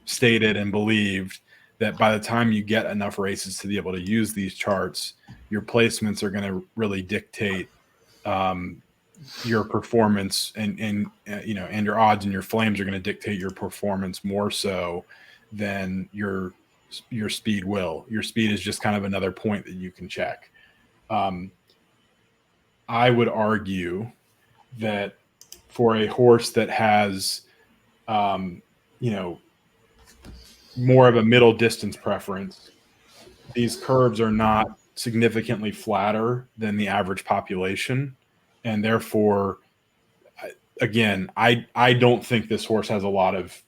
stated and believed that by the time you get enough races to be able to use these charts, your placements are going to really dictate your performance, and your odds and your flames are going to dictate your performance more so than your speed will. Your speed is just kind of another point that you can check. I would argue that for a horse that has, more of a middle distance preference, these curves are not significantly flatter than the average population. And therefore, again, I don't think this horse has a lot of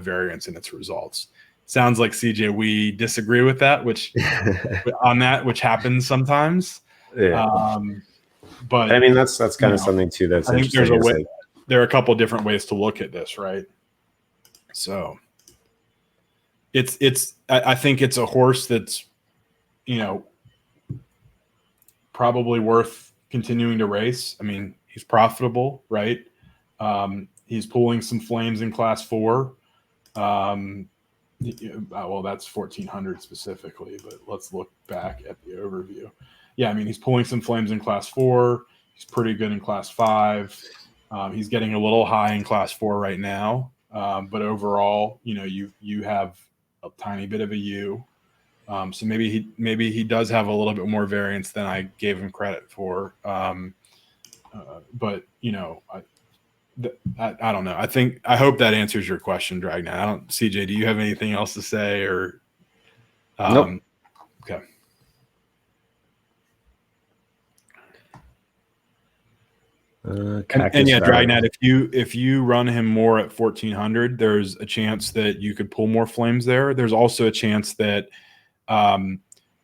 variance in its results. Sounds like CJ, we disagree with that, which happens sometimes. Yeah. But I mean, that's kind of something too that's I think interesting. There are a couple of different ways to look at this, right? So I think it's a horse that's, probably worth continuing to race. I mean, he's profitable, right? He's pulling some flames in class 4. Well, that's 1400 specifically, but let's look back at the overview. Yeah, I mean, he's pulling some flames in class 4. He's pretty good in class 5. He's getting a little high in class 4 right now. But overall, you have a tiny bit of a U. So maybe he does have a little bit more variance than I gave him credit for. But I don't know. I hope that answers your question, Dragnet. CJ, do you have anything else to say or? Nope. Okay. And yeah, Dragnet, if you run him more at 1400, there's a chance that you could pull more flames there. There's also a chance that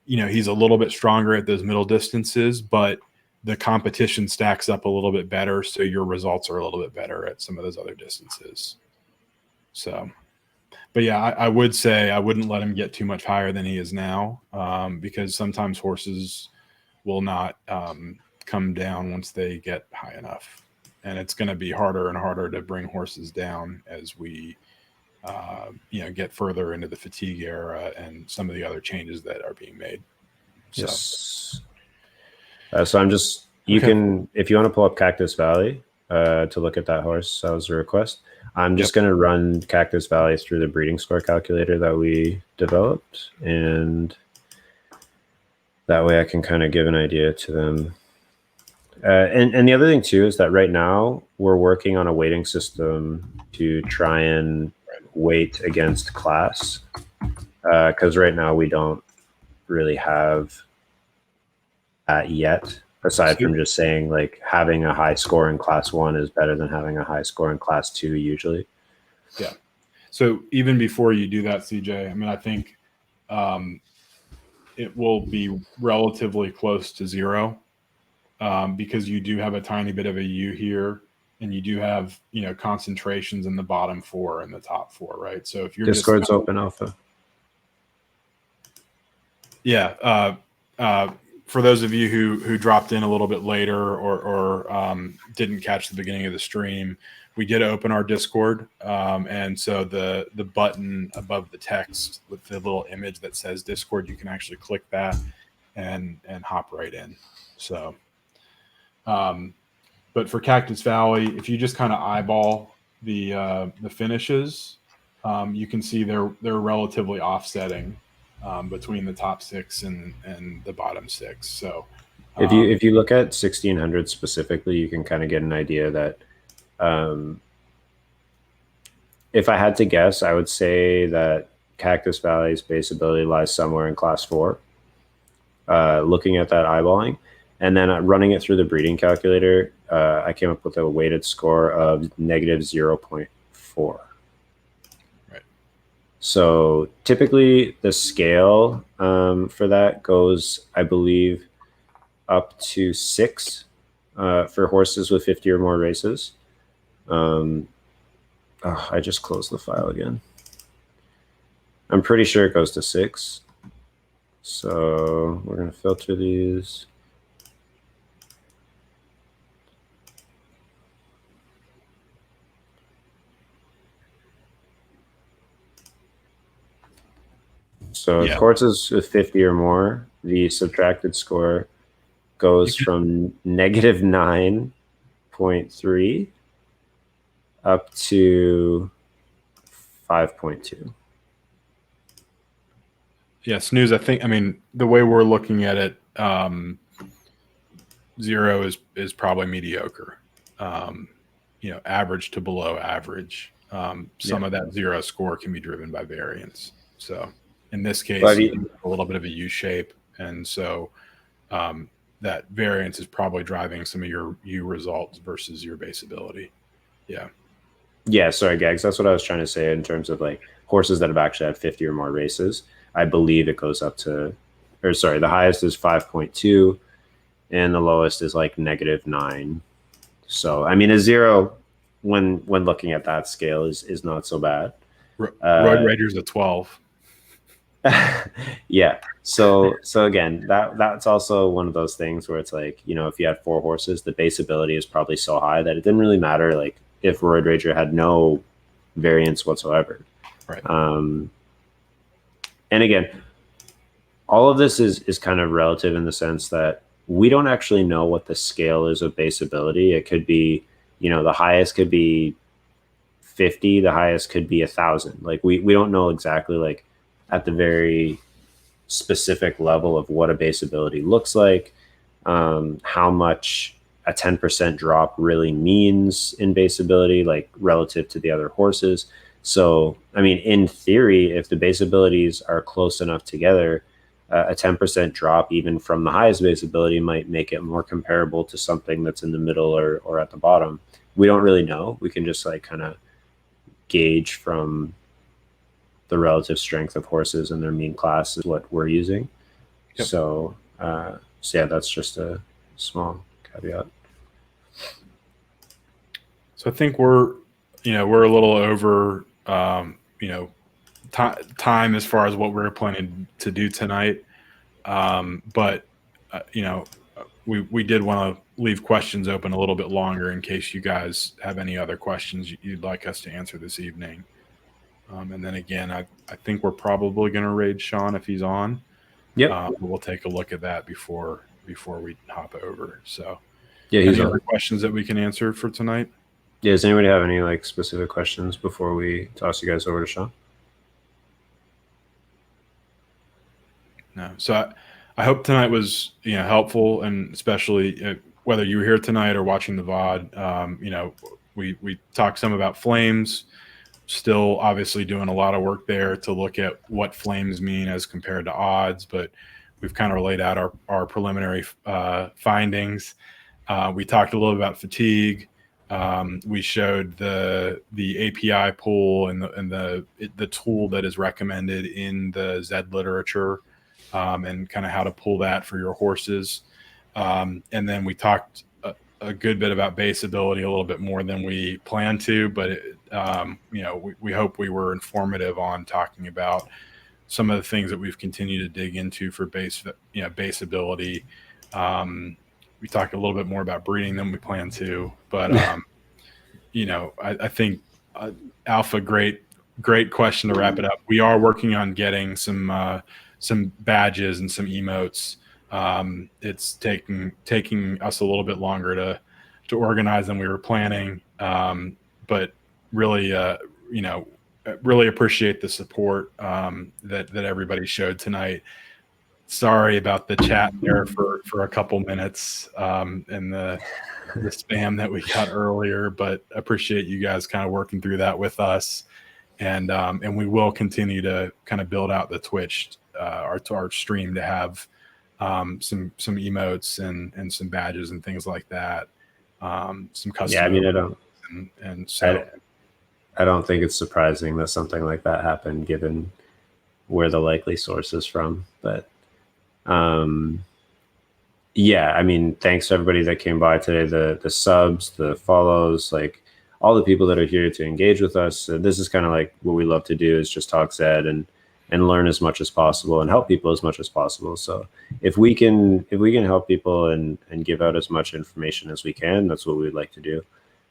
he's a little bit stronger at those middle distances, but the competition stacks up a little bit better, so your results are a little bit better at some of those other distances. So, but yeah, I would say I wouldn't let him get too much higher than he is now, because sometimes horses will not come down once they get high enough, and it's going to be harder and harder to bring horses down as we get further into the fatigue era and some of the other changes that are being made. So. Yes. So I'm just, can, if you want to pull up Cactus Valley to look at that horse, that was a request. I'm just going to run Cactus Valley through the breeding score calculator that we developed, and that way I can kind of give an idea to them. And the other thing too is that right now we're working on a weighting system to try and weight against class, because right now we don't really have that yet, aside from just saying like having a high score in class 1 is better than having a high score in class 2 usually. Yeah. So even before you do that, CJ, I mean, I think it will be relatively close to 0, because you do have a tiny bit of a U here, and you do have concentrations in the bottom 4 and the top 4, right? So if you're Discord's open alpha. Yeah. For those of you who dropped in a little bit later or didn't catch the beginning of the stream, we did open our Discord, and so the button above the text with the little image that says Discord, you can actually click that and hop right in. So, but for Cactus Valley, if you just kind of eyeball the finishes, you can see they're relatively offsetting between the top 6 and the bottom 6. So if you look at 1600 specifically, you can kind of get an idea that if I had to guess, I would say that Cactus Valley's base ability lies somewhere in class 4, looking at that eyeballing. And then running it through the breeding calculator, I came up with a weighted score of negative 0.4. Right. So typically the scale for that goes, I believe, up to 6 for horses with 50 or more races. I just closed the file again. I'm pretty sure it goes to 6. So we're going to filter these. So Yeah. horses with 50 or more, the subtracted score goes from negative 9.3 up to 5.2. Yeah, snooze. I mean, the way we're looking at it, 0 is probably mediocre. Average to below average. Some of that 0 score can be driven by variance. So in this case, you have a little bit of a U shape, and so that variance is probably driving some of your U results versus your base ability. Yeah. Yeah, sorry, Gags. That's what I was trying to say in terms of like horses that have actually had 50 or more races. I believe it goes up to, or sorry, the highest is 5.2 and the lowest is like negative 9. So, I mean, a 0 when looking at that scale is not so bad. Road Rager's a 12. Yeah. So again, that's also one of those things where it's like, if you had 4 horses, the base ability is probably so high that it didn't really matter like if Road Rager had no variance whatsoever. Right. And again, all of this is kind of relative in the sense that we don't actually know what the scale is of base ability. It could be, the highest could be 50, the highest could be 1,000. Like we don't know exactly like at the very specific level of what a base ability looks like, how much a 10% drop really means in base ability, like relative to the other horses. So, I mean, in theory, if the base abilities are close enough together, a 10% drop even from the highest base ability might make it more comparable to something that's in the middle or at the bottom. We don't really know. We can just like kind of gauge from the relative strength of horses and their mean class is what we're using. Yep. So yeah, that's just a small caveat. So I think we're a little over, time as far as what we're planning to do tonight. But we did want to leave questions open a little bit longer in case you guys have any other questions you'd like us to answer this evening. And then again, I think we're probably going to raid Sean if he's on. Yep. We'll take a look at that before we hop over. So yeah, any other questions that we can answer for tonight? Yeah, does anybody have any like specific questions before we toss you guys over to Sean? No. So I hope tonight was helpful, and especially whether you were here tonight or watching the VOD. We talked some about flames. Still, obviously, doing a lot of work there to look at what flames mean as compared to odds, but we've kind of laid out our preliminary findings. We talked a little about fatigue. We showed the API pool and the tool that is recommended in the ZED literature, and kind of how to pull that for your horses. And then we talked a good bit about base ability, a little bit more than we planned to, but we hope we were informative on talking about some of the things that we've continued to dig into for base ability. We talked a little bit more about breeding than we planned to, but I think Alpha, great question to wrap it up. We are working on getting some badges and some emotes. It's taking us a little bit longer to organize than we were planning, but really, really appreciate the support that everybody showed tonight. Sorry about the chat there for a couple minutes and the spam that we got earlier, but appreciate you guys kind of working through that with us, and we will continue to kind of build out the Twitch, our stream, to have some emotes and some badges and things like that. Some custom. Yeah, I mean, and so I don't think it's surprising that something like that happened, given where the likely source is from. But yeah, I mean, thanks to everybody that came by today, the subs, the follows, like all the people that are here to engage with us. This is kind of like what we love to do, is just talk Zed and learn as much as possible and help people as much as possible. So if we can help people and give out as much information as we can, that's what we'd like to do.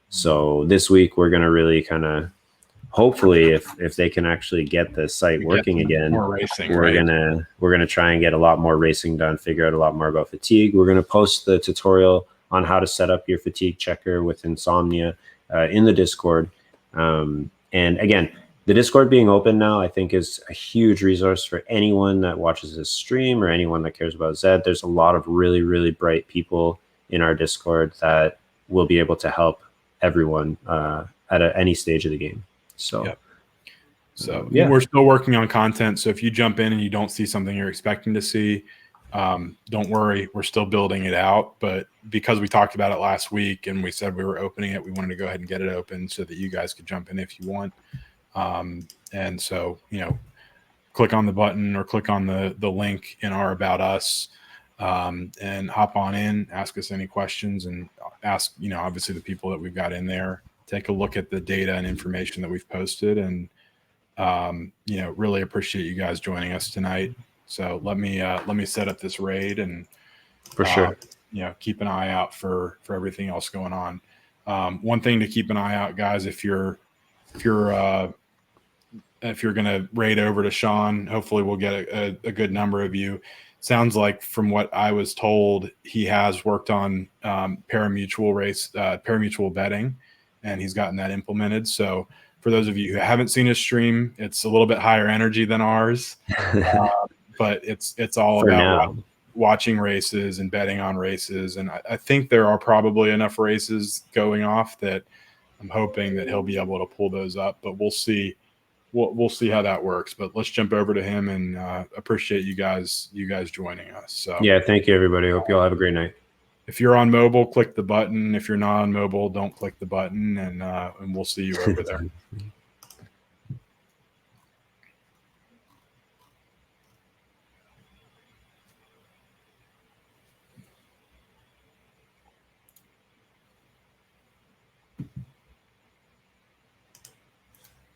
So this week we're going to really kind of, hopefully, if they can actually get the site working again, we're gonna try and get a lot more racing done, figure out a lot more about fatigue. We're gonna post the tutorial on how to set up your fatigue checker with Insomnia in the Discord. And again, the Discord being open now, I think, is a huge resource for anyone that watches this stream or anyone that cares about Zed. There's a lot of really, really bright people in our Discord that will be able to help everyone at any stage of the game. So, yep. So yeah, we're still working on content. So if you jump in and you don't see something you're expecting to see, don't worry, we're still building it out. But because we talked about it last week and we said we were opening it, we wanted to go ahead and get it open so that you guys could jump in if you want. And so, click on the button or click on the link in our About Us, and hop on in, ask us any questions, and ask, obviously the people that we've got in there. Take a look at the data and information that we've posted, and really appreciate you guys joining us tonight. So let me set up this raid, and for sure, keep an eye out for everything else going on. One thing to keep an eye out, guys, if you're gonna raid over to Sean, hopefully we'll get a good number of you. Sounds like, from what I was told, he has worked on parimutuel betting, and he's gotten that implemented. So for those of you who haven't seen his stream, it's a little bit higher energy than ours, but it's all about watching races and betting on races. And I think there are probably enough races going off that I'm hoping that he'll be able to pull those up, but we'll see. We'll see how that works. But let's jump over to him, and appreciate you guys joining us. So yeah, thank you, everybody. Hope you all have a great night. If you're on mobile, click the button. If you're not on mobile, don't click the button, and we'll see you over there.